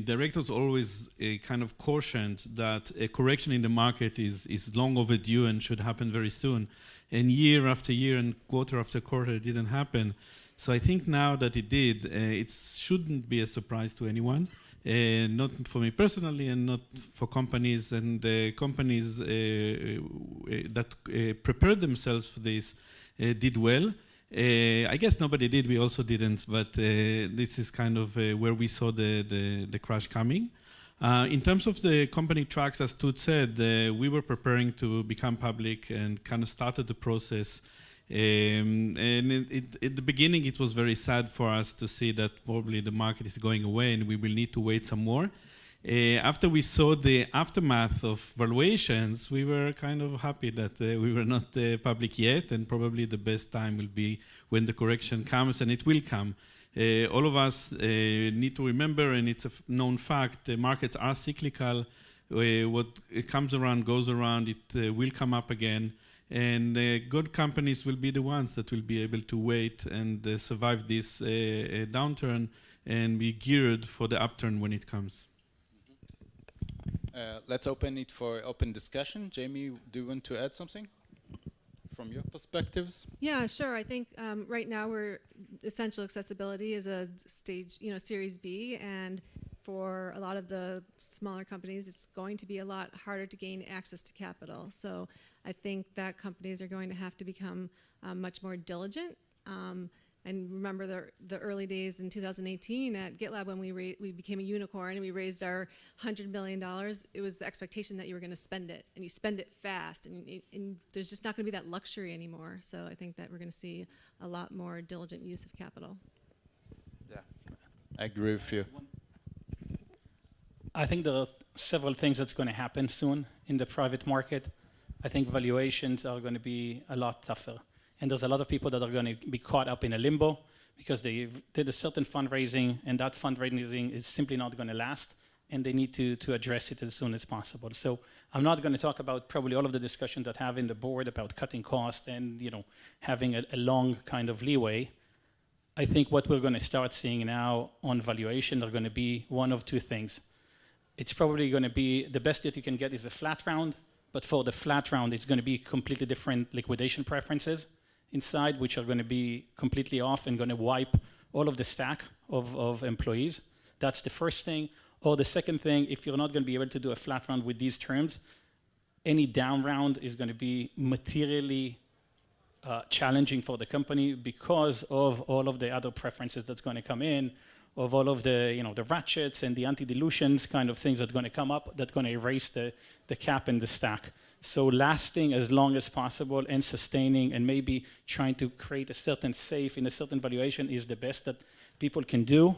directors always kind of cautioned that a correction in the market is long overdue and should happen very soon. And year after year and quarter after quarter, it didn't happen. So I think now that it did, it shouldn't be a surprise to anyone. Not for me personally, and not for companies. And companies that prepared themselves for this did well. I guess nobody did. We also didn't. But this is kind of where we saw the crash coming. In terms of the company tracks, as Tut said, we were preparing to become public and kind of started the process. And at the beginning, it was very sad for us to see that probably the market is going away and we will need to wait some more. After we saw the aftermath of valuations, we were kind of happy that we were not public yet, and probably the best time will be when the correction comes, and it will come. All of us need to remember, and it's a known fact, the markets are cyclical. What comes around goes around, it will come up again. And good companies will be the ones that will be able to wait and survive this downturn and be geared for the upturn when it comes. Let's open it for open discussion. Jamie, do you want to add something from your perspectives? Yeah, sure. I think right now we're essential accessibility is a stage, Series B, and for a lot of the smaller companies, it's going to be a lot harder to gain access to capital. So I think that companies are going to have to become much more diligent. And remember the early days in 2018 at GitLab when we became a unicorn and we raised our $100 million. It was the expectation that you were going to spend it, and you spend it fast, and there's just not going to be that luxury anymore. So I think that we're going to see a lot more diligent use of capital. Yeah, I agree with you. I think there are several things that's going to happen soon in the private market. I think valuations are going to be a lot tougher. And there's a lot of people that are going to be caught up in a limbo because they did a certain fundraising, and that fundraising is simply not going to last, and they need to address it as soon as possible. So I'm not going to talk about probably all of the discussions that have in the board about cutting costs and having a long kind of leeway. I think what we're going to start seeing now on valuation are going to be one of two things. It's probably going to be the best that you can get is a flat round, but for the flat round, it's going to be completely different liquidation preferences inside, which are going to be completely off and going to wipe all of the stack of employees. That's the first thing. Or the second thing, if you're not going to be able to do a flat round with these terms, any down round is going to be materially challenging for the company because of all of the other preferences that's going to come in, of all of the the ratchets and the anti-dilutions kind of things that are going to come up that's going to erase the cap and the stack. So lasting as long as possible and sustaining and maybe trying to create a certain safe in a certain valuation is the best that people can do.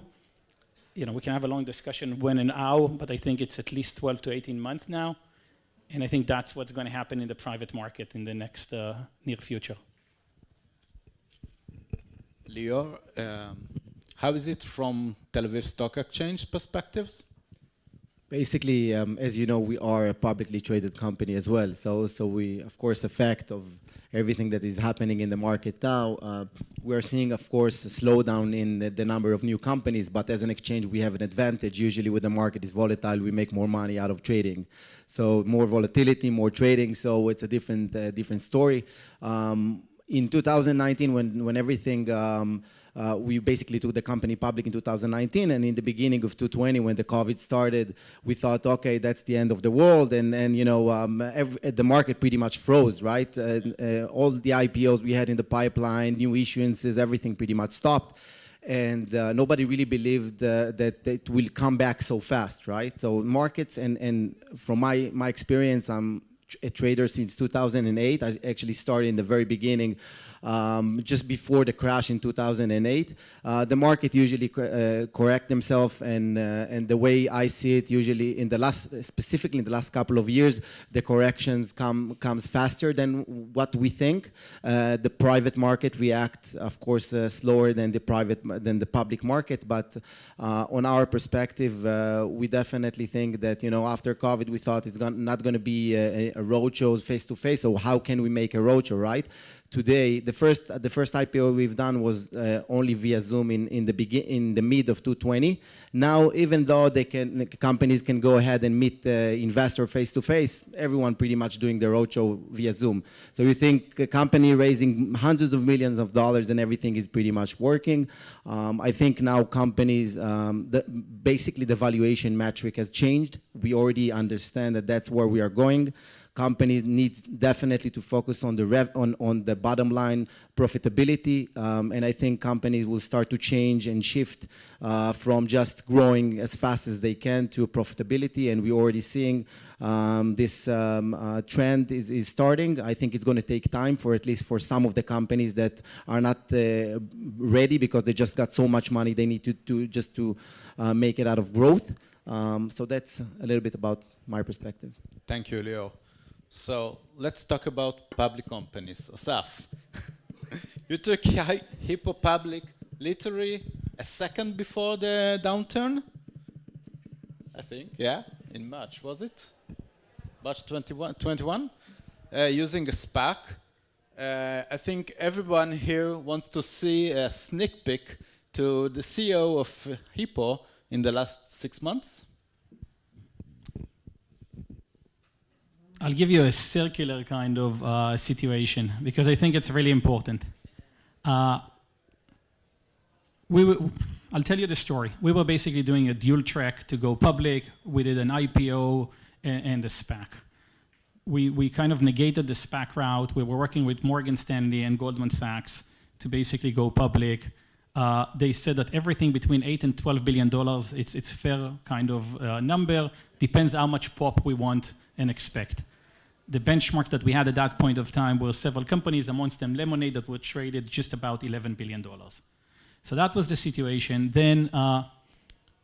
We can have a long discussion when and how, but I think it's at least 12 to 18 months now. And I think that's what's going to happen in the private market in the next near future. Lior, how is it from Tel Aviv Stock Exchange perspectives? Basically, as you know, we are a publicly traded company as well. So we, of course, effect of everything that is happening in the market now. We are seeing, of course, a slowdown in the number of new companies. But as an exchange, we have an advantage. Usually, when the market is volatile, we make more money out of trading. So more volatility, more trading. So it's a different story. In 2019, when everything we basically took the company public in 2019, and in the beginning of 2020, when the COVID started, we thought, okay, that's the end of the world, and the market pretty much froze, right? All the IPOs we had in the pipeline, new issuances, everything pretty much stopped, and nobody really believed that it will come back so fast, right? So markets, and from my experience, I'm a trader since 2008. I actually started in the very beginning, just before the crash in 2008. The market usually correct themselves, and the way I see it, usually specifically in the last couple of years, the corrections comes faster than what we think. The private market reacts, of course, slower than the public market. But on our perspective, we definitely think that after COVID, we thought it's not going to be a roadshows face to face. So how can we make a roadshow, right? Today, the the first IPO we've done was only via Zoom in the mid of 2020. Now, even though companies can go ahead and meet the investor face to face, everyone pretty much doing their roadshow via Zoom. So you think a company raising hundreds of millions of dollars and everything is pretty much working. I think now companies, basically the valuation metric has changed. We already understand that that's where we are going. Companies need definitely to focus on the bottom line profitability, and I think companies will start to change and shift from just growing as fast as they can to profitability, and we're already seeing this trend is starting. I think it's going to take time for at least for some of the companies that are not ready because they just got so much money they need to make it out of growth. So that's a little bit about my perspective. Thank you, Leo. So let's talk about public companies. Asaf, you took Hippo public literally a second before the downturn, I think, yeah, in March, was it? March 21, using a SPAC. I think everyone here wants to see a sneak peek to the CEO of Hippo in the last 6 months. I'll give you a circular kind of situation because I think it's really important. I'll tell you the story. We were basically doing a dual track to go public. We did an IPO and a SPAC. We kind of negated the SPAC route. We were working with Morgan Stanley and Goldman Sachs to basically go public. They said that everything between $8 and $12 billion, it's fair kind of number. Depends how much pop we want and expect. The benchmark that we had at that point of time were several companies, amongst them Lemonade, that were traded just about $11 billion. So that was the situation. Then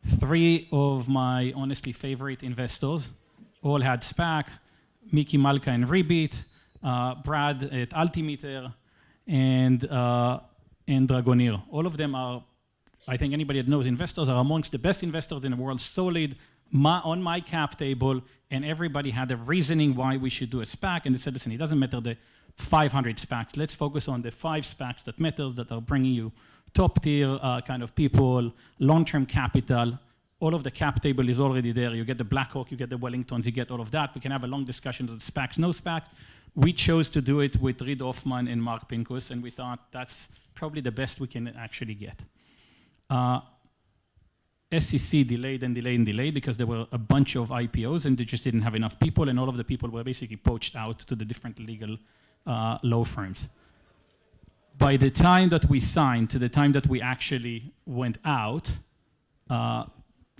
3 of my honestly favorite investors all had SPAC, Mickey Malka and Rebit, Brad at Altimeter, and Dragoneer. All of them are, I think anybody that knows investors, are amongst the best investors in the world, solid, on my cap table, and everybody had a reasoning why we should do a SPAC, and they said, listen, it doesn't matter the 500 SPACs, let's focus on the 5 SPACs that matters, that are bringing you top tier kind of people, long-term capital. All of the cap table is already there. You get the Blackhawk, you get the Wellingtons, you get all of that. We can have a long discussion of the SPACs, no SPAC. We chose to do it with Reid Hoffman and Mark Pincus, and we thought that's probably the best we can actually get. SEC delayed and delayed and delayed because there were a bunch of IPOs and they just didn't have enough people, and all of the people were basically poached out to the different legal law firms. By the time that we signed to the time that we actually went out,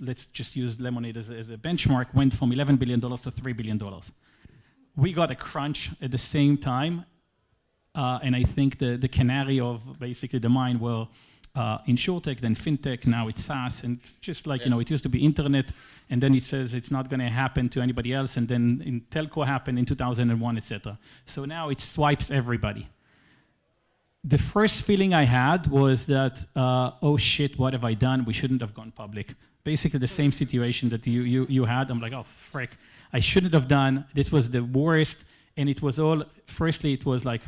let's just use Lemonade as a benchmark, went from $11 billion to $3 billion. We got a crunch at the same time, and I think the canary of basically the mine were InsurTech, then FinTech, now it's SaaS, and it's just like, it used to be internet, and then it says it's not gonna happen to anybody else, and then in telco happened in 2001, etc. So now it swipes everybody. The first feeling I had was that, oh shit, what have I done? We shouldn't have gone public. Basically the same situation that you had. I'm like, oh frick, I shouldn't have done. This was the worst, and it was all, firstly it was like,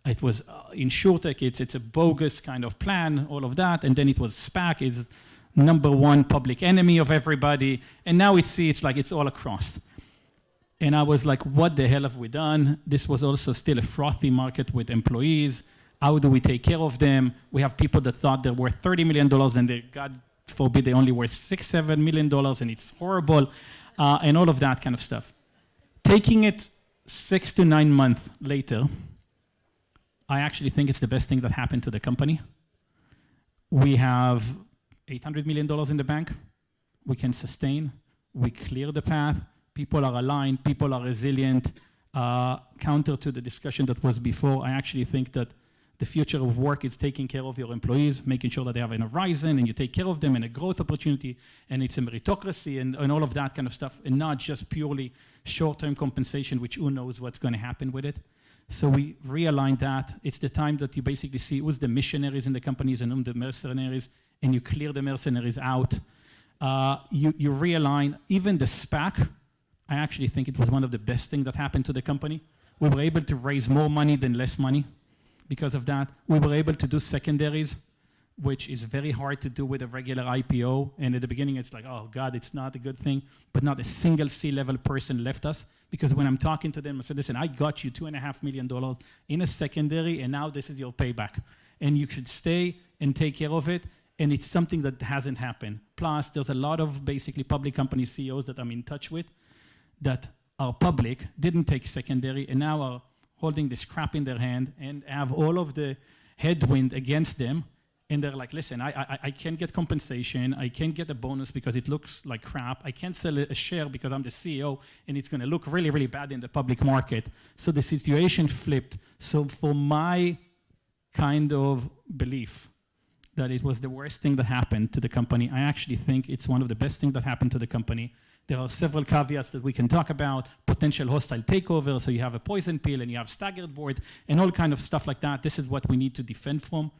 it was InsurTech, it's a bogus kind of plan, all of that, and then it was SPAC is #1 public enemy of everybody, and now it's like it's all across. And I was like, what the hell have we done? This was also still a frothy market with employees. How do we take care of them? We have people that thought they're worth $30 million and they, God forbid, they only worth $6-7 million, and it's horrible, and all of that kind of stuff. Taking it 6 to 9 months later, I actually think it's the best thing that happened to the company. We have $800 million in the bank. We can sustain. We clear the path. People are aligned. People are resilient. Counter to the discussion that was before, I actually think that the future of work is taking care of your employees, making sure that they have an horizon and you take care of them, and a growth opportunity, and it's a meritocracy and all of that kind of stuff, and not just purely short-term compensation, which who knows what's going to happen with it. So we realigned that. It's the time that you basically see who's the missionaries in the companies and whom the mercenaries, and you clear the mercenaries out. You realign. Even the SPAC, I actually think it was one of the best things that happened to the company. We were able to raise more money than less money. Because of that, we were able to do secondaries, which is very hard to do with a regular IPO. And at the beginning, it's like, oh God, it's not a good thing. But not a single C-level person left us, because when I'm talking to them, I said, listen, I got you $2.5 million in a secondary, and now this is your payback. And you should stay and take care of it. And it's something that hasn't happened. Plus, there's a lot of basically public company CEOs that I'm in touch with that are public, didn't take secondary, and now are holding this crap in their hand and have all of the headwind against them. And they're like, listen, I can't get compensation. I can't get a bonus because it looks like crap. I can't sell a share because I'm the CEO, and it's going to look really, really bad in the public market. So the situation flipped. So for my kind of belief that it was the worst thing that happened to the company, I actually think it's one of the best things that happened to the company. There are several caveats that we can talk about, potential hostile takeover, so you have a poison pill and you have staggered board and all kind of stuff like that. This is what we need to defend from.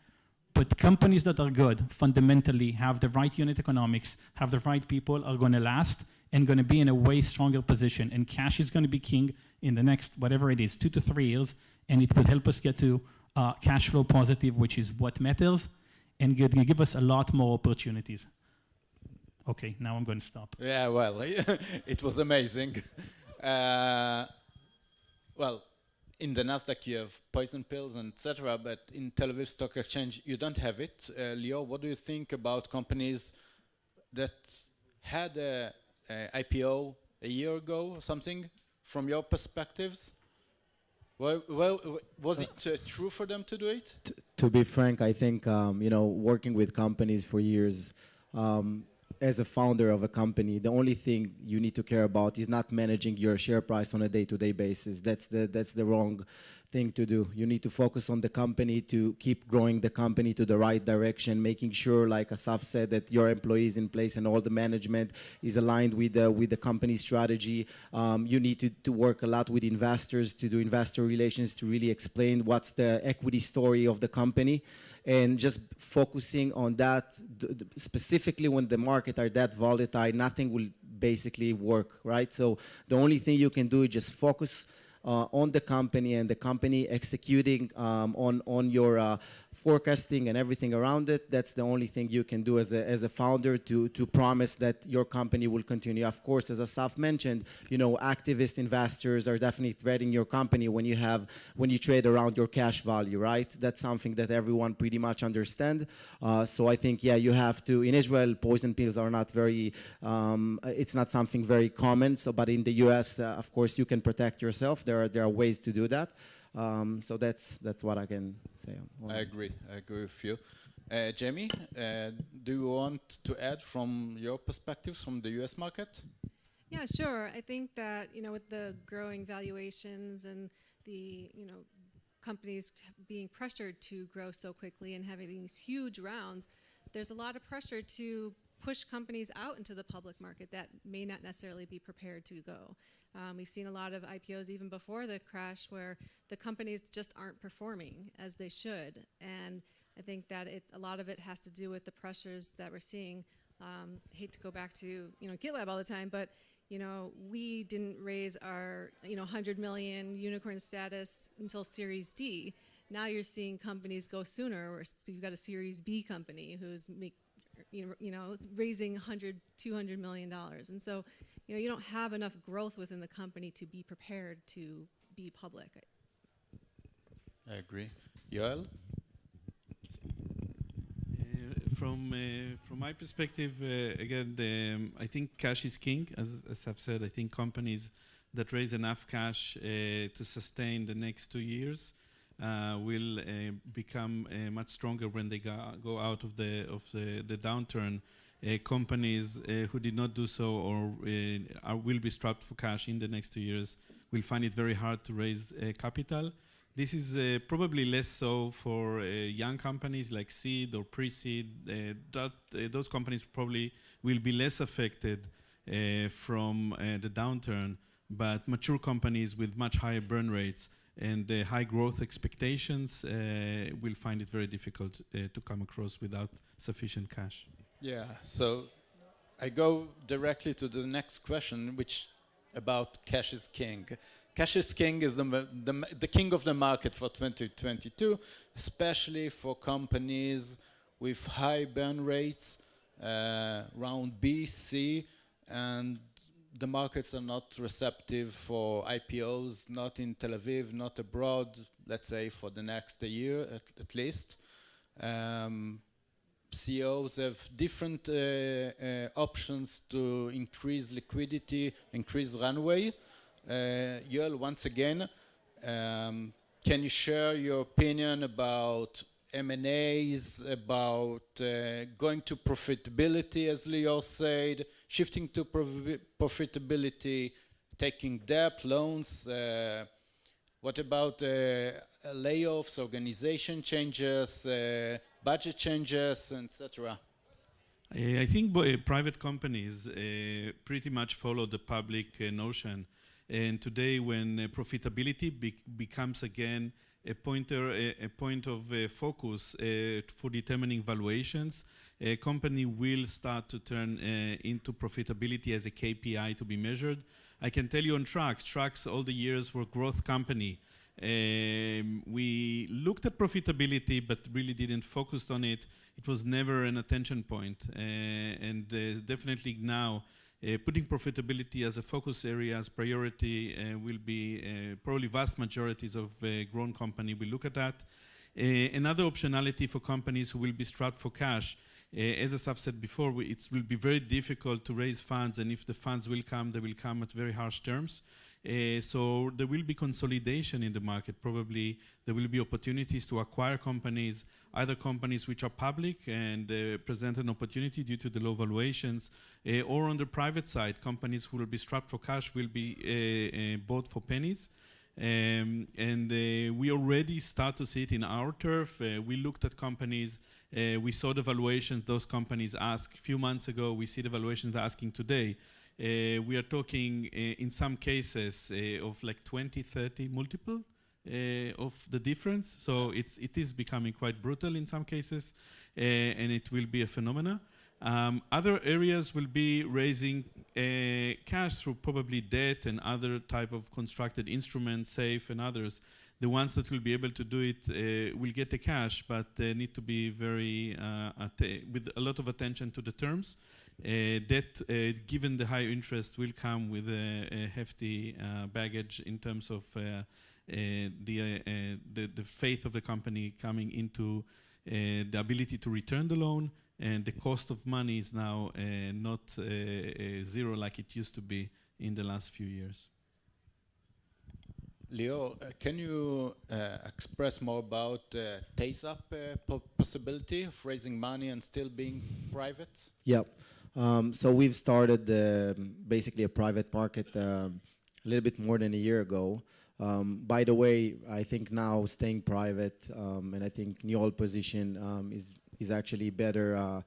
But companies that are good, fundamentally have the right unit economics, have the right people, are going to last and going to be in a way stronger position. And cash is going to be king in the next, whatever it is, 2 to 3 years. And it will help us get to cash flow positive, which is what matters, and give us a lot more opportunities. Okay, now I'm going to stop. Yeah, well, it was amazing. Well, in the Nasdaq you have poison pills and etc., but in Tel Aviv Stock Exchange you don't have it. Leo, what do you think about companies that had a IPO a year ago or something, from your perspectives? Well, was it true for them to do it? To be frank, I think working with companies for years, as a founder of a company, the only thing you need to care about is not managing your share price on a day-to-day basis. That's the wrong thing to do. You need to focus on the company, to keep growing the company to the right direction, making sure, like Asaf said, that your employees in place and all the management is aligned with the company strategy. You need to work a lot with investors, to do investor relations, to really explain what's the equity story of the company. And just focusing on that, specifically when the market are that volatile, nothing will basically work, right? So the only thing you can do is just focus on the company and the company executing on your forecasting and everything around it. That's the only thing you can do as a founder to promise that your company will continue. Of course, as Asaf mentioned, activist investors are definitely threatening your company when you trade around your cash value, right? That's something that everyone pretty much understand. So I think, yeah, you have to. In Israel, poison pills are not very. It's not something very common. So, but in the U.S., of course, you can protect yourself. There are ways to do that. So that's what I can say. I agree with you. Jamie, do you want to add from your perspectives from the US market? Yeah, sure. I think that, with the growing valuations and the, companies being pressured to grow so quickly and having these huge rounds, there's a lot of pressure to push companies out into the public market that may not necessarily be prepared to go. We've seen a lot of IPOs even before the crash where the companies just aren't performing as they should. And I think that a lot of it has to do with the pressures that we're seeing. Hate to go back to GitLab all the time, but we didn't raise our 100 million unicorn status until Series D. Now you're seeing companies go sooner. You've got a Series B company who's raising $100, $200 million, and so you don't have enough growth within the company to be prepared to be public. I agree. Yoel? From my perspective, again, I think cash is king. As I've said, I think companies that raise enough cash to sustain the next 2 years will become much stronger when they go out of the downturn. Companies who did not do so or will be strapped for cash in the next 2 years will find it very hard to raise capital. This is probably less so for young companies like seed or pre-seed. Those companies probably will be less affected from the downturn, but mature companies with much higher burn rates and high growth expectations will find it very difficult to come across without sufficient cash. Yeah, so I go directly to the next question, which about cash is king. cash is king is the king of the market for 2022, especially for companies with high burn rates, round B, C, and the markets are not receptive for IPOs, not in Tel Aviv, not abroad, let's say for the next year at least. CEOs have different options to increase liquidity, increase runway. Yoel, once again, can you share your opinion about M&As, about going to profitability, as Leo said, shifting to profitability, taking debt, loans? What about layoffs, organization changes, budget changes, etc.? I think private companies pretty much follow the public notion. And today, when profitability becomes again a point of focus for determining valuations, a company will start to turn into profitability as a KPI to be measured. I can tell you on Trucks all the years were growth company. We looked at profitability, but really didn't focus on it. It was never an attention point. And definitely now, putting profitability as a focus area, as priority, will be probably vast majorities of grown company will look at that. Another optionality for companies who will be strapped for cash, as Asaf said before, it will be very difficult to raise funds, and if the funds will come, they will come at very harsh terms. So there will be consolidation in the market. Probably there will be opportunities to acquire companies, either companies which are public and present an opportunity due to the low valuations, or on the private side, companies who will be strapped for cash will be bought for pennies. And we already start to see it in our turf. We looked at companies, we saw the valuations those companies ask a few months ago, we see the valuations they're asking today. We are talking in some cases of like 20, 30 multiple of the difference. So it is becoming quite brutal in some cases, and it will be a phenomena. Other areas will be raising cash through probably debt and other type of constructed instruments, safe and others. The ones that will be able to do it will get the cash, but need to be very with a lot of attention to the terms. Debt, given the high interest, will come with a hefty baggage in terms of the faith of the company coming into the ability to return the loan, and the cost of money is now not zero like it used to be in the last few years. Leo, can you express more about TASE-up possibility of raising money and still being private? Yeah. So we've started basically a private market a little bit more than a year ago. By the way, I think now staying private, and I think Neol's position is actually better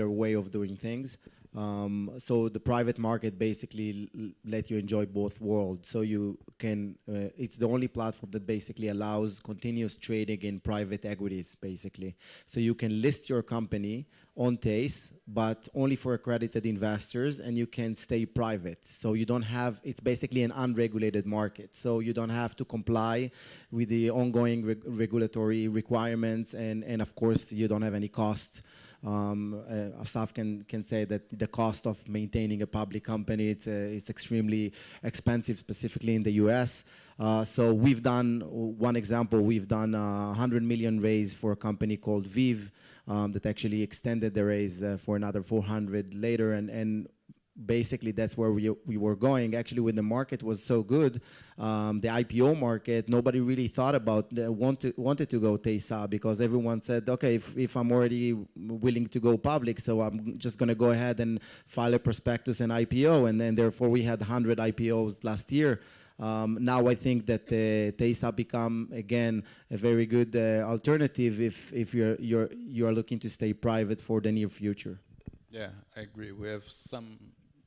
way of doing things. So the private market basically let you enjoy both worlds. So you can, it's the only platform that basically allows continuous trading in private equities, basically. So you can list your company on TASE, but only for accredited investors, and you can stay private. So you don't have, it's basically an unregulated market. So you don't have to comply with the ongoing regulatory requirements, and of course you don't have any cost. Asaf can say that the cost of maintaining a public company, it's extremely expensive, specifically in the US. So we've done, one example, we've done a $100 million raise for a company called Viv that actually extended the raise for another 400 later, and basically that's where we were going. Actually, when the market was so good, the IPO market, nobody really thought about wanted to go TASE, because everyone said, okay, if I'm already willing to go public, so I'm just going to go ahead and file a prospectus and IPO, and then therefore we had 100 IPOs last year. Now I think that TASE become again a very good alternative if you're looking to stay private for the near future. Yeah, I agree. We have some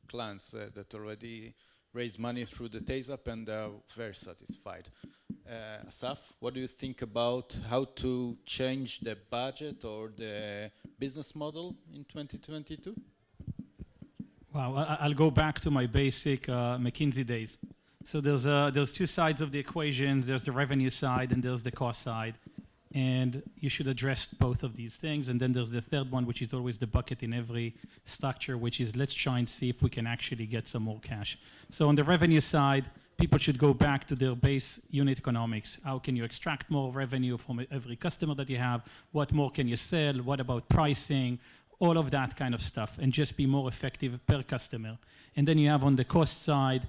clients that already raised money through the TASE-up and are very satisfied. Asaf, what do you think about how to change the budget or the business model in 2022? Wow, I'll go back to my basic McKinsey days. So there's two sides of the equation. There's the revenue side and there's the cost side. And you should address both of these things. And then there's the third one, which is always the bucket in every structure, which is let's try and see if we can actually get some more cash. So on the revenue side, people should go back to their base unit economics. How can you extract more revenue from every customer that you have? What more can you sell? What about pricing? All of that kind of stuff, and just be more effective per customer. And then you have on the cost side,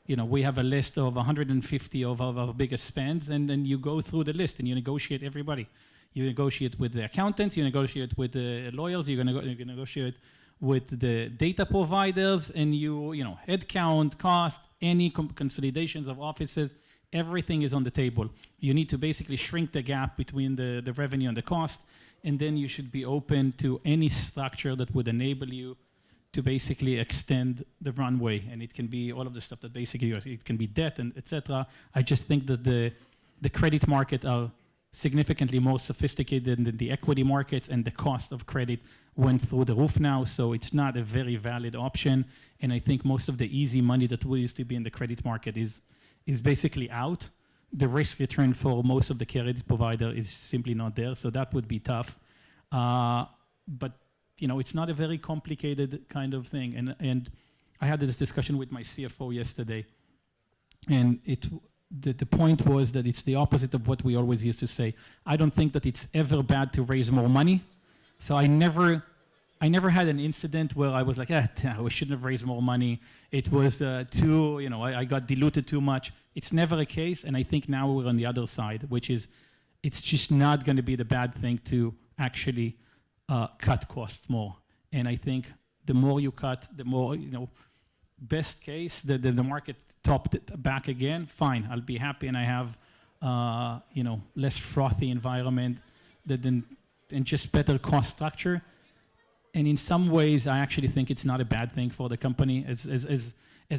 we have a list of 150 of our biggest spends, and then you go through the list and you negotiate everybody. You negotiate with the accountants, you negotiate with the lawyers, you negotiate with the data providers, and headcount, cost, any consolidations of offices, everything is on the table. You need to basically shrink the gap between the revenue and the cost, and then you should be open to any structure that would enable you to basically extend the runway. And it can be all of the stuff that basically, it can be debt and etc. I just think that the credit market are significantly more sophisticated than the equity markets, and the cost of credit went through the roof now, so it's not a very valid option. And I think most of the easy money that used to be in the credit market is basically out. The risk return for most of the credit provider is simply not there, so that would be tough. But it's not a very complicated kind of thing. And I had this discussion with my CFO yesterday, and the point was that it's the opposite of what we always used to say. I don't think that it's ever bad to raise more money. So I never had an incident where I was like, we shouldn't have raised more money. It was I got diluted too much. It's never a case, and I think now we're on the other side, which is it's just not going to be the bad thing to actually cut costs more. And I think the more you cut, the more, best case, the market topped it back again, fine, I'll be happy, and I have, less frothy environment and just better cost structure. And in some ways, I actually think it's not a bad thing for the company. As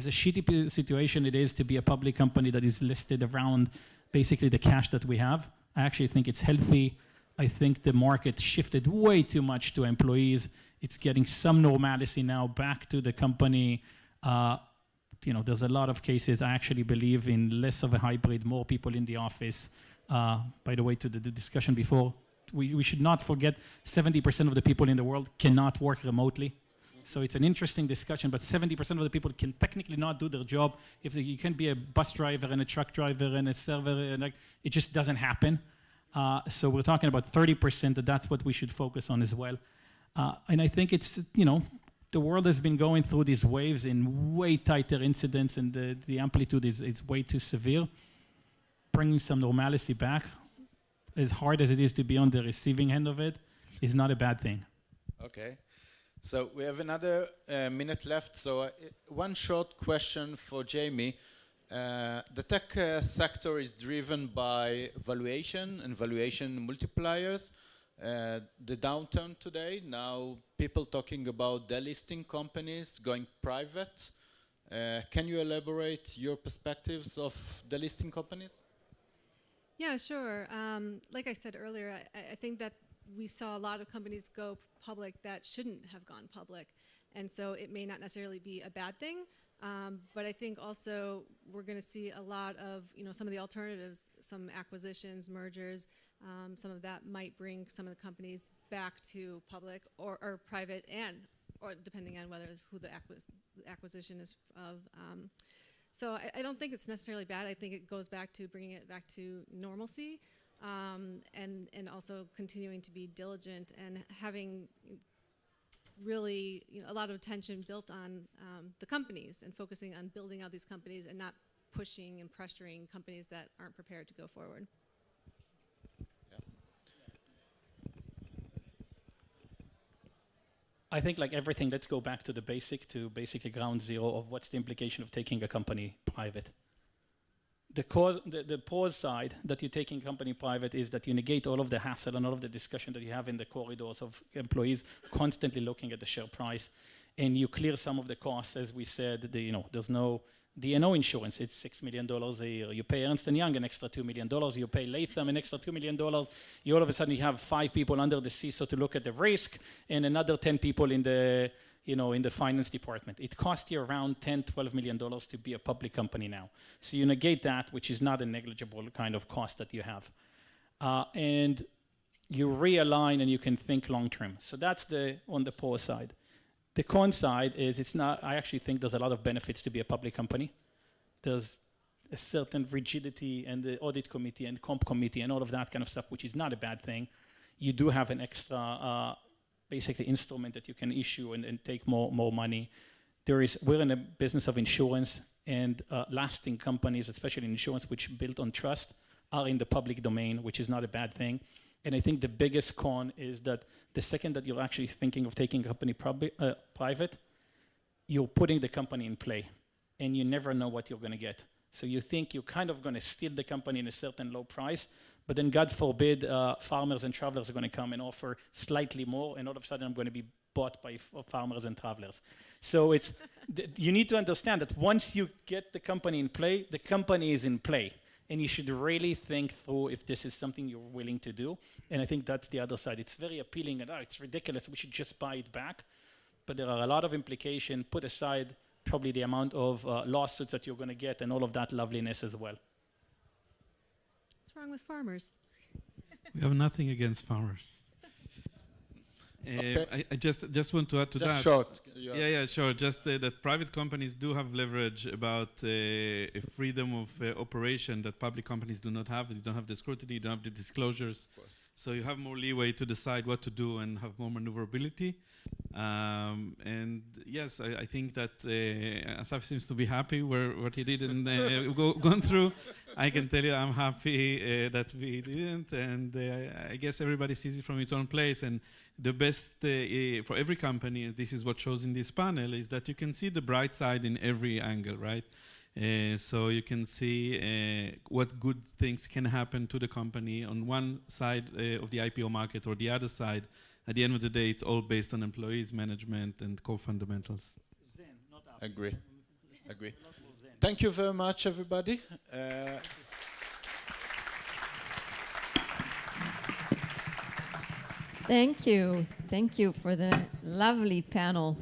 a shitty situation it is to be a public company that is listed around basically the cash that we have, I actually think it's healthy. I think the market shifted way too much to employees. It's getting some normalcy now back to the company. There's a lot of cases. I actually believe in less of a hybrid, more people in the office. By the way, to the discussion before, we should not forget 70% of the people in the world cannot work remotely. So it's an interesting discussion, but 70% of the people can technically not do their job. You can be a bus driver and a truck driver and a server, and it just doesn't happen. So we're talking about 30%, that's what we should focus on as well. And I think it's, the world has been going through these waves in way tighter incidents, and the amplitude is way too severe. Bringing some normalcy back, as hard as it is to be on the receiving end of it, is not a bad thing. Okay. So we have another minute left. So one short question for Jamie. The tech sector is driven by valuation and valuation multipliers. The downturn today, now people talking about delisting companies, going private. Can you elaborate your perspectives of delisting companies? Yeah, sure. Like I said earlier, I think that we saw a lot of companies go public that shouldn't have gone public. And so it may not necessarily be a bad thing. But I think also we're going to see a lot of, some of the alternatives, some acquisitions, mergers, some of that might bring some of the companies back to public or private, or depending on who the acquisition is of. So I don't think it's necessarily bad. I think it goes back to bringing it back to normalcy, and also continuing to be diligent and having really a lot of attention built on the companies and focusing on building out these companies and not pushing and pressuring companies that aren't prepared to go forward. I think like everything, let's go back to the basically ground zero of what's the implication of taking a company private. The pause side that you're taking company private is that you negate all of the hassle and all of the discussion that you have in the corridors of employees constantly looking at the share price, and you clear some of the costs. As we said, there's no D&O insurance, it's $6 million a year. You pay Ernst & Young an extra $2 million. You pay Latham an extra $2 million. You all of a sudden you have 5 people under the CISO to look at the risk, and another 10 people in the in the finance department. It costs you around $10-12 million to be a public company now. So you negate that, which is not a negligible kind of cost that you have. And you realign and you can think long term. So that's on the pro side. The con side is I actually think there's a lot of benefits to be a public company. There's a certain rigidity and the audit committee and comp committee and all of that kind of stuff, which is not a bad thing. You do have an extra basically instrument that you can issue and take more money. We're in a business of insurance, and lasting companies, especially in insurance, which built on trust, are in the public domain, which is not a bad thing. And I think the biggest con is that the second that you're actually thinking of taking a company private, you're putting the company in play, and you never know what you're going to get. So you think you're kind of going to steal the company in a certain low price, but then God forbid, farmers and travelers are going to come and offer slightly more, and all of a sudden I'm going to be bought by farmers and travelers. So you need to understand that once you get the company in play, the company is in play. And you should really think through if this is something you're willing to do. And I think that's the other side. It's very appealing and it's ridiculous, we should just buy it back. But there are a lot of implications. Put aside probably the amount of lawsuits that you're going to get and all of that loveliness as well. What's wrong with farmers? We have nothing against farmers. Okay. I just want to add to just that. Short. Yeah, sure. Just that private companies do have leverage about a freedom of operation that public companies do not have. You don't have the scrutiny, you don't have the disclosures. So you have more leeway to decide what to do and have more maneuverability. And yes, I think that Asaf seems to be happy what he did and gone through. I can tell you I'm happy that we didn't, and I guess everybody sees it from its own place. And the best for every company, and this is what shows in this panel, is that you can see the bright side in every angle, right? So you can see what good things can happen to the company on one side of the IPO market or the other side. At the end of the day, it's all based on employees, management, and core fundamentals. Agree. Thank you very much, everybody. Thank you. Thank you for the lovely panel.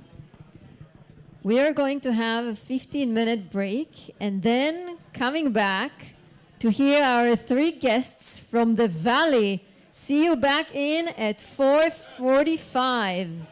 We are going to have a 15-minute break and then coming back to hear our three guests from the Valley. See you back in at 4:45.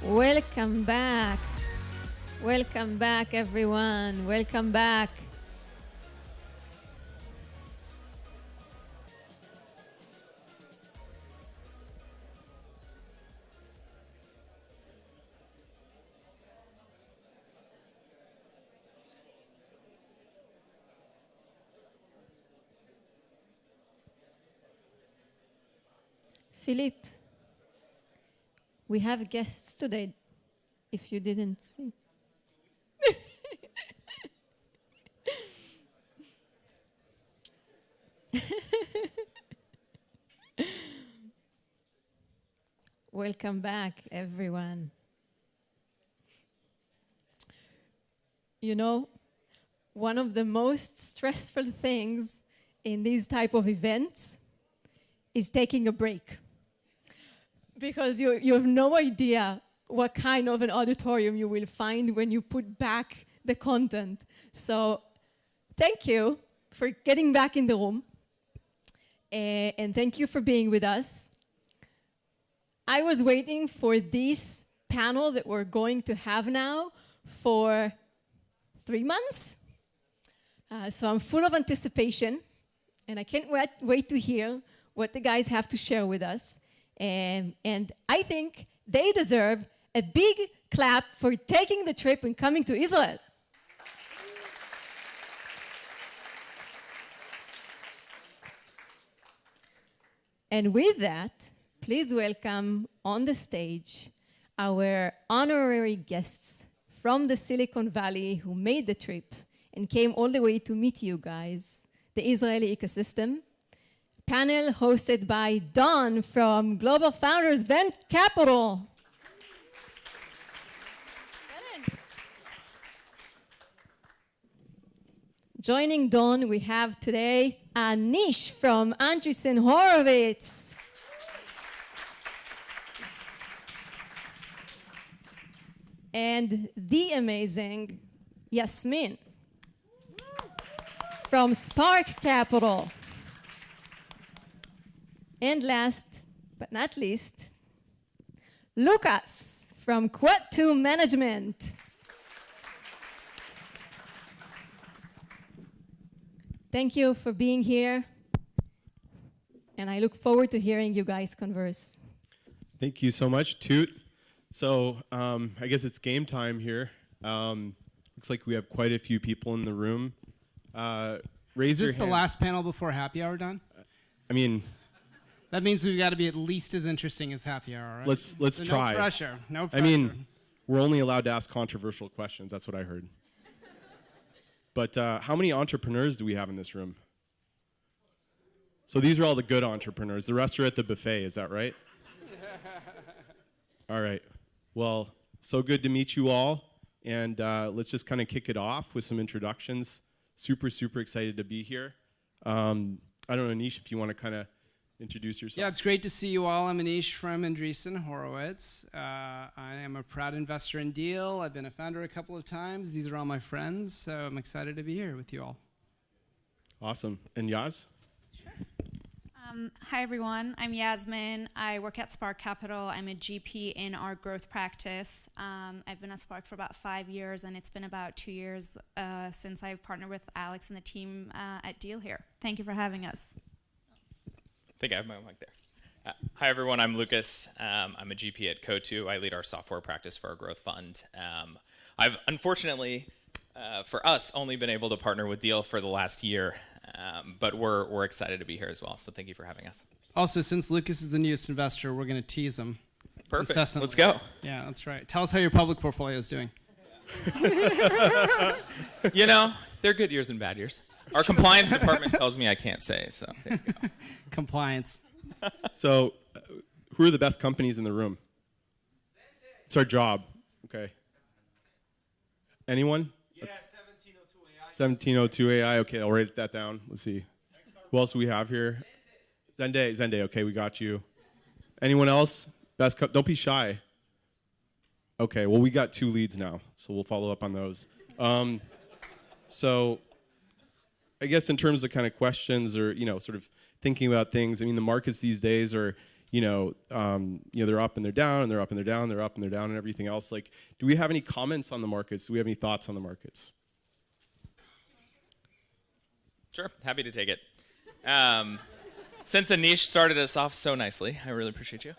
Welcome back. Welcome back, everyone. Welcome back. Philippe, we have guests today, if you didn't see. Welcome back, everyone. You know, one of the most stressful things in these type of events is taking a break. Because you have no idea what kind of an auditorium you will find when you put back the content. So thank you for getting back in the room. And thank you for being with us. I was waiting for this panel that we're going to have now for 3 months. So I'm full of anticipation, and I can't wait to hear what the guys have to share with us. And I think they deserve a big clap for taking the trip and coming to Israel. And with that, please welcome on the stage our honorary guests from the Silicon Valley who made the trip and came all the way to meet you guys, the Israeli ecosystem. Panel hosted by Don from Global Founders Venture Capital. Joining Don, we have today Anish from Andreessen Horowitz. And the amazing Yasmin from Spark Capital. And last but not least, Lucas from Quad2 Management. Thank you for being here, and I look forward to hearing you guys converse. Thank you so much, Toot. So I guess it's game time here. Looks like we have quite a few people in the room. Raise your hand. Is this the last panel before happy hour, Don? I mean, that means we've got to be at least as interesting as happy hour, right? Let's So try. No pressure. No pressure. I mean, we're only allowed to ask controversial questions. That's what I heard. But how many entrepreneurs do we have in this room? So these are all the good entrepreneurs. The rest are at the buffet. Is that right? All right. Well, so good to meet you all. And let's just kind of kick it off with some introductions. Super, super excited to be here. I don't know, Anish, if you want to kind of introduce yourself. Yeah, it's great to see you all. I'm Anish from Andreessen Horowitz. I am a proud investor in Deal. I've been a founder a couple of times. These are all my friends, so I'm excited to be here with you all. Awesome. And Yaz? Hi, everyone. I'm Yasmin. I work at Spark Capital. I'm a GP in our growth practice. I've been at Spark for about 5 years, and it's been about 2 years since I've partnered with Alex and the team at Deal here. Thank you for having us. I think I have my mic there. Hi, everyone. I'm Lucas. I'm a GP at Co2. I lead our software practice for our growth fund. I've unfortunately, for us, only been able to partner with Deal for the last year, but we're excited to be here as well. So thank you for having us. Also, since Lucas is the newest investor, we're going to tease him. Perfect. Incessantly. Let's go. Yeah, that's right. Tell us how your public portfolio is doing. You know, they're good years and bad years. Our compliance department tells me I can't say, so there you go. Compliance. So, who are the best companies in the room? It's our job. Okay. Anyone? Yeah, 1702 AI. Okay, I'll write that down. Let's see. Who else do we have here? Zenday. Okay, we got you. Anyone else? Don't be shy. Okay, well, we got 2 leads now, so we'll follow up on those. So, I guess in terms of kind of questions or, sort of thinking about things, I mean, the markets these days are, they're up and they're down and they're up and they're down, they're up and they're down and everything else. Like, do we have any comments on the markets? Do we have any thoughts on the markets? Sure, happy to take it. Since Anish started us off so nicely, I really appreciate you.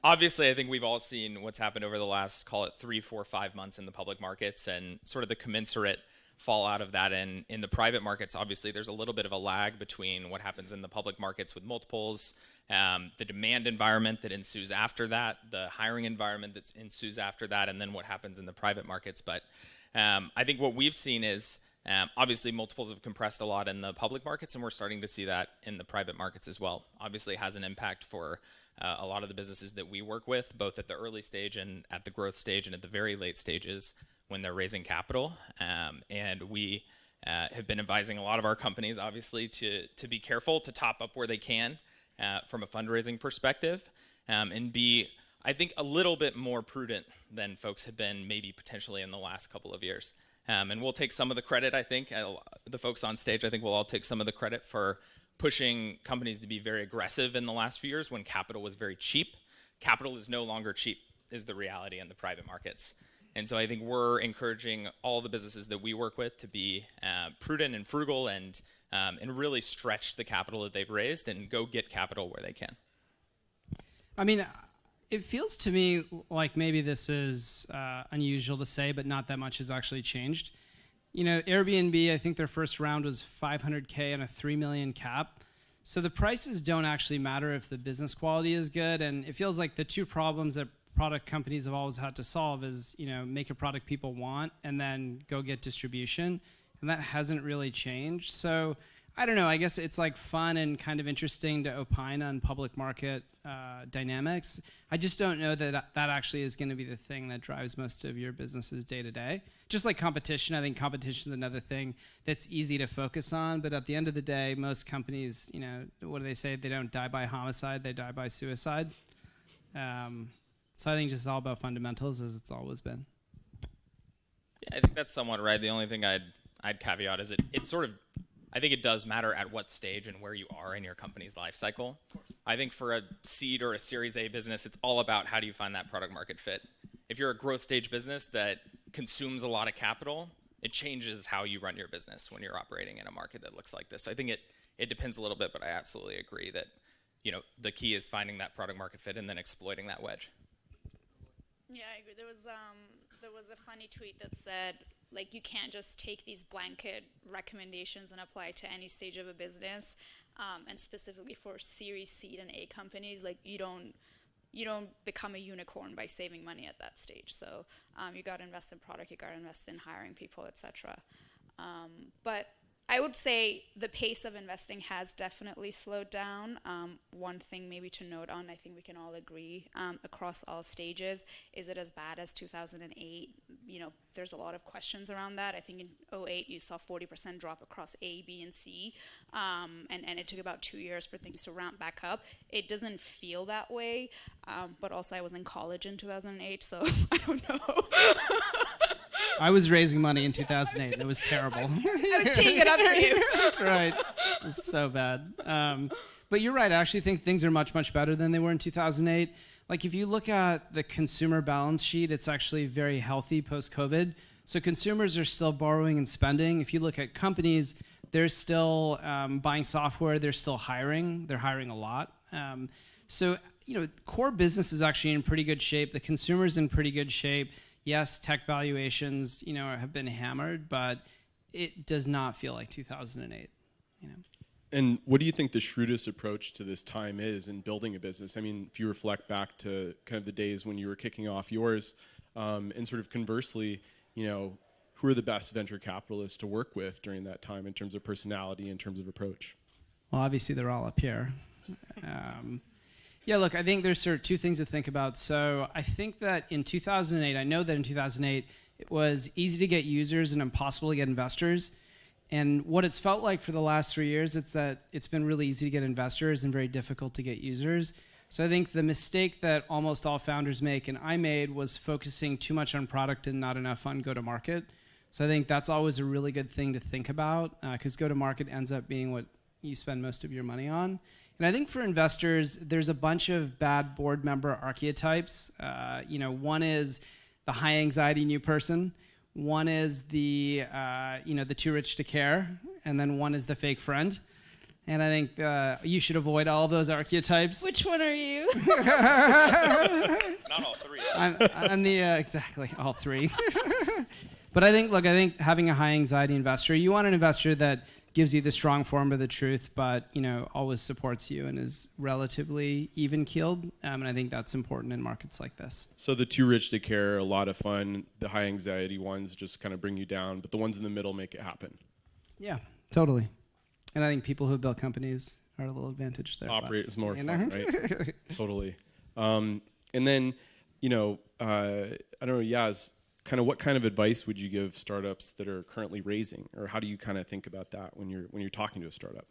Obviously, I think we've all seen what's happened over the last, call it 3, 4, 5 months in the public markets and sort of the commensurate fallout of that in the private markets. Obviously, there's a little bit of a lag between what happens in the public markets with multiples, the demand environment that ensues after that, the hiring environment that ensues after that, and then what happens in the private markets. But I think what we've seen is obviously multiples have compressed a lot in the public markets, and we're starting to see that in the private markets as well. Obviously, it has an impact for a lot of the businesses that we work with, both at the early stage and at the growth stage and at the very late stages when they're raising capital. And we have been advising a lot of our companies, obviously, to be careful, to top up where they can from a fundraising perspective, and be, I think, a little bit more prudent than folks have been maybe potentially in the last couple of years. And we'll take some of the credit, I think. The folks on stage, I think we'll all take some of the credit for pushing companies to be very aggressive in the last few years when capital was very cheap. Capital is no longer cheap, is the reality in the private markets. And so I think we're encouraging all the businesses that we work with to be prudent and frugal and really stretch the capital that they've raised and go get capital where they can. I mean, it feels to me like maybe this is unusual to say, but not that much has actually changed. Airbnb, I think their first round was $500K and a $3 million cap. So the prices don't actually matter if the business quality is good. And it feels like the two problems that product companies have always had to solve is, make a product people want and then go get distribution. And that hasn't really changed. So I don't know, I guess it's like fun and kind of interesting to opine on public market dynamics. I just don't know that that actually is going to be the thing that drives most of your businesses day to day. Just like competition, I think competition is another thing that's easy to focus on. But at the end of the day, most companies, what do they say? They don't die by homicide, they die by suicide. So I think just all about fundamentals as it's always been. Yeah, I think that's somewhat right. The only thing I'd caveat is it's sort of, I think it does matter at what stage and where you are in your company's life cycle. I think for a seed or a Series A business, it's all about how do you find that product market fit. If you're a growth stage business that consumes a lot of capital, it changes how you run your business when you're operating in a market that looks like this. So I think it depends a little bit, but I absolutely agree that the key is finding that product market fit and then exploiting that wedge. Yeah, I agree. There was a funny tweet that said, like, you can't just take these blanket recommendations and apply it to any stage of a business, and specifically for Series C and A companies. Like, you don't become a unicorn by saving money at that stage. So you got to invest in product, you got to invest in hiring people, etc. But I would say the pace of investing has definitely slowed down. One thing maybe to note on, I think we can all agree, across all stages, is it as bad as 2008? There's a lot of questions around that. I think in 2008 you saw 40% drop across A, B, and C, and it took about 2 years for things to ramp back up. It doesn't feel that way, but also I was in college in 2008, so I don't know. I was raising money in 2008, and it was terrible. I was teeing it up for you. That's right. It was so bad. But you're right. I actually think things are much, much better than they were in 2008. Like, if you look at the consumer balance sheet, it's actually very healthy post-COVID. So consumers are still borrowing and spending. If you look at companies, they're still buying software. They're still hiring. They're hiring a lot. So, core business is actually in pretty good shape. The consumer's in pretty good shape. Yes, tech valuations, have been hammered, but it does not feel like 2008. And what do you think the shrewdest approach to this time is in building a business? I mean, if you reflect back to kind of the days when you were kicking off yours, and sort of conversely, who are the best venture capitalists to work with during that time in terms of personality, in terms of approach? Well, obviously they're all up here. Yeah, look, I think there's sort of two things to think about. So I think that in 2008, I know that in 2008, it was easy to get users and impossible to get investors. And what it's felt like for the last 3 years, it's that it's been really easy to get investors and very difficult to get users. So I think the mistake that almost all founders make, and I made, was focusing too much on product and not enough on go-to-market. So I think that's always a really good thing to think about, because go-to-market ends up being what you spend most of your money on. And I think for investors, there's a bunch of bad board member archetypes. One is the high anxiety new person. One is the too rich to care, and then one is the fake friend. And I think you should avoid all those archetypes. Which one are you? Not all three. I'm the exactly all three. But I think having a high anxiety investor, you want an investor that gives you the strong form of the truth, but always supports you and is relatively even keeled. And I think that's important in markets like this. So the too rich to care, a lot of fun. The high anxiety ones just kind of bring you down, but the ones in the middle make it happen. Yeah, totally. And I think people who build companies are a little advantage there. Operate is more fun, right? Totally. And then, I don't know, Yaz, what kind of advice would you give startups that are currently raising, or how do you kind of think about that when you're talking to a startup?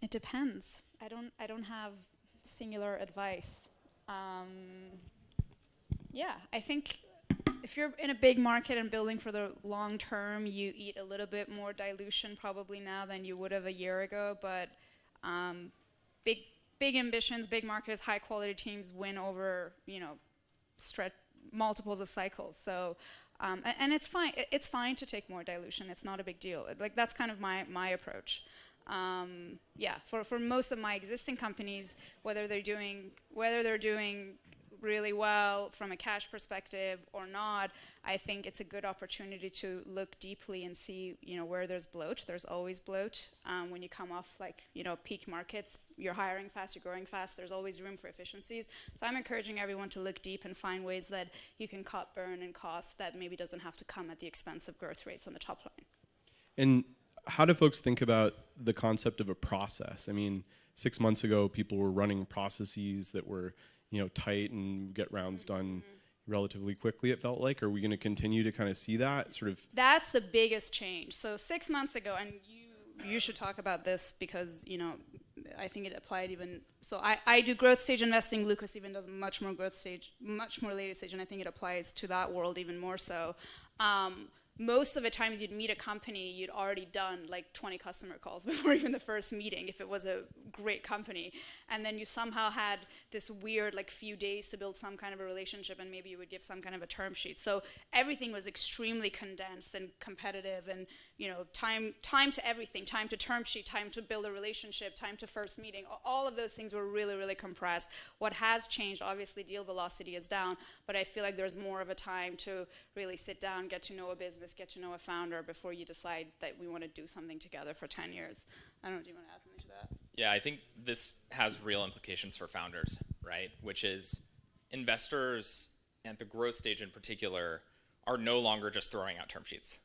It depends. I don't have singular advice. I think if you're in a big market and building for the long term, you eat a little bit more dilution probably now than you would have a year ago. But big ambitions, big markets, high quality teams win over stretch multiples of cycles. So and it's fine. It's fine to take more dilution. It's not a big deal. Like that's kind of my approach. For most of my existing companies, whether they're doing really well from a cash perspective or not, I think it's a good opportunity to look deeply and see, where there's bloat. There's always bloat. When you come off peak markets, you're hiring fast, you're growing fast, there's always room for efficiencies. So I'm encouraging everyone to look deep and find ways that you can cut burn and cost that maybe doesn't have to come at the expense of growth rates on the top line. And how do folks think about the concept of a process? I mean, 6 months ago, people were running processes that were tight and get rounds done relatively quickly, it felt like. Are we going to continue to kind of see that sort of? That's the biggest change. So 6 months ago, and you should talk about this because, I think it applied even, so I do growth stage investing. Lucas even does much more growth stage, much more later stage, and I think it applies to that world even more so. Most of the times you'd meet a company, you'd already done like 20 customer calls before even the first meeting if it was a great company. And then you somehow had this weird few days to build some kind of a relationship, and maybe you would give some kind of a term sheet. So everything was extremely condensed and competitive, and time to everything, time to term sheet, time to build a relationship, time to first meeting. All of those things were really, really compressed. What has changed, obviously deal velocity is down, but I feel like there's more of a time to really sit down, get to know a business, get to know a founder before you decide that we want to do something together for 10 years. I don't know, do you want to add something to that? Yeah, I think this has real implications for founders, right? Which is investors at the growth stage in particular are no longer just throwing out term sheets,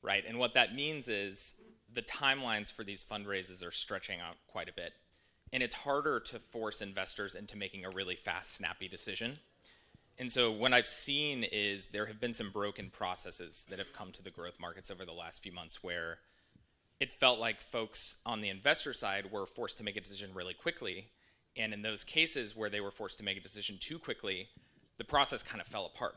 right? And what that means is the timelines for these fundraisers are stretching out quite a bit. And it's harder to force investors into making a really fast, snappy decision. And so what I've seen is there have been some broken processes that have come to the growth markets over the last few months where it felt like folks on the investor side were forced to make a decision really quickly. And in those cases where they were forced to make a decision too quickly, the process kind of fell apart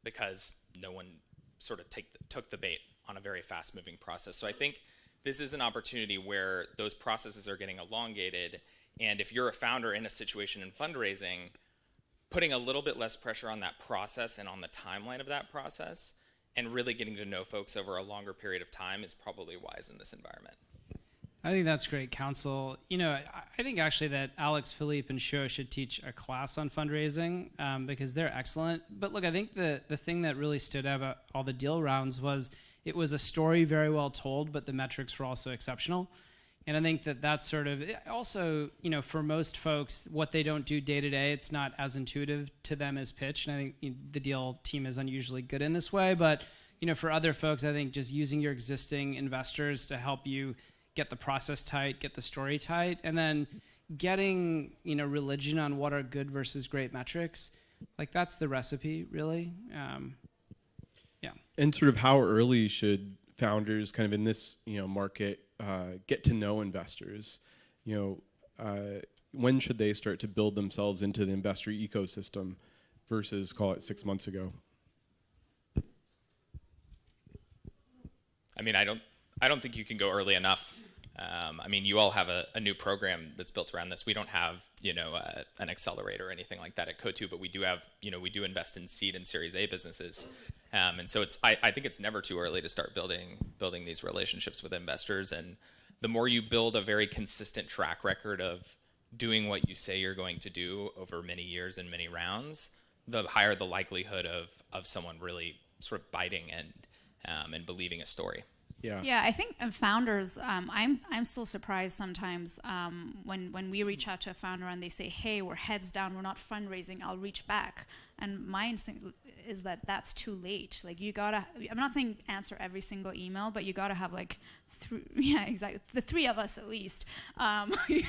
because no one sort of took the bait on a very fast moving process. So I think this is an opportunity where those processes are getting elongated. And if you're a founder in a situation in fundraising, putting a little bit less pressure on that process and on the timeline of that process and really getting to know folks over a longer period of time is probably wise in this environment. I think that's great counsel. I think actually that Alex, Philippe, and Sho should teach a class on fundraising because they're excellent. But look, I think the thing that really stood out about all the deal rounds was it was a story very well told, but the metrics were also exceptional. And I think that's sort of also, for most folks, what they don't do day to day, it's not as intuitive to them as pitch. And I think the deal team is unusually good in this way. But, for other folks, I think just using your existing investors to help you get the process tight, get the story tight, and then getting, religion on what are good versus great metrics, that's the recipe, really. Yeah. And sort of how early should founders kind of in this, market get to know investors? When should they start to build themselves into the investor ecosystem versus, call it, 6 months ago? I mean, I I don't think you can go early enough. I mean, you all have a new program that's built around this. We don't have, an accelerator or anything like that at Cotu, but we do have, we do invest in seed and Series A businesses. And so I think it's never too early to start building these relationships with investors. And the more you build a very consistent track record of doing what you say you're going to do over many years and many rounds, the higher the likelihood of someone really sort of biting and believing a story. Yeah, I think founders, I'm still surprised sometimes when we reach out to a founder and they say, hey, we're heads down, we're not fundraising, I'll reach back. And my instinct is that that's too late. Like you gotta, I'm not saying answer every single email, but you gotta have like, exactly, the three of us at least. You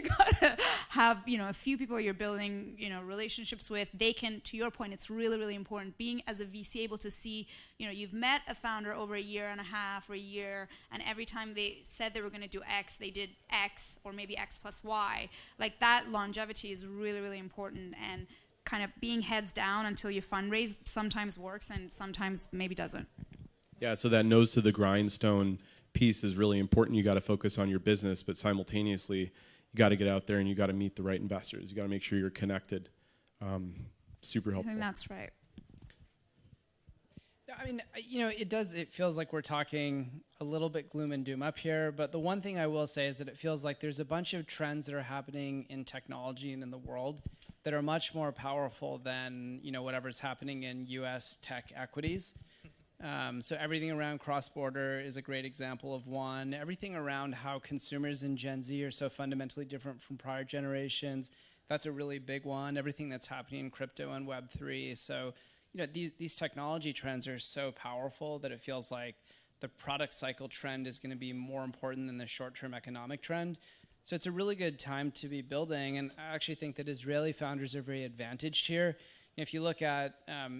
gotta have, a few people you're building, relationships with. They can, to your point, it's really, really important being as a VC able to see, you've met a founder over a year and a half or a year, and every time they said they were gonna do X, they did X or maybe X plus Y. Like that longevity is really, really important, and kind of being heads down until you fundraise sometimes works and sometimes maybe doesn't. Yeah, so that nose to the grindstone piece is really important. You got to focus on your business, but simultaneously, you got to get out there and you got to meet the right investors. You got to make sure you're connected. Super helpful. I think that's right. I mean, it feels like we're talking a little bit gloom and doom up here, but the one thing I will say is that it feels like there's a bunch of trends that are happening in technology and in the world that are much more powerful than, whatever's happening in US tech equities. So everything around cross-border is a great example of one. Everything around how consumers in Gen Z are so fundamentally different from prior generations, that's a really big one. Everything that's happening in crypto and Web3. So, these technology trends are so powerful that it feels like the product cycle trend is going to be more important than the short-term economic trend. So it's a really good time to be building, and I actually think that Israeli founders are very advantaged here. If you look at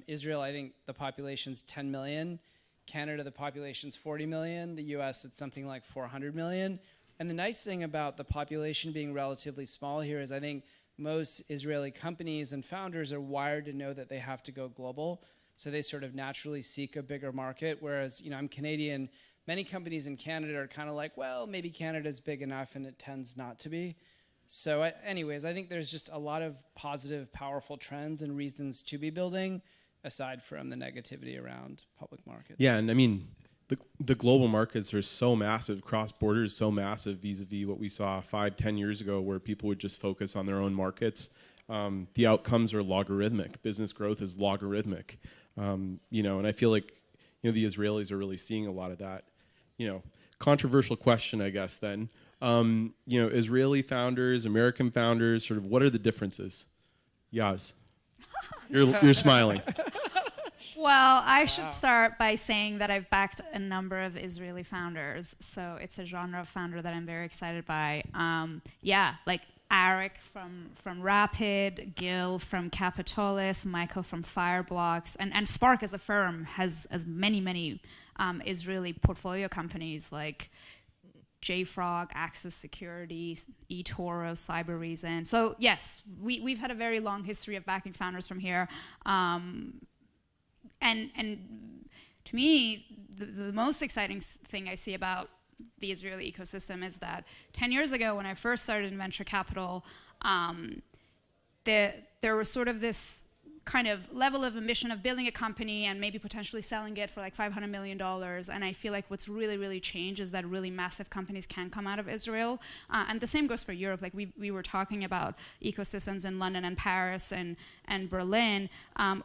Israel, I think the population's 10 million. Canada, the population's 40 million. The US, it's something like 400 million. And the nice thing about the population being relatively small here is I think most Israeli companies and founders are wired to know that they have to go global. So they sort of naturally seek a bigger market, whereas, I'm Canadian. Many companies in Canada are kind of like, well, maybe Canada's big enough, and it tends not to be. So anyways, I think there's just a lot of positive, powerful trends and reasons to be building, aside from the negativity around public markets. Yeah, and I mean, the global markets are so massive, cross-border is so massive vis-a-vis what we saw 5-10 years ago where people would just focus on their own markets. The outcomes are logarithmic. Business growth is logarithmic. And I feel like, the Israelis are really seeing a lot of that. Controversial question, I guess, then. Israeli founders, American founders, sort of what are the differences? Yaz, you're smiling. Well, I should start by saying that I've backed a number of Israeli founders, so it's a genre of founder that I'm very excited by. Like Arik from Rapid, Gil from Capitolis, Michael from Fireblocks, and Spark as a firm has many Israeli portfolio companies like JFrog, Access Security, eToro, Cybereason. So yes, we've had a very long history of backing founders from here. And to me, the most exciting thing I see about the Israeli ecosystem is that 10 years ago when I first started in venture capital, there was sort of this kind of level of ambition of building a company and maybe potentially selling it for like $500 million. And I feel like what's really, really changed is that really massive companies can come out of Israel. And the same goes for Europe. Like we were talking about ecosystems in London and Paris and Berlin.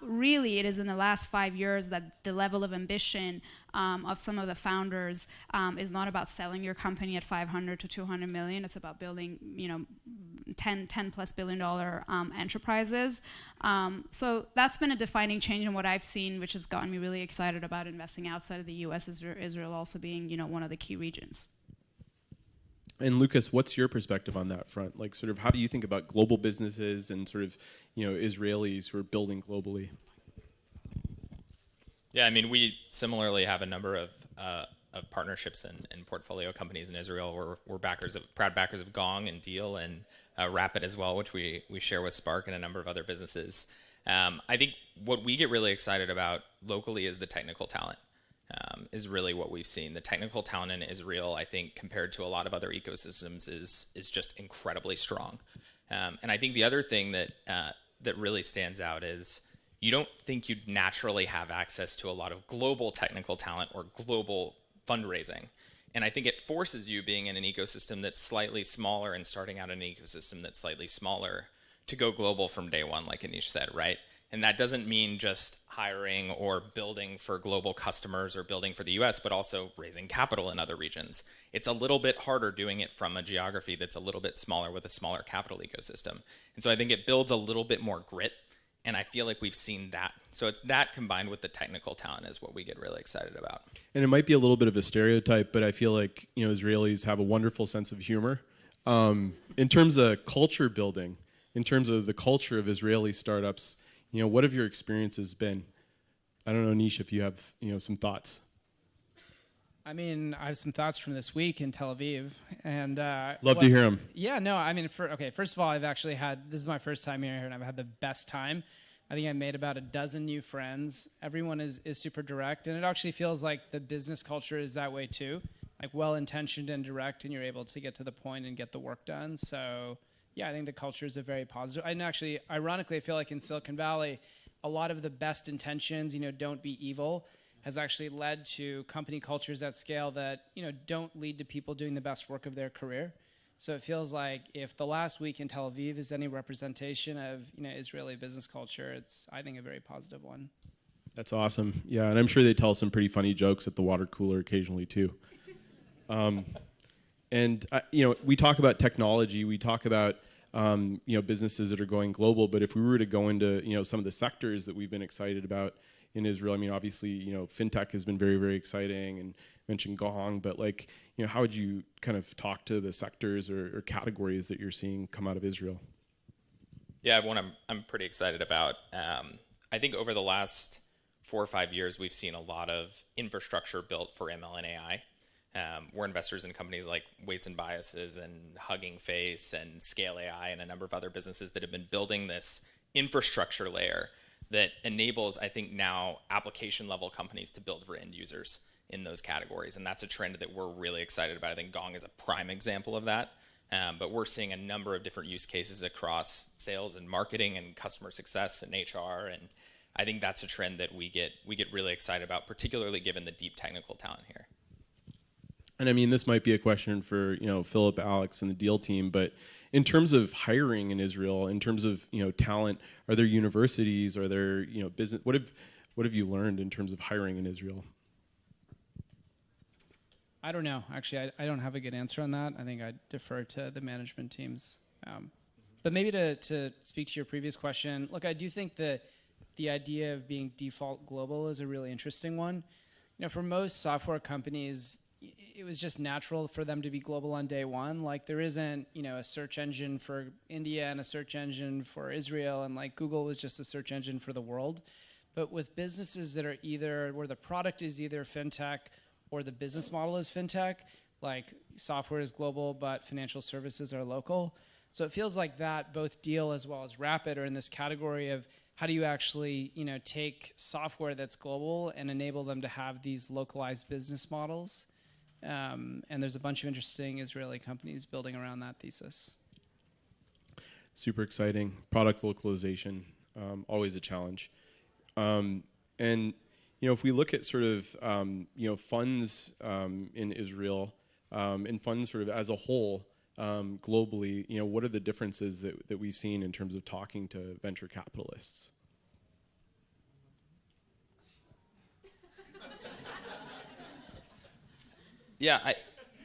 Really, it is in the last 5 years that the level of ambition of some of the founders is not about selling your company at 500 to 200 million. It's about building, 10 plus $billion enterprises. So that's been a defining change in what I've seen, which has gotten me really excited about investing outside of the US, Israel also being, one of the key regions. And Lucas, what's your perspective on that front? Like, sort of, how do you think about global businesses and sort of, Israelis who are building globally? Yeah, I mean, we similarly have a number of partnerships and portfolio companies in Israel. We're proud backers of Gong and Deal and Rapid as well, which we share with Spark and a number of other businesses. I think what we get really excited about locally is the technical talent. is really what we've seen. The technical talent in Israel, I think, compared to a lot of other ecosystems, is just incredibly strong. And I think the other thing that that really stands out is you don't think you'd naturally have access to a lot of global technical talent or global fundraising. And I think it forces you, being in an ecosystem that's slightly smaller and starting out in an ecosystem that's slightly smaller, to go global from day one, like Anish said, right? And that doesn't mean just hiring or building for global customers or building for the US, but also raising capital in other regions. It's a little bit harder doing it from a geography that's a little bit smaller with a smaller capital ecosystem. And so I think it builds a little bit more grit, and I feel like we've seen that. So it's that combined with the technical talent is what we get really excited about. And it might be a little bit of a stereotype, but I feel like, you know, Israelis have a wonderful sense of humor. In terms of culture building, in terms of the culture of Israeli startups, you know, what have your experiences been? I don't know, Anish, if you have, you know, some thoughts. I mean, I have some thoughts from this week in Tel Aviv, and Love to hear them. Yeah, no, I mean, first of all, I've actually this is my first time here, and I've had the best time. I think I made about a dozen new friends. Everyone is super direct, and it actually feels like the business culture is that way too, like well-intentioned and direct, and you're able to get to the point and get the work done. So yeah, I think the culture is a very positive. And actually, ironically, I feel like in Silicon Valley, a lot of the best intentions, you know, don't be evil, has actually led to company cultures at scale that, you know, don't lead to people doing the best work of their career. So it feels like if the last week in Tel Aviv is any representation of, you know, Israeli business culture, it's, I think, a very positive one. That's awesome. Yeah, and I'm sure they tell some pretty funny jokes at the water cooler occasionally too. And you know, we talk about technology, we talk about you know, businesses that are going global, but if we were to go into, you know, some of the sectors that we've been excited about in Israel, I mean, obviously, you know, fintech has been very, very exciting, and mentioned Gong, but like, you know, how would you kind of talk to the sectors or categories that you're seeing come out of Israel? Yeah, one I'm pretty excited about. I think over the last 4 or 5 years, we've seen a lot of infrastructure built for ML and AI. We're investors in companies like Weights and Biases and Hugging Face and Scale AI and a number of other businesses that have been building this infrastructure layer that enables, I think, now application level companies to build for end users in those categories. And that's a trend that we're really excited about. I think Gong is a prime example of that. But we're seeing a number of different use cases across sales and marketing and customer success and HR. And I think that's a trend that we get really excited about, particularly given the deep technical talent here. And I mean, this might be a question for, you know, Philip, Alex, and the deal team, but in terms of hiring in Israel, in terms of, you know, talent, are there universities, are there, you know, business, what have you learned in terms of hiring in Israel? I don't know. Actually, I don't have a good answer on that. I think I'd defer to the management teams. But maybe to speak to your previous question, look, I do think that the idea of being default global is a really interesting one. You know, for most software companies, it was just natural for them to be global on day one. Like there isn't, you know, a search engine for India and a search engine for Israel, and like Google was just a search engine for the world. But with businesses that are either, where the product is either fintech or the business model is fintech, like software is global but financial services are local. So it feels like that both Deal as well as Rapid are in this category of how do you actually, you know, take software that's global and enable them to have these localized business models. And there's a bunch of interesting Israeli companies building around that thesis. Super exciting. Product localization, always a challenge. And, you know, if we look at sort of, you know, funds in Israel and funds sort of as a whole globally, you know, what are the differences that we've seen in terms of talking to venture capitalists? Yeah,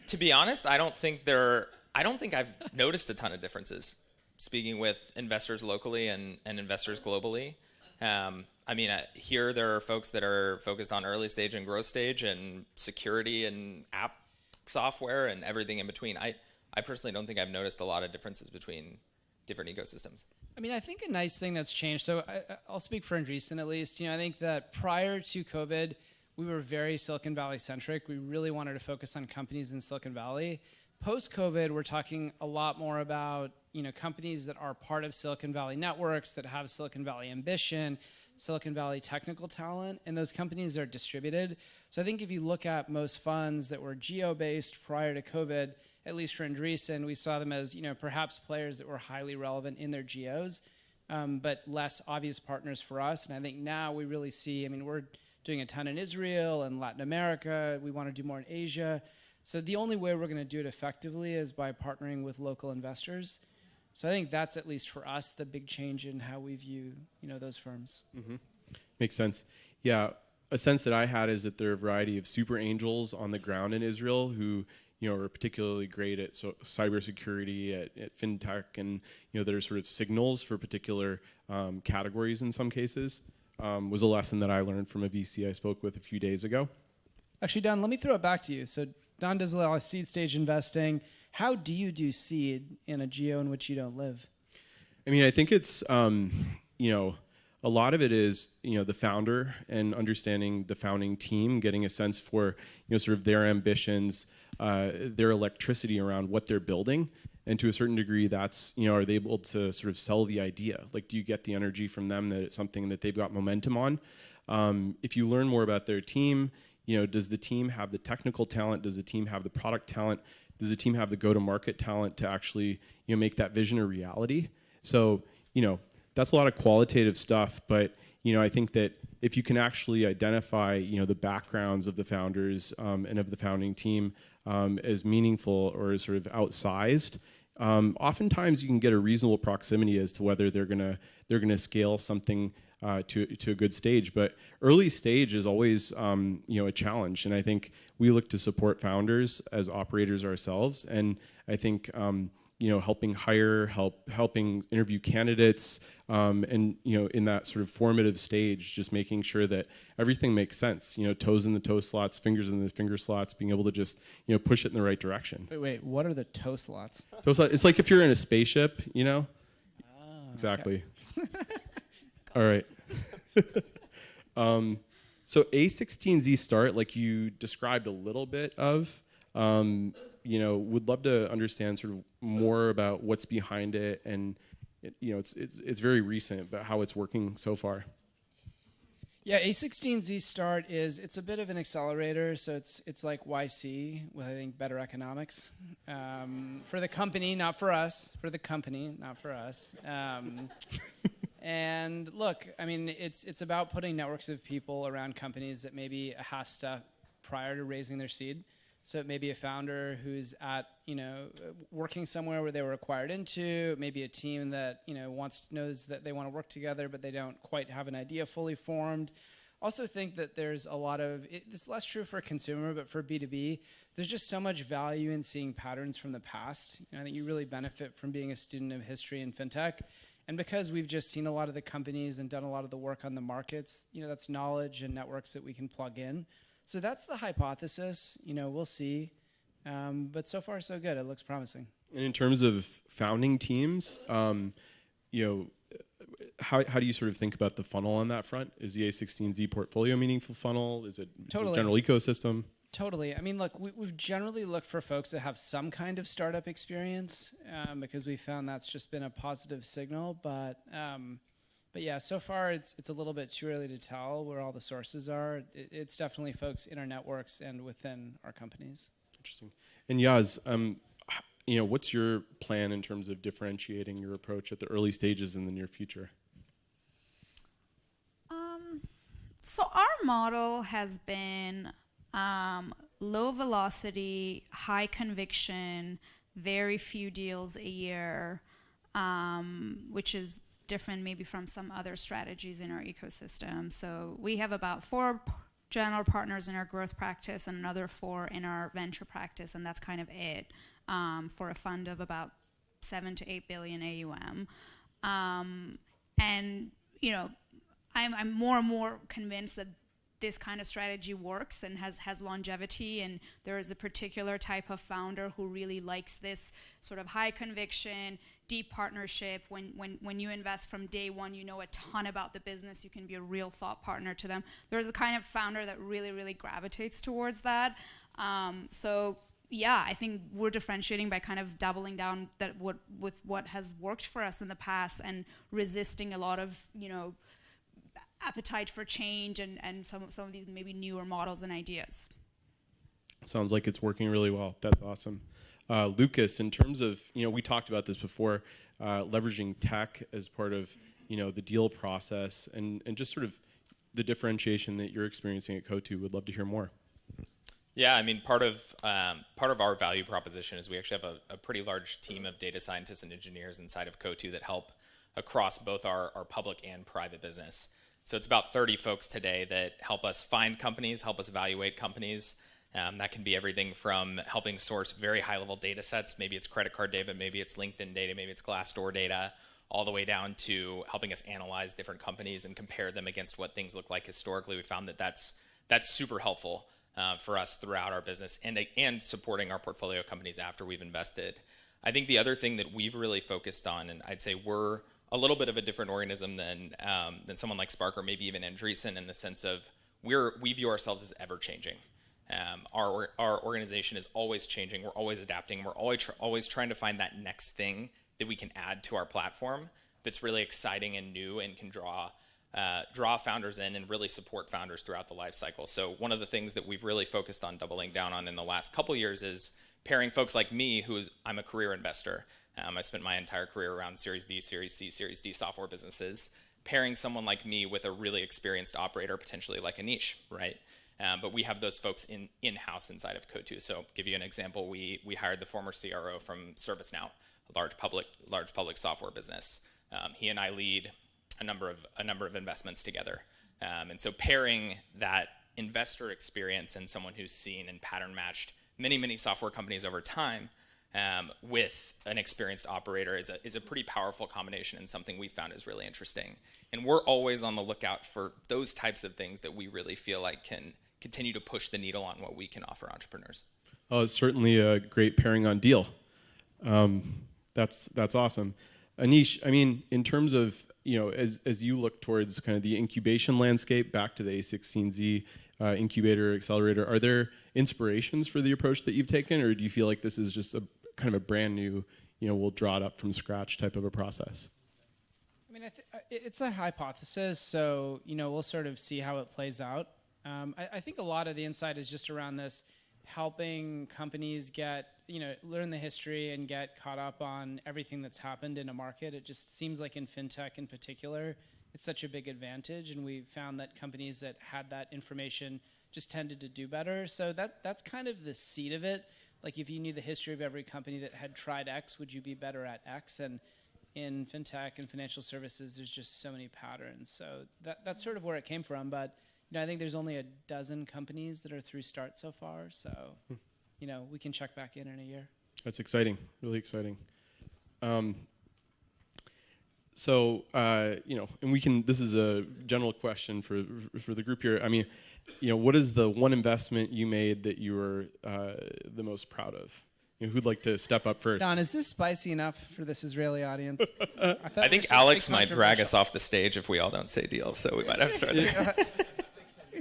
to be honest, I don't think I've noticed a ton of differences speaking with investors locally and investors globally. I mean, here there are folks that are focused on early stage and growth stage and security and app software and everything in between. I personally don't think I've noticed a lot of differences between different ecosystems. I mean, I think a nice thing that's changed, so I'll speak for Andreessen at least. You know, I think that prior to COVID, we were very Silicon Valley centric. We really wanted to focus on companies in Silicon Valley. post-COVID, we're talking a lot more about, companies that are part of Silicon Valley networks, that have Silicon Valley ambition, Silicon Valley technical talent, and those companies are distributed. So I think if you look at most funds that were geo-based prior to COVID, at least for Andreessen, we saw them as, perhaps players that were highly relevant in their geos, but less obvious partners for us. And I think now we really see, we're doing a ton in Israel and Latin America. We want to do more in Asia. So the only way we're going to do it effectively is by partnering with local investors. So I think that's, at least for us, the big change in how we view, those firms. Mm-hmm. Makes sense. Yeah, a sense that I had is that there are a variety of super angels on the ground in Israel who, are particularly great at cybersecurity, at fintech, and that are sort of signals for particular categories in some cases. Was a lesson that I learned from a VC I spoke with a few days ago. Actually, Don, let me throw it back to you. So Don does a lot of seed stage investing. How do you do seed in a geo in which you don't live? I think it's, a lot of it is, the founder and understanding the founding team, getting a sense for, sort of their ambitions, their electricity around what they're building. And to a certain degree, that's, are they able to sort of sell the idea? Like, do you get the energy from them that it's something that they've got momentum on? If you learn more about their team, does the team have the technical talent? Does the team have the product talent? Does the team have the go-to-market talent to actually, make that vision a reality? So, that's a lot of qualitative stuff, but, I think that if you can actually identify, the backgrounds of the founders and of the founding team as meaningful or as sort of outsized, oftentimes you can get a reasonable proximity as to whether they're gonna scale something to a good stage. But early stage is always a challenge, and I think we look to support founders as operators ourselves, and I think helping hire, helping interview candidates, and in that sort of formative stage, just making sure that everything makes sense. Toes in the toe slots, fingers in the finger slots, being able to just push it in the right direction. Wait, what are the toe slots? Toe slot, it's like if you're in a spaceship, Exactly. Okay. All right. So A16Z start, like you described a little bit of, would love to understand sort of more about what's behind it, and it's very recent, but how it's working so far. Yeah, A16Z start it's a bit of an accelerator, so it's like YC with, I think, better economics for the company, not for us. For the company, not for us. And look, it's about putting networks of people around companies that may be a half step prior to raising their seed. So it may be a founder who's at, working somewhere where they were acquired into, maybe a team that, knows that they want to work together, but they don't quite have an idea fully formed. Also think that there's a lot of, it's less true for consumer, but for B2B, there's just so much value in seeing patterns from the past. I think you really benefit from being a student of history in fintech. And because we've just seen a lot of the companies and done a lot of the work on the markets, that's knowledge and networks that we can plug in. So that's the hypothesis. We'll see. But so far, so good. It looks promising. And in terms of founding teams, how do you sort of think about the funnel on that front? Is the A16Z portfolio a meaningful funnel? Is it Totally. General ecosystem? Totally. Look, we've generally looked for folks that have some kind of startup experience because we found that's just been a positive signal. But yeah, so far it's a little bit too early to tell where all the sources are. It's definitely folks in our networks and within our companies. Interesting. And Yaz, what's your plan in terms of differentiating your approach at the early stages in the near future? So our model has been low velocity, high conviction, very few deals a year, which is different maybe from some other strategies in our ecosystem. So we have about 4 general partners in our growth practice and another 4 in our venture practice, and that's kind of it for a fund of about 7 to 8 billion AUM. And I'm more and more convinced that this kind of strategy works and has longevity, and there is a particular type of founder who really likes this sort of high conviction, deep partnership. When you invest from day one, you know a ton about the business, you can be a real thought partner to them. There's a kind of founder that really, really gravitates towards that. So yeah, I think we're differentiating by kind of doubling down with what has worked for us in the past and resisting a lot of, appetite for change and some of these maybe newer models and ideas. Sounds like it's working really well. That's awesome. Lucas, in terms of, we talked about this before, leveraging tech as part of, the deal process and just sort of the differentiation that you're experiencing at Coatue. Would love to hear more. Yeah, I mean, part of our value proposition is we actually have a pretty large team of data scientists and engineers inside of Coatue that help across both our public and private business. So it's about 30 folks today that help us find companies, help us evaluate companies. That can be everything from helping source very high-level data sets, maybe it's credit card data, maybe it's LinkedIn data, maybe it's Glassdoor data, all the way down to helping us analyze different companies and compare them against what things look like historically. We found that that's super helpful for us throughout our business and supporting our portfolio companies after we've invested. I think the other thing that we've really focused on, and I'd say we're a little bit of a different organism than someone like Spark or maybe even Andreessen, in the sense of we view ourselves as ever-changing. Our organization is always changing. We're always adapting. We're always trying to find that next thing that we can add to our platform that's really exciting and new and can draw founders in and really support founders throughout the life cycle. So one of the things that we've really focused on doubling down on in the last couple of years is pairing folks like me, I'm a career investor. I spent my entire career around Series B, Series C, Series D software businesses, pairing someone like me with a really experienced operator, potentially like Anish, right? But we have those folks in-house inside of Coatue. So give you an example, we hired the former CRO from ServiceNow, a large public software business. He and I lead a number of investments together. And so pairing that investor experience and someone who's seen and pattern matched many software companies over time with an experienced operator is a pretty powerful combination and something we found is really interesting. And we're always on the lookout for those types of things that we really feel like can continue to push the needle on what we can offer entrepreneurs. Oh, it's certainly a great pairing on deal. That's awesome. Anish, I mean, in terms of, as you look towards kind of the incubation landscape, back to the A16Z incubator, accelerator, are there inspirations for the approach that you've taken, or do you feel like this is just a kind of a brand new, we'll draw it up from scratch type of a process? I mean, it's a hypothesis, so, we'll sort of see how it plays out. I think a lot of the insight is just around this, helping companies learn the history and get caught up on everything that's happened in a market. It just seems like in fintech in particular, it's such a big advantage, and we found that companies that had that information just tended to do better. So that's kind of the seed of it. Like, if you knew the history of every company that had tried X, would you be better at X? And in fintech and financial services, there's just so many patterns. So that's sort of where it came from. But I think there's only a dozen companies that are through Start so far. So, we can check back in a year. That's exciting, really exciting. So, and we can, this is a general question for the group here. I mean, what is the one investment you made that you were the most proud of? Who'd like to step up first? Don, is this spicy enough for this Israeli audience? I think Alex might drag us off the stage if we all don't say deals, so we might have to start there.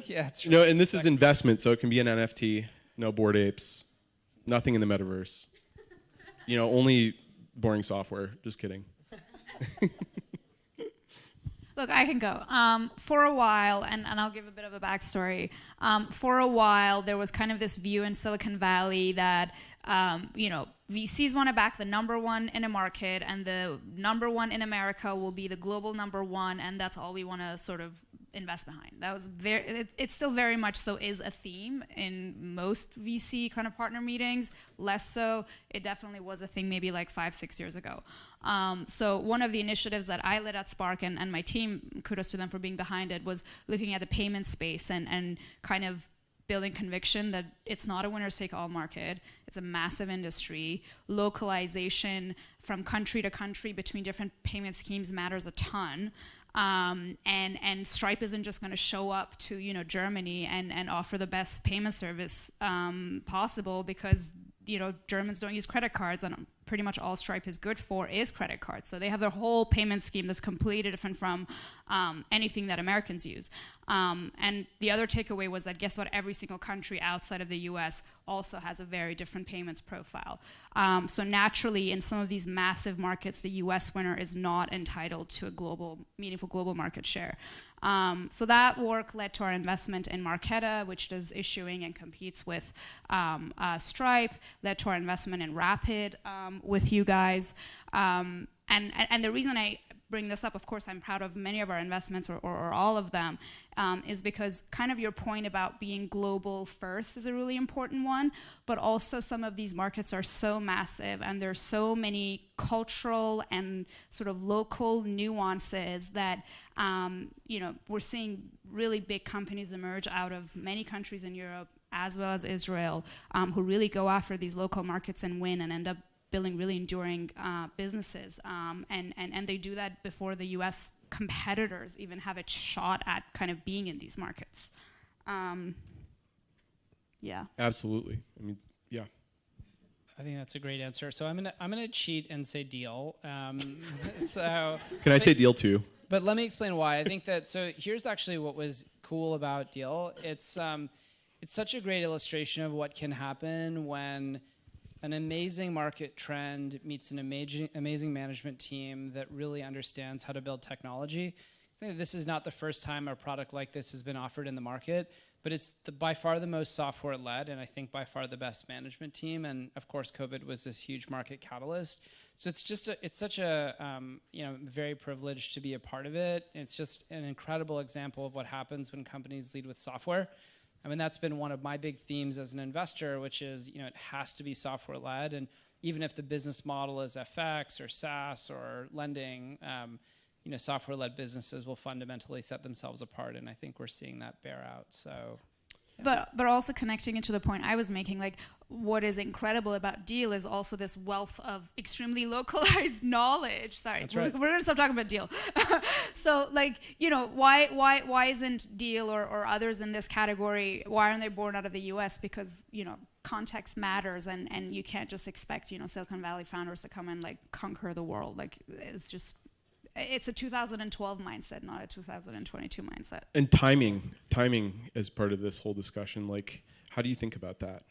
Yeah, it's true. And this is investment, so it can be an NFT, no Bored Apes, nothing in the metaverse. Only boring software. Just kidding. Look, I can go. For a while, and I'll give a bit of a backstory. For a while, there was kind of this view in Silicon Valley that, VCs want to back the number one in a market, and the number one in America will be the global number one, and that's all we want to sort of invest behind. That was it still very much so is a theme in most VC kind of partner meetings. Less so, it definitely was a thing maybe like 5-6 years ago. So one of the initiatives that I led at Spark, and my team, kudos to them for being behind it, was looking at the payment space and kind of building conviction that it's not a winner-take-all market. It's a massive industry. Localization from country to country between different payment schemes matters a ton. And Stripe isn't just going to show up to Germany and offer the best payment service possible because Germans don't use credit cards, and pretty much all Stripe is good for is credit cards. So they have their whole payment scheme that's completely different from anything that Americans use. And the other takeaway was that guess what? Every single country outside of the US also has a very different payments profile. So naturally, in some of these massive markets, the US winner is not entitled to a meaningful global market share. So that work led to our investment in Marqeta, which does issuing and competes with Stripe, led to our investment in Rapid with you guys. And the reason I bring this up, of course, I'm proud of many of our investments or all of them, is because kind of your point about being global first is a really important one, but also some of these markets are so massive and there's so many cultural and sort of local nuances that we're seeing really big companies emerge out of many countries in Europe as well as Israel who really go after these local markets and win and end up building really enduring businesses. And they do that before the US competitors even have a shot at kind of being in these markets. Yeah. Absolutely. I mean, yeah. I think that's a great answer. So I'm gonna cheat and say deal. So Can I say deal too? But let me explain why. I think that, so here's actually what was cool about Deal. It's such a great illustration of what can happen when an amazing market trend meets an amazing management team that really understands how to build technology. I think that this is not the first time a product like this has been offered in the market, but it's by far the most software-led, and I think by far the best management team. And of course, COVID was this huge market catalyst. So it's such a very privileged to be a part of it. It's just an incredible example of what happens when companies lead with software. I mean, that's been one of my big themes as an investor, which is, it has to be software-led. And even if the business model is FX or SaaS or lending, software-led businesses will fundamentally set themselves apart. And I think we're seeing that bear out. So, yeah. But also connecting it to the point I was making, like what is incredible about Deal is also this wealth of extremely localized knowledge. Sorry, That's right. we're gonna stop talking about Deal. So why isn't Deal or others in this category, why aren't they born out of the US? Because, context matters and you can't just expect, Silicon Valley founders to come and like conquer the world. Like it's a 2012 mindset, not a 2022 mindset. And timing as part of this whole discussion, like, how do you think about that?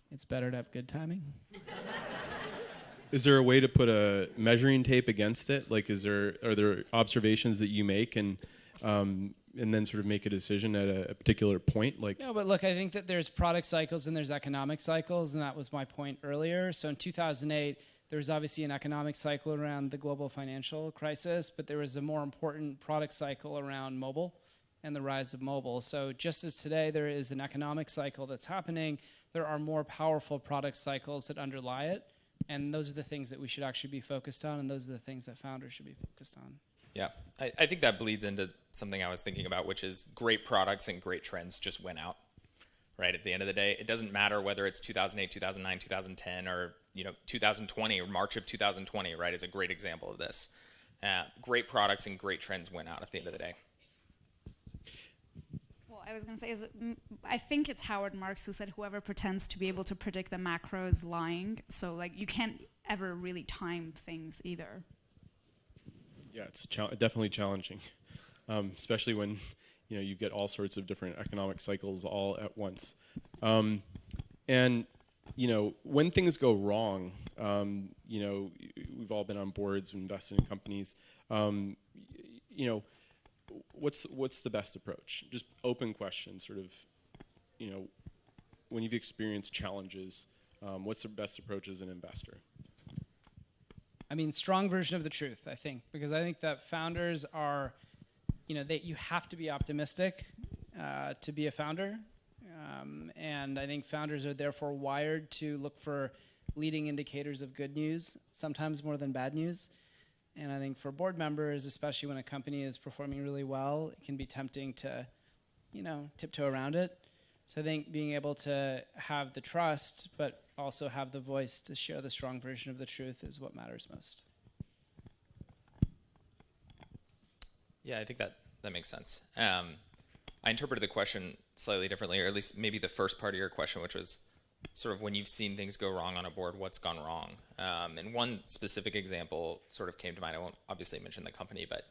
It's better to have good timing. Is there a way to put a measuring tape against it? Like, are there observations that you make and then sort of make a decision at a particular point? Like, no, but look, I think that there's product cycles and there's economic cycles, and that was my point earlier. So in 2008, there was obviously an economic cycle around the global financial crisis, but there was a more important product cycle around mobile and the rise of mobile. So just as today there is an economic cycle that's happening, there are more powerful product cycles that underlie it. And those are the things that we should actually be focused on, and those are the things that founders should be focused on. Yeah, I think that bleeds into something I was thinking about, which is great products and great trends just win out, right? At the end of the day, it doesn't matter whether it's 2008, 2009, 2010, or 2020 or March of 2020, right, is a great example of this. Great products and great trends win out at the end of the day. Well, I was going to say, I think it's Howard Marks who said whoever pretends to be able to predict the macro is lying. So like you can't ever really time things either. Yeah, it's definitely challenging, especially when you get all sorts of different economic cycles all at once. And when things go wrong, we've all been on boards, invested in companies. What's the best approach? Just open question, sort of. When you've experienced challenges, what's the best approach as an investor? I mean, strong version of the truth, I think, because I think that founders are, you have to be optimistic to be a founder. And I think founders are therefore wired to look for leading indicators of good news, sometimes more than bad news. And I think for board members, especially when a company is performing really well, it can be tempting to, tiptoe around it. So I think being able to have the trust, but also have the voice to share the strong version of the truth is what matters most. Yeah, I think that makes sense. I interpreted the question slightly differently, or at least maybe the first part of your question, which was, sort of when you've seen things go wrong on a board, what's gone wrong. And one specific example sort of came to mind. I won't obviously mention the company, but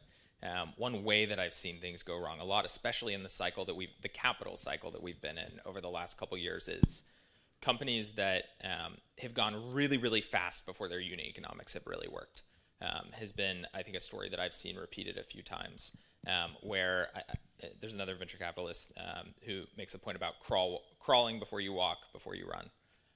one way that I've seen things go wrong a lot, especially in the cycle that the capital cycle that we've been in over the last couple years, is companies that have gone really, really fast before their unit economics have really worked. Has been, I think, a story that I've seen repeated a few times, where there's another venture capitalist who makes a point about crawling before you walk, before you run.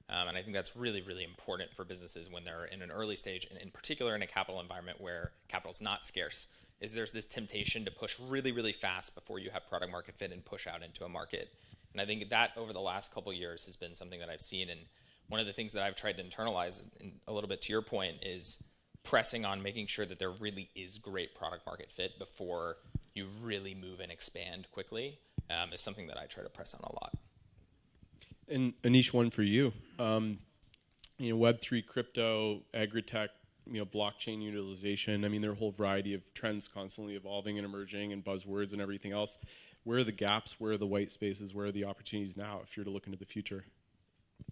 And I think that's really, really important for businesses when they're in an early stage, and in particular in a capital environment where capital's not scarce, is there's this temptation to push really, really fast before you have product market fit and push out into a market. And I think that over the last couple years has been something that I've seen. And one of the things that I've tried to internalize, and a little bit to your point, is pressing on making sure that there really is great product market fit before you really move and expand quickly, is something that I try to press on a lot. And Anish, one for you. Web3, crypto, agri-tech, blockchain utilization. I mean, there are a whole variety of trends constantly evolving and emerging, and buzzwords and everything else. Where are the gaps? Where are the white spaces? Where are the opportunities now if you're to look into the future?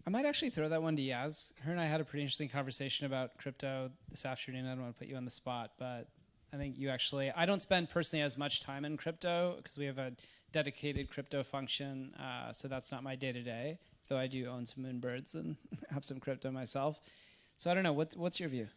I might actually throw that one to Yaz. Her and I had a pretty interesting conversation about crypto this afternoon. I don't want to put you on the spot, but I think you actually, I don't spend personally as much time in crypto because we have a dedicated crypto function, so that's not my day-to-day, though I do own some Moonbirds and have some crypto myself. So I don't know, what's your view?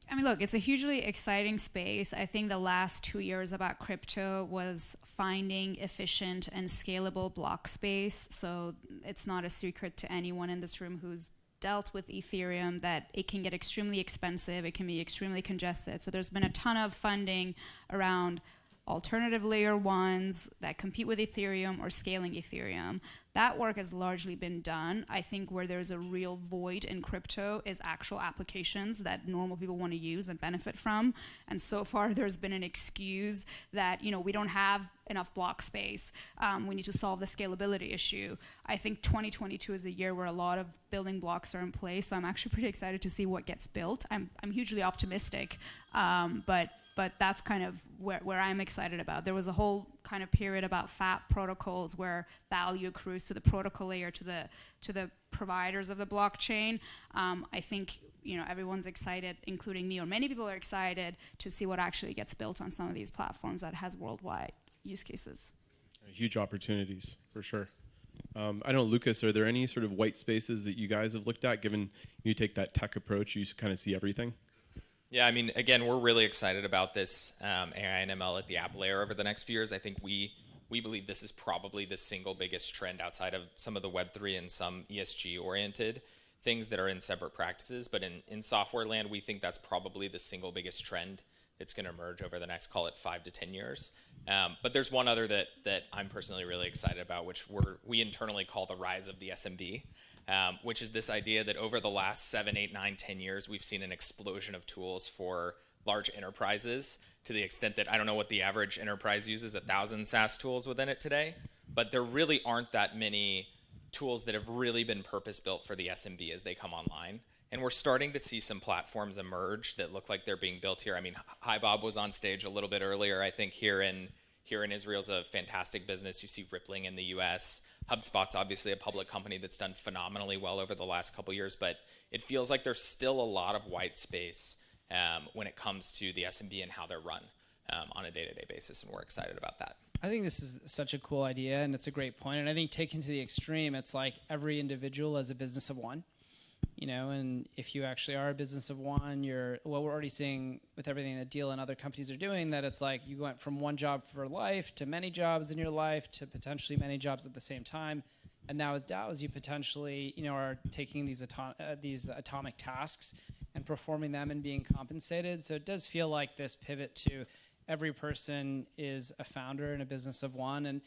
I mean, look, it's a hugely exciting space. I think the last 2 years about crypto was finding efficient and scalable block space. So it's not a secret to anyone in this room who's dealt with Ethereum that it can get extremely expensive, it can be extremely congested. So there's been a ton of funding around alternative layer ones that compete with Ethereum or scaling Ethereum. That work has largely been done. I think where there's a real void in crypto is actual applications that normal people want to use and benefit from. And so far there's been an excuse that, we don't have enough block space. We need to solve the scalability issue. I think 2022 is a year where a lot of building blocks are in place. So I'm actually pretty excited to see what gets built. I'm hugely optimistic, but that's kind of where I'm excited about. There was a whole kind of period about FAT protocols where value accrues to the protocol layer, to the providers of the blockchain. I think everyone's excited, including me, or many people are excited to see what actually gets built on some of these platforms that has worldwide use cases. Huge opportunities, for sure. I don't know, Lucas, are there any sort of white spaces that you guys have looked at, given you take that tech approach, you kind of see everything? Yeah, I mean, again, we're really excited about this AI and ML at the app layer over the next few years. I think we believe this is probably the single biggest trend outside of some of the Web3 and some ESG-oriented things that are in separate practices. But in software land, we think that's probably the single biggest trend that's going to emerge over the next, call it 5 to 10 years. But there's one other that I'm personally really excited about, which we internally call the rise of the SMB. Which is this idea that over the last 7, 8, 9, 10 years, we've seen an explosion of tools for large enterprises, to the extent that I don't know what the average enterprise uses, 1,000 SaaS tools within it today, but there really aren't that many tools that have really been purpose-built for the SMB as they come online. And we're starting to see some platforms emerge that look like they're being built here. I mean, Hi Bob was on stage a little bit earlier. I think here in Israel's a fantastic business. You see Rippling in the US. HubSpot's obviously a public company that's done phenomenally well over the last couple years, but it feels like there's still a lot of white space when it comes to the SMB and how they're run on a day-to-day basis, and we're excited about that. I think this is such a cool idea, and it's a great point. And I think taken to the extreme, it's like every individual is a business of one. And if you actually are a business of one, we're already seeing with everything that Deal and other companies are doing, that it's like you went from one job for life to many jobs in your life to potentially many jobs at the same time. And now with DAOs, you potentially, are taking these atomic tasks and performing them and being compensated. So it does feel like this pivot to every person is a founder in a business of one. And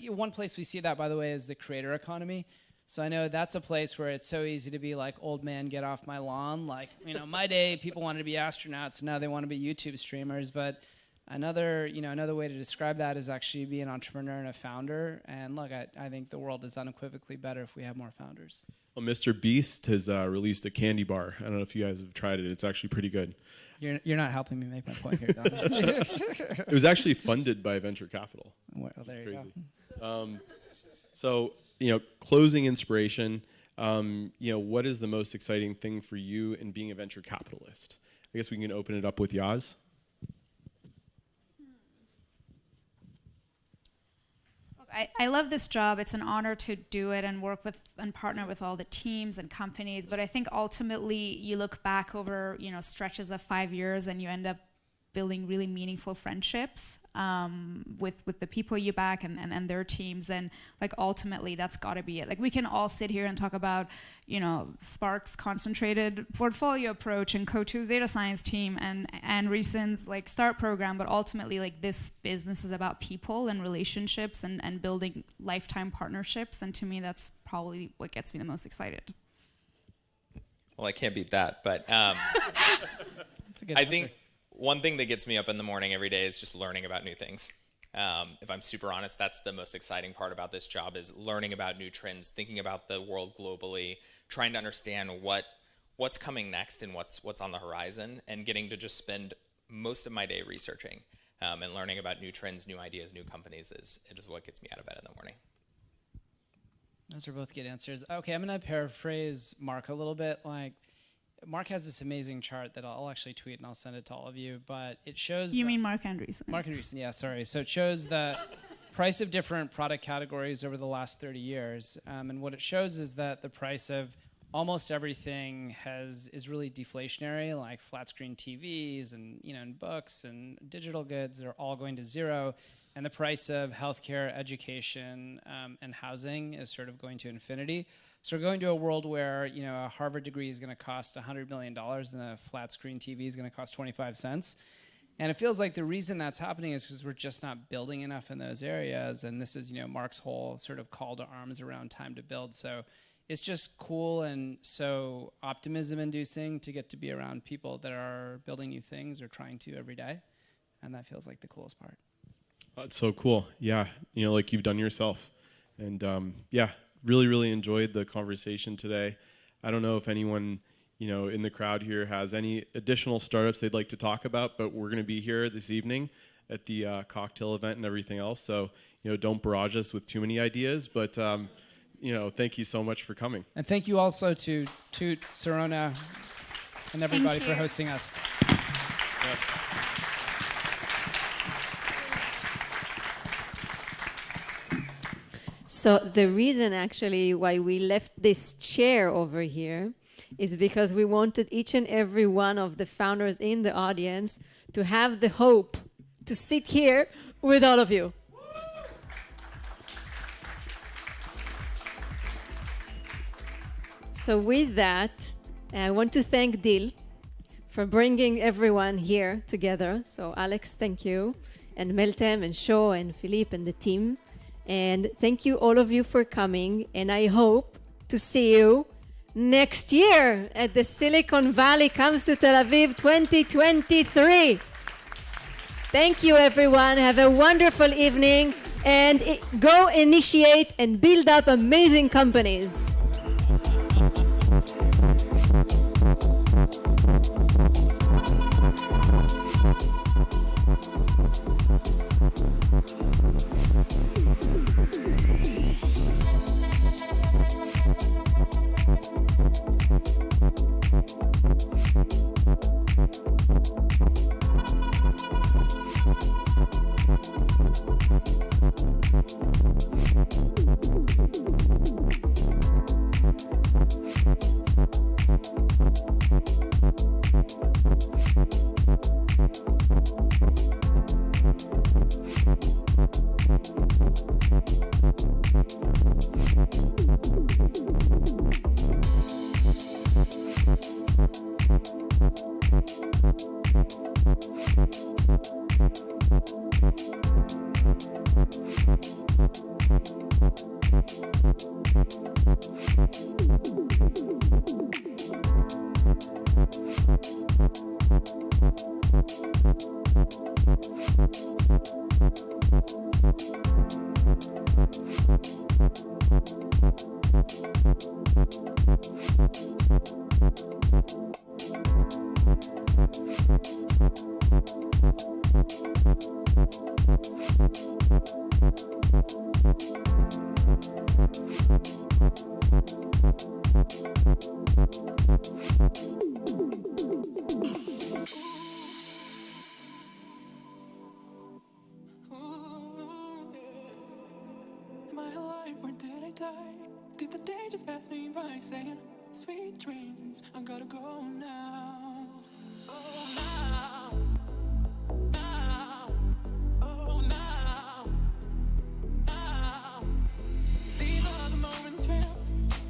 one place we see that, by the way, is the creator economy. So I know that's a place where it's so easy to be like, old man, get off my lawn. Like, my day, people wanted to be astronauts, and now they want to be YouTube streamers. But another way to describe that is actually be an entrepreneur and a founder. And look, I think the world is unequivocally better if we have more founders. Well, Mr. Beast has released a candy bar. I don't know if you guys have tried it. It's actually pretty good. You're not helping me make my point here, Don. It was actually funded by venture capital. Well, there you go. So, closing inspiration, what is the most exciting thing for you in being a venture capitalist? I guess we can open it up with Yaz. I love this job. It's an honor to do it and work with and partner with all the teams and companies. But I think ultimately you look back over, stretches of 5 years and you end up building really meaningful friendships with the people you back and their teams. And like ultimately that's got to be it. Like we can all sit here and talk about, Spark's concentrated portfolio approach and Co2's data science team and Recent's like START program, but ultimately like this business is about people and relationships and building lifetime partnerships. And to me, that's probably what gets me the most excited. Well, I can't beat that, but I think one thing that gets me up in the morning every day is just learning about new things. If I'm super honest, that's the most exciting part about this job is learning about new trends, thinking about the world globally, trying to understand what's coming next and what's on the horizon, and getting to just spend most of my day researching and learning about new trends, new ideas, new companies is what gets me out of bed in the morning. Those are both good answers. Okay, I'm going to paraphrase Mark a little bit. Like, Mark has this amazing chart that I'll actually tweet and I'll send it to all of you, but it shows... You mean Mark Andreessen? Mark Andreessen, yeah, sorry. So it shows the price of different product categories over the last 30 years. And what it shows is that the price of almost everything is really deflationary, like flat screen TVs and, and books and digital goods are all going to zero. And the price of healthcare, education, and housing is sort of going to infinity. So we're going to a world where, a Harvard degree is going to cost $100 million and a flat screen TV is going to cost 25 cents. And it feels like the reason that's happening is because we're just not building enough in those areas. And this is, Mark's whole sort of call to arms around time to build. So it's just cool and so optimism-inducing to get to be around people that are building new things or trying to every day. And that feels like the coolest part. That's so cool. Yeah, like you've done yourself. And really, really enjoyed the conversation today. I don't know if anyone, in the crowd here has any additional startups they'd like to talk about, but we're going to be here this evening at the cocktail event and everything else. So, don't barrage us with too many ideas, but, thank you so much for coming. And thank you also to Sarona and everybody for hosting us. Yes. So the reason actually why we left this chair over here is because we wanted each and every one of the founders in the audience to have the hope to sit here with all of you. So with that, I want to thank Dil for bringing everyone here together. So Alex, thank you, and Meltem and Sho and Philippe and the team. And thank you all of you for coming, and I hope to see you next year at the Silicon Valley Comes to Tel Aviv 2023. Thank you, everyone. Have a wonderful evening, and go initiate and build up amazing companies. Am I alive or did I die? Did the day just pass me by saying, sweet dreams, I gotta go now. Oh, now, now, oh, now, now. These are the moments when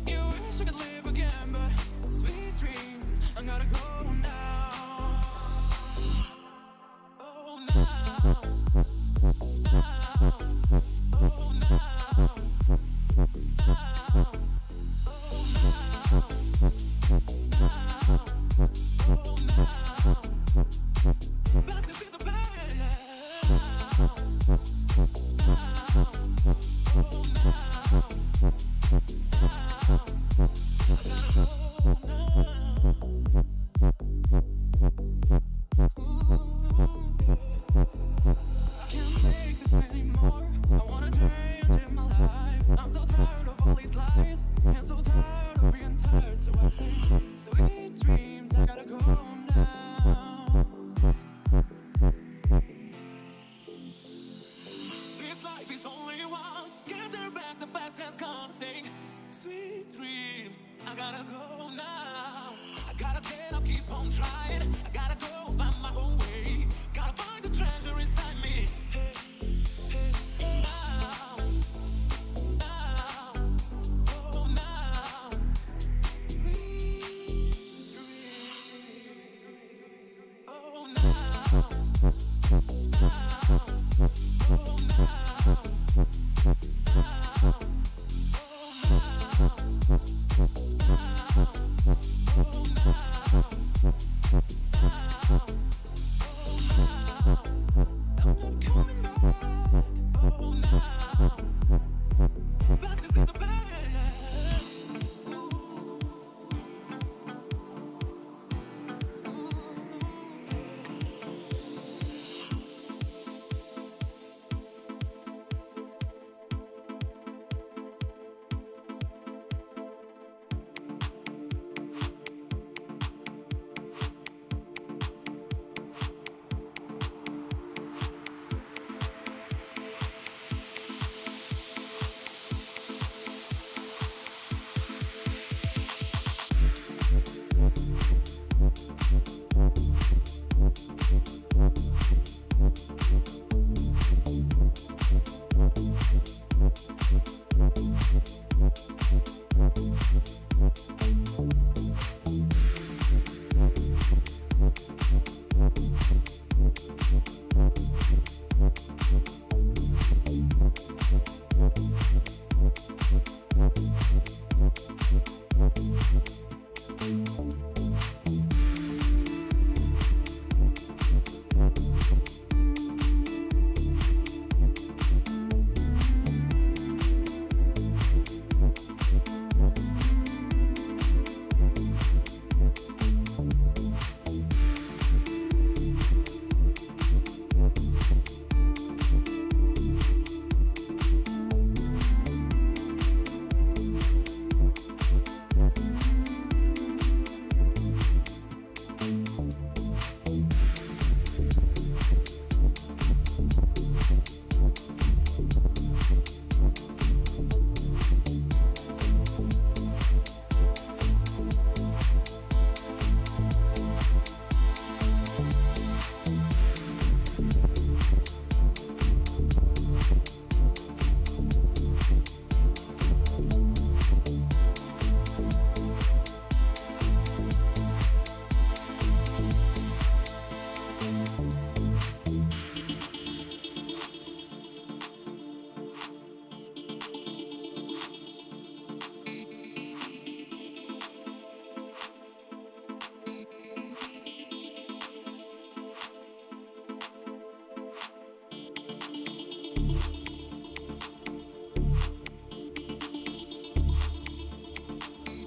you wish I could live again, but sweet dreams, I gotta go now. Oh, now, now, oh, now.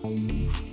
Thank you.